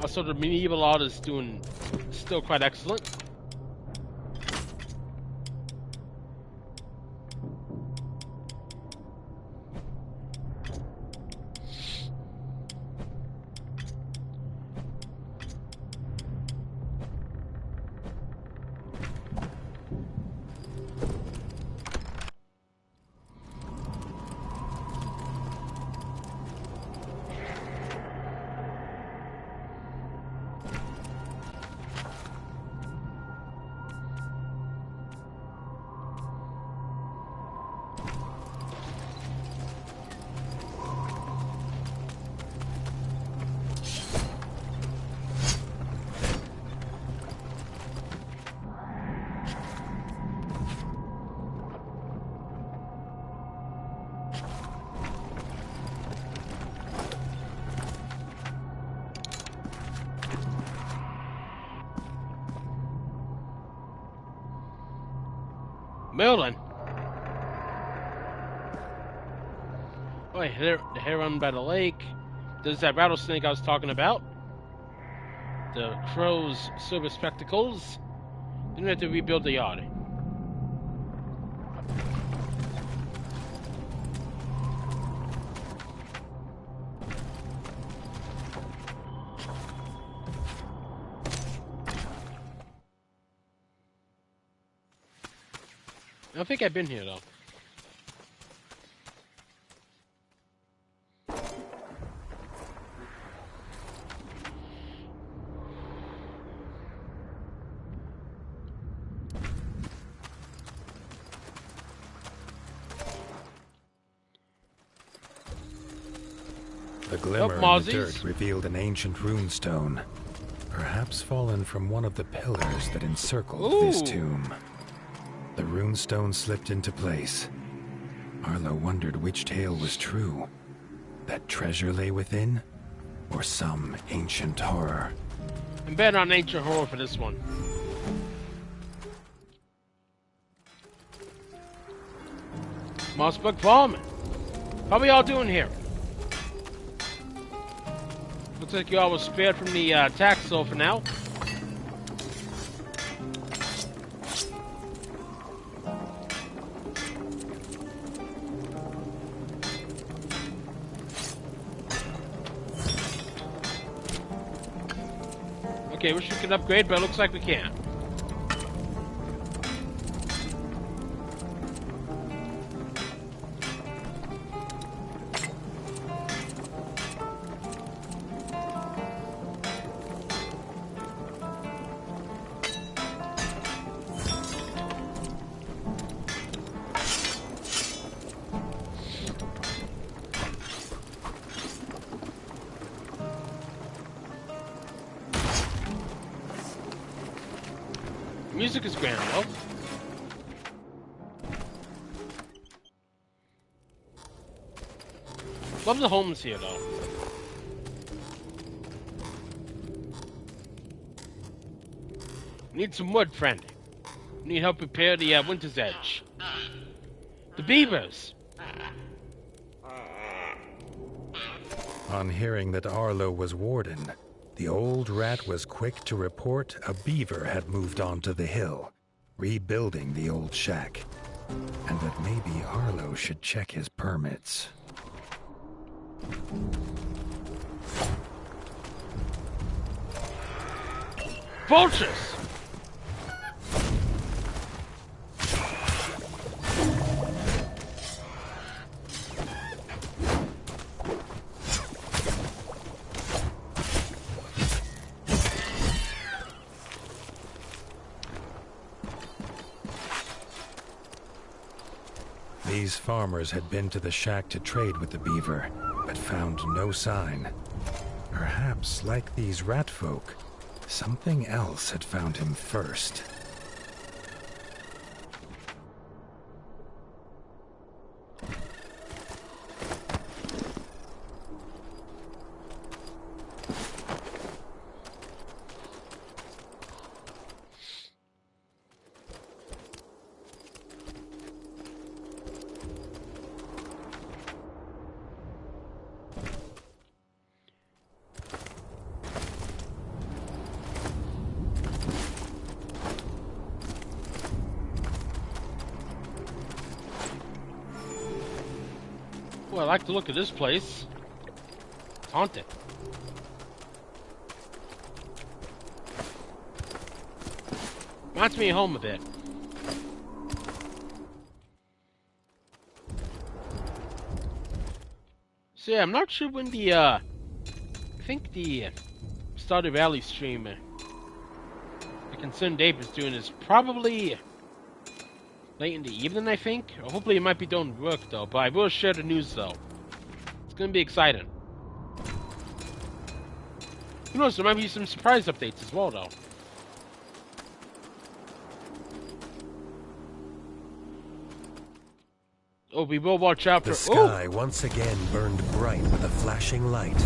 A: Also, the medieval art is doing still quite excellent. Merlin. Oh, the heron by the lake. There's that rattlesnake I was talking about. The crow's silver spectacles. Then we have to rebuild the yard. I don't think I've been here though.
B: The glimmer in the dirt revealed an ancient runestone, perhaps fallen from one of the pillars that encircled this tomb. The runestone slipped into place. Arlo wondered which tale was true. That treasure lay within, or some ancient horror.
A: I'm betting on ancient horror for this one. Mossbug Farm. How we all doing here? Looks like you all was spared from the attack so for now. Okay, wish we could upgrade, but it looks like we can't. Music is grand, though. Love the homes here, though. Need some wood, friend. Need help repair the Winter's Edge. The beavers.
B: On hearing that Arlo was Warden, the old rat was quick to report a beaver had moved onto the hill, rebuilding the old shack, and that maybe Arlo should check his permits.
A: Vultures!
B: These farmers had been to the shack to trade with the beaver, but found no sign. Perhaps, like these rat folk, something else had found him first.
A: Well, I like the look of this place. It's haunted. Reminds me of home a bit. So yeah, I'm not sure when the, I think the Stardew Valley stream, the Concerned Ape is doing is probably late in the evening, I think. Or hopefully it might be doing work, though. But I will share the news, though. It's gonna be exciting. Who knows, there might be some surprise updates as well, though. Oh, we will watch out for...
B: The sky once again burned bright with a flashing light,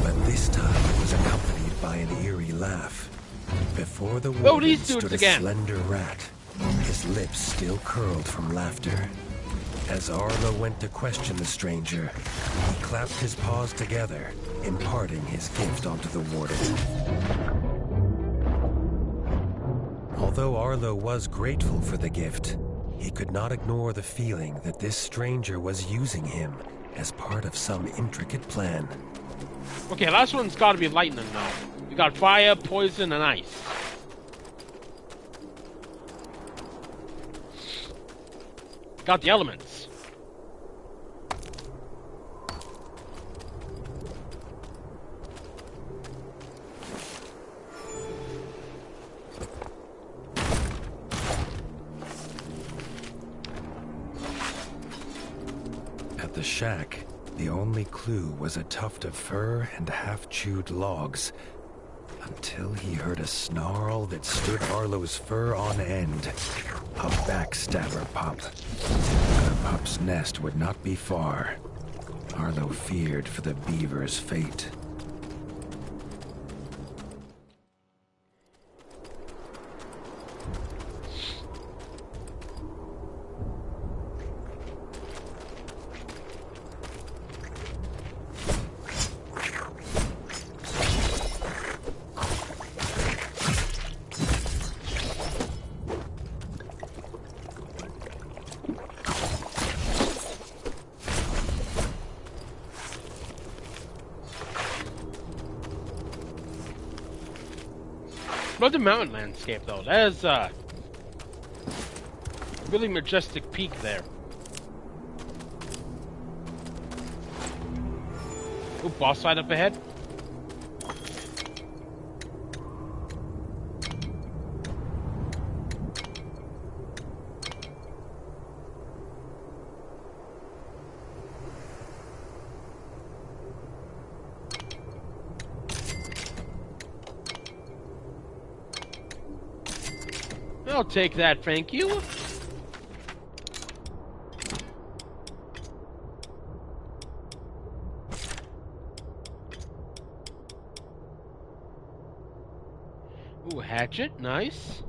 B: but this time it was accompanied by an eerie laugh. Before the warden stood a slender rat, his lips still curled from laughter. As Arlo went to question the stranger, he clapped his paws together, imparting his gift onto the Warden. Although Arlo was grateful for the gift, he could not ignore the feeling that this stranger was using him as part of some intricate plan.
A: Okay, last one's gotta be lightning now. We got fire, poison, and ice. Got the elements.
B: At the shack, the only clue was a tuft of fur and half-chewed logs, until he heard a snarl that stood Arlo's fur on end. A backstabber pup. The pup's nest would not be far. Arlo feared for the beaver's fate.
A: Love the mountain landscape though. That is a really majestic peak there. Oh, boss fight up ahead. I'll take that, thank you. Ooh, hatchet, nice.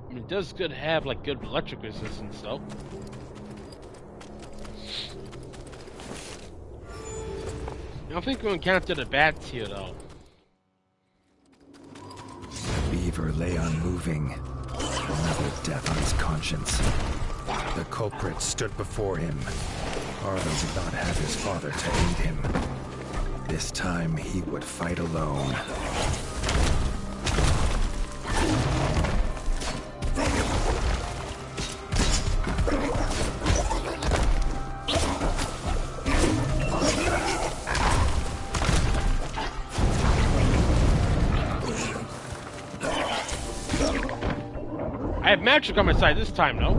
A: I mean, it does good have like good electric resistance though. I don't think we'll encounter the bats here, though.
B: The beaver lay unmoving, another death on his conscience. The culprit stood before him. Arlo did not have his father to aid him. This time he would fight alone.
A: I have magic on my side this time, though.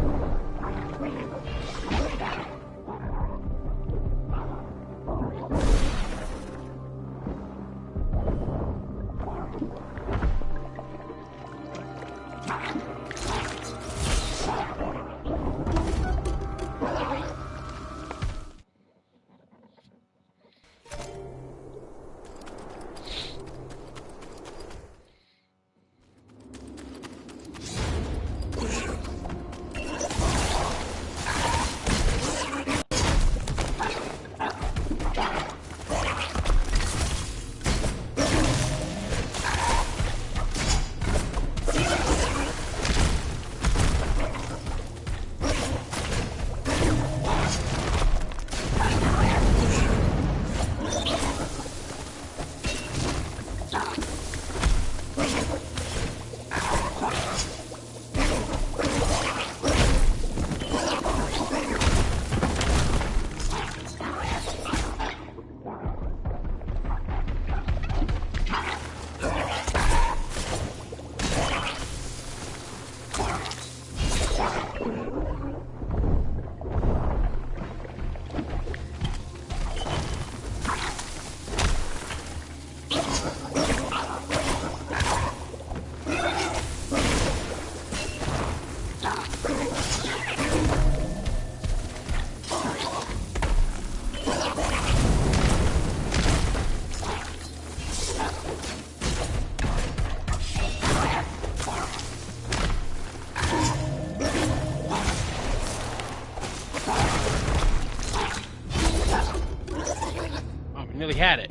A: Nearly had it.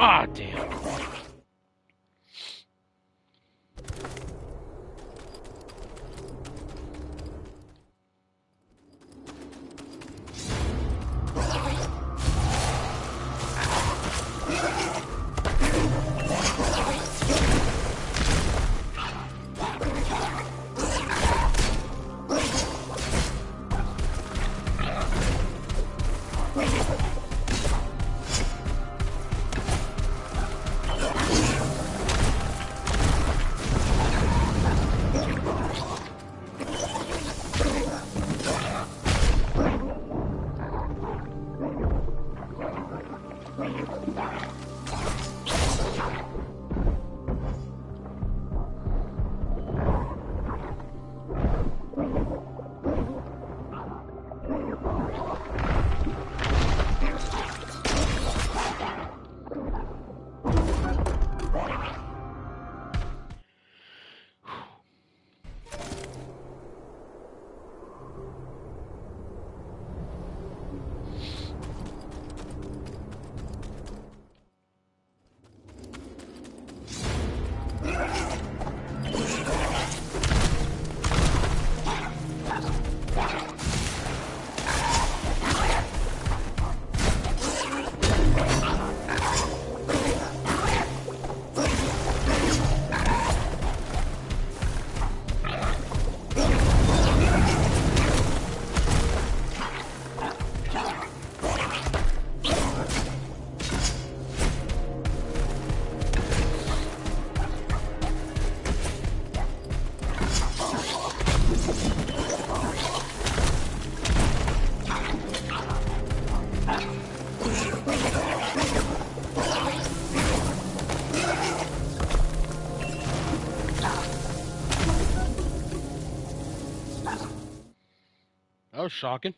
A: Ah, damn. That was shocking.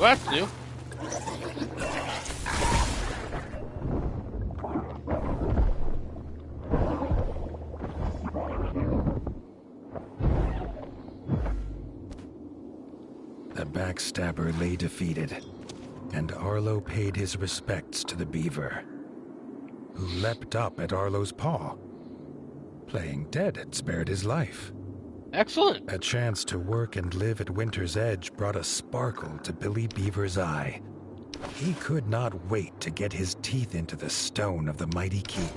A: Well, that's new.
B: backstabber lay defeated, and Arlo paid his respects to the beaver, who leapt up at Arlo's paw. Playing dead had spared his life.
A: Excellent.
B: A chance to work and live at Winter's Edge brought a sparkle to Billy Beaver's eye. He could not wait to get his teeth into the stone of the mighty keep.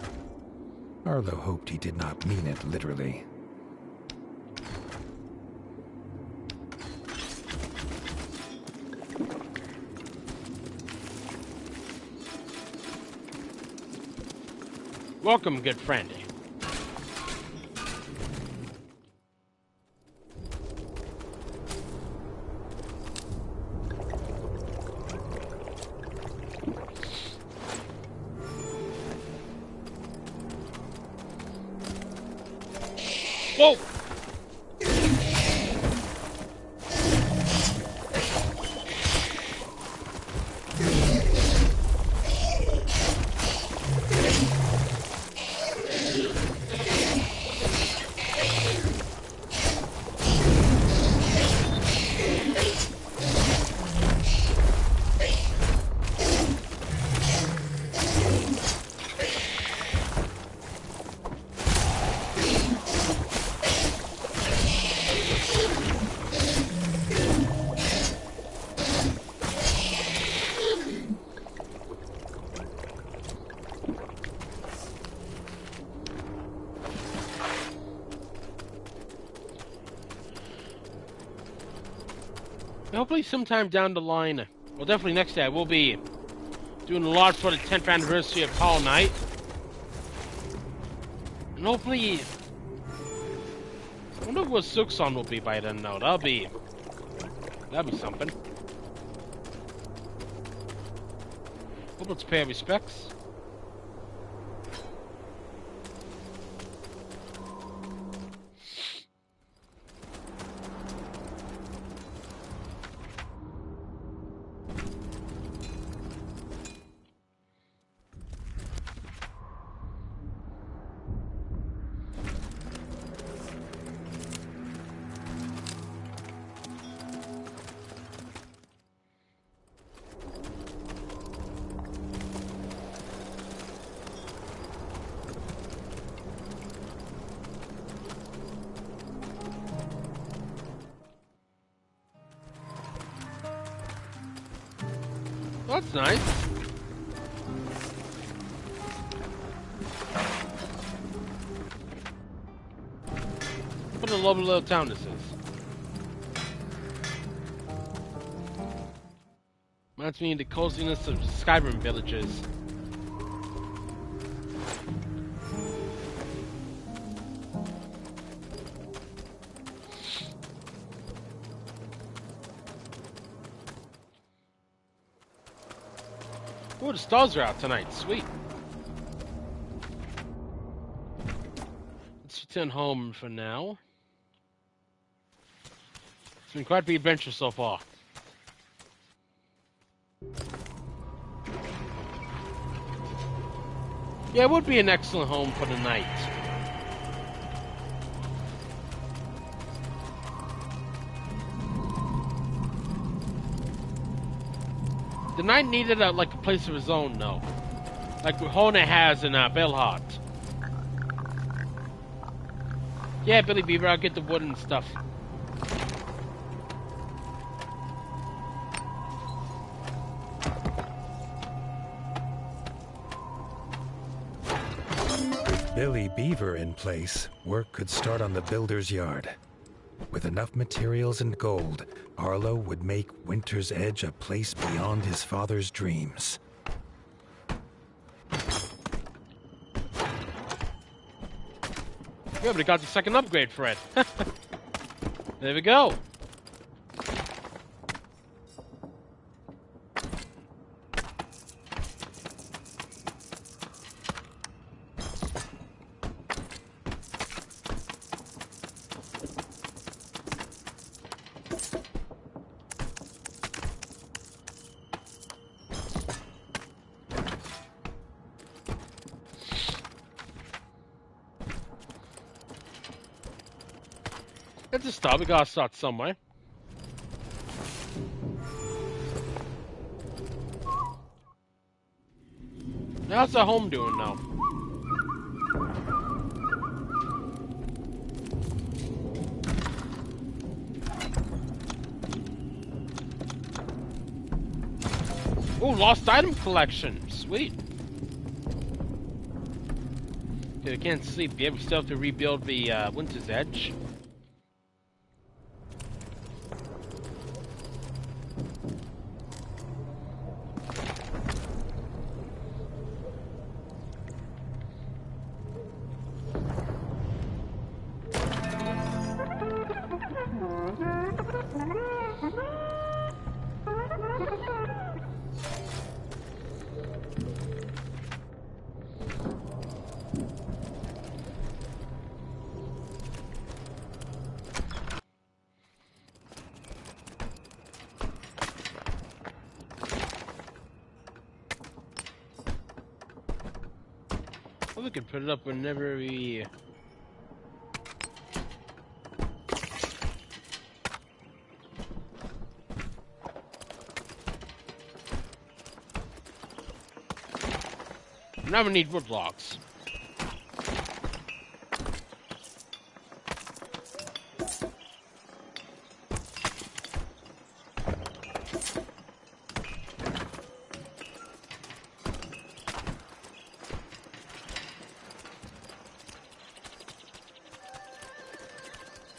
B: Arlo hoped he did not mean it literally.
A: Welcome, good friend. Whoa! Hopefully sometime down the line, well definitely next day, we'll be doing a lot for the 10th anniversary of Hollow Knight. And hopefully, I wonder what Sookson will be by then though. That'll be something. Hope let's pay our respects. That's nice. What a lovely little town this is. Reminds me of the coziness of Skyrim villages. Oh, the stars are out tonight. Sweet. Let's return home for now. It's been quite the adventure so far. Yeah, it would be an excellent home for the night. The knight needed like a place of his own, though, like Hona has in Belhart. Yeah, Billy Beaver, I'll get the wood and stuff.
B: With Billy Beaver in place, work could start on the builder's yard. With enough materials and gold, Arlo would make Winter's Edge a place beyond his father's dreams.
A: Yeah, but he got the second upgrade for it. There we go. Let's just start. We gotta start somewhere. How's the home doing now? Oh, lost item collection. Sweet. Okay, I can't sleep yet. We still have to rebuild the Winter's Edge. Well, we could put it up whenever we... Now we need wood logs.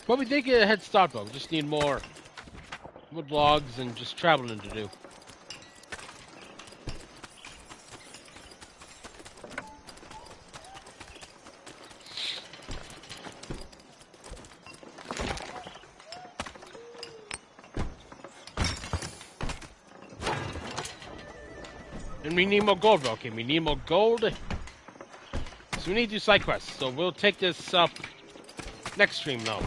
A: But we did get a head start though. We just need more wood logs and just traveling to do. And we need more gold, okay? We need more gold. So we need to do side quests. So we'll take this up next stream though.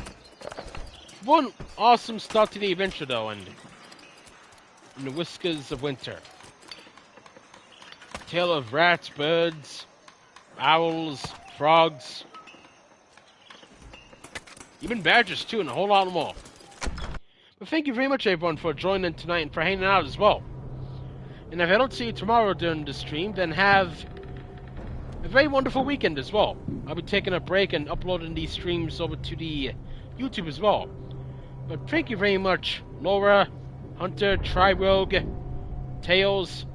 A: One awesome start to the adventure though, and in the Whiskers of Winter. Tale of rats, birds, owls, frogs, even badgers too, and a whole lot more. But thank you very much everyone for joining tonight and for hanging out as well. And if I don't see you tomorrow during the stream, then have a very wonderful weekend as well. I'll be taking a break and uploading these streams over to the YouTube as well. But thank you very much, Laura, Hunter, Tri-Rogue, Tails,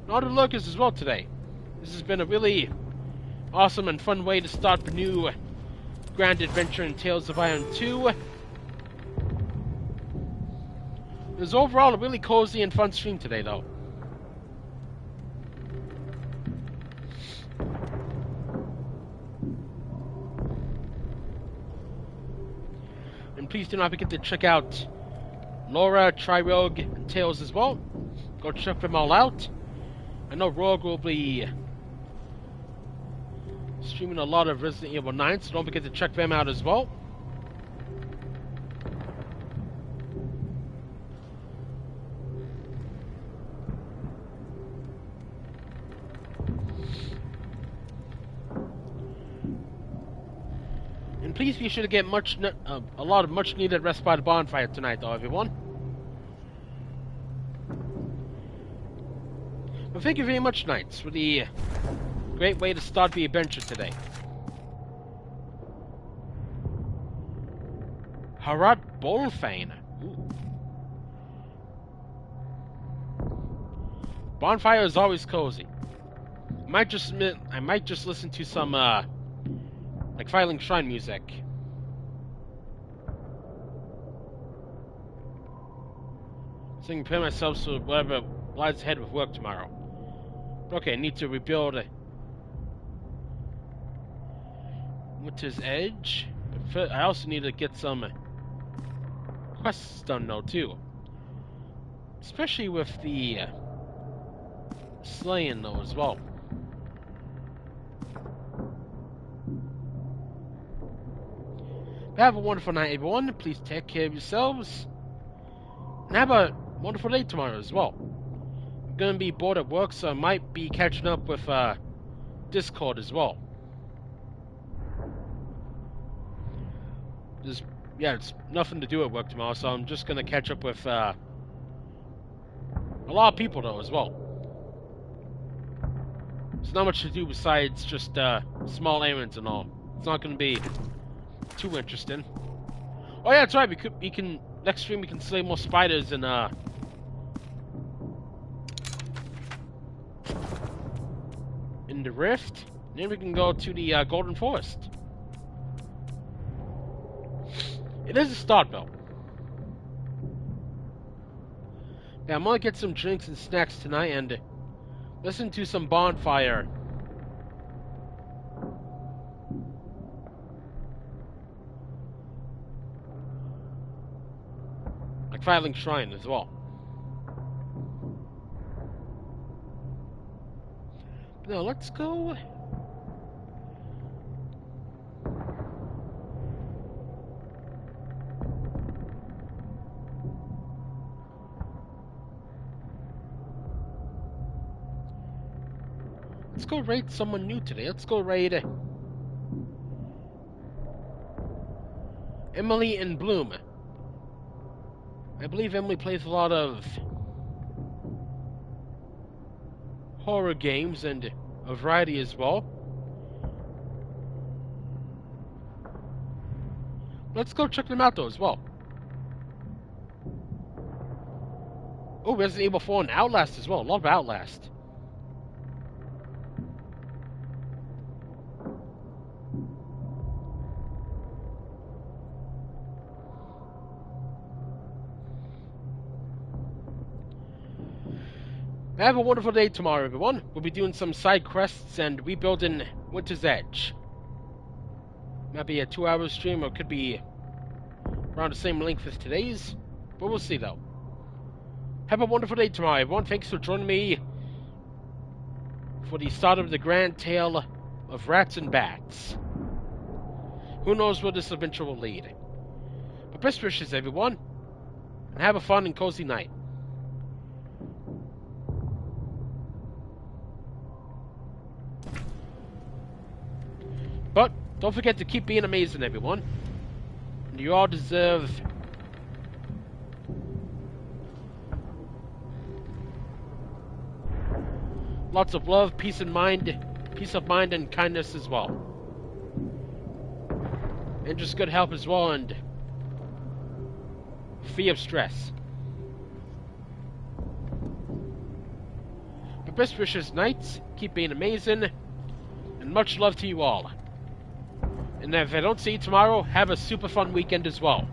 A: and all the lurkers as well today. This has been a really awesome and fun way to start the new grand adventure in Tales of Iron 2. It was overall a really cozy and fun stream today though. And please do not forget to check out Laura, Tri-Rogue, and Tails as well. Go check them all out. I know Rogue will be streaming a lot of Resident Evil 9, so don't forget to check them out as well. And please be sure to get a lot of much needed rest by the bonfire tonight though, everyone. Well, thank you very much, Knights, for the great way to start the adventure today. Harat Bolfane. Ooh. Bonfire is always cozy. I might just listen to some like Filing Shrine music. So I can prepare myself for whatever lies ahead with work tomorrow. Okay, I need to rebuild Winter's Edge. But I also need to get some quests done though too. Especially with the slaying though as well. Have a wonderful night everyone. Please take care of yourselves. And have a wonderful day tomorrow as well. I'm gonna be bored at work, so I might be catching up with Discord as well. It's nothing to do at work tomorrow, so I'm just gonna catch up with a lot of people though as well. So there's not much to do besides just small errands and all. It's not going to be too interesting. Oh yeah, that's right. We can next stream we can slay more spiders in the rift. And then we can go to the Golden Forest. It is a start though. Yeah, I'm gonna get some drinks and snacks tonight and listen to some bonfire. Like Filing Shrine as well. No, let's go. Let's go raid someone new today. Let's go raid Emily and Bloom. I believe Emily plays a lot of horror games and a variety as well. Let's go check them out though as well. Oh, Resident Evil 4 and Outlast as well. Love Outlast. Have a wonderful day tomorrow, everyone. We'll be doing some side quests and rebuilding Winter's Edge. Might be a 2-hour stream, or it could be around the same length as today's. But we'll see, though. Have a wonderful day tomorrow, everyone. Thanks for joining me for the start of the grand tale of rats and bats. Who knows where this adventure will lead. But best wishes, everyone. And have a fun and cozy night. But don't forget to keep being amazing, everyone. And you all deserve lots of love, peace of mind, and kindness as well. And just good health as well, and free of stress. But best wishes, knights. Keep being amazing. And much love to you all. And if I don't see you tomorrow, have a super fun weekend as well.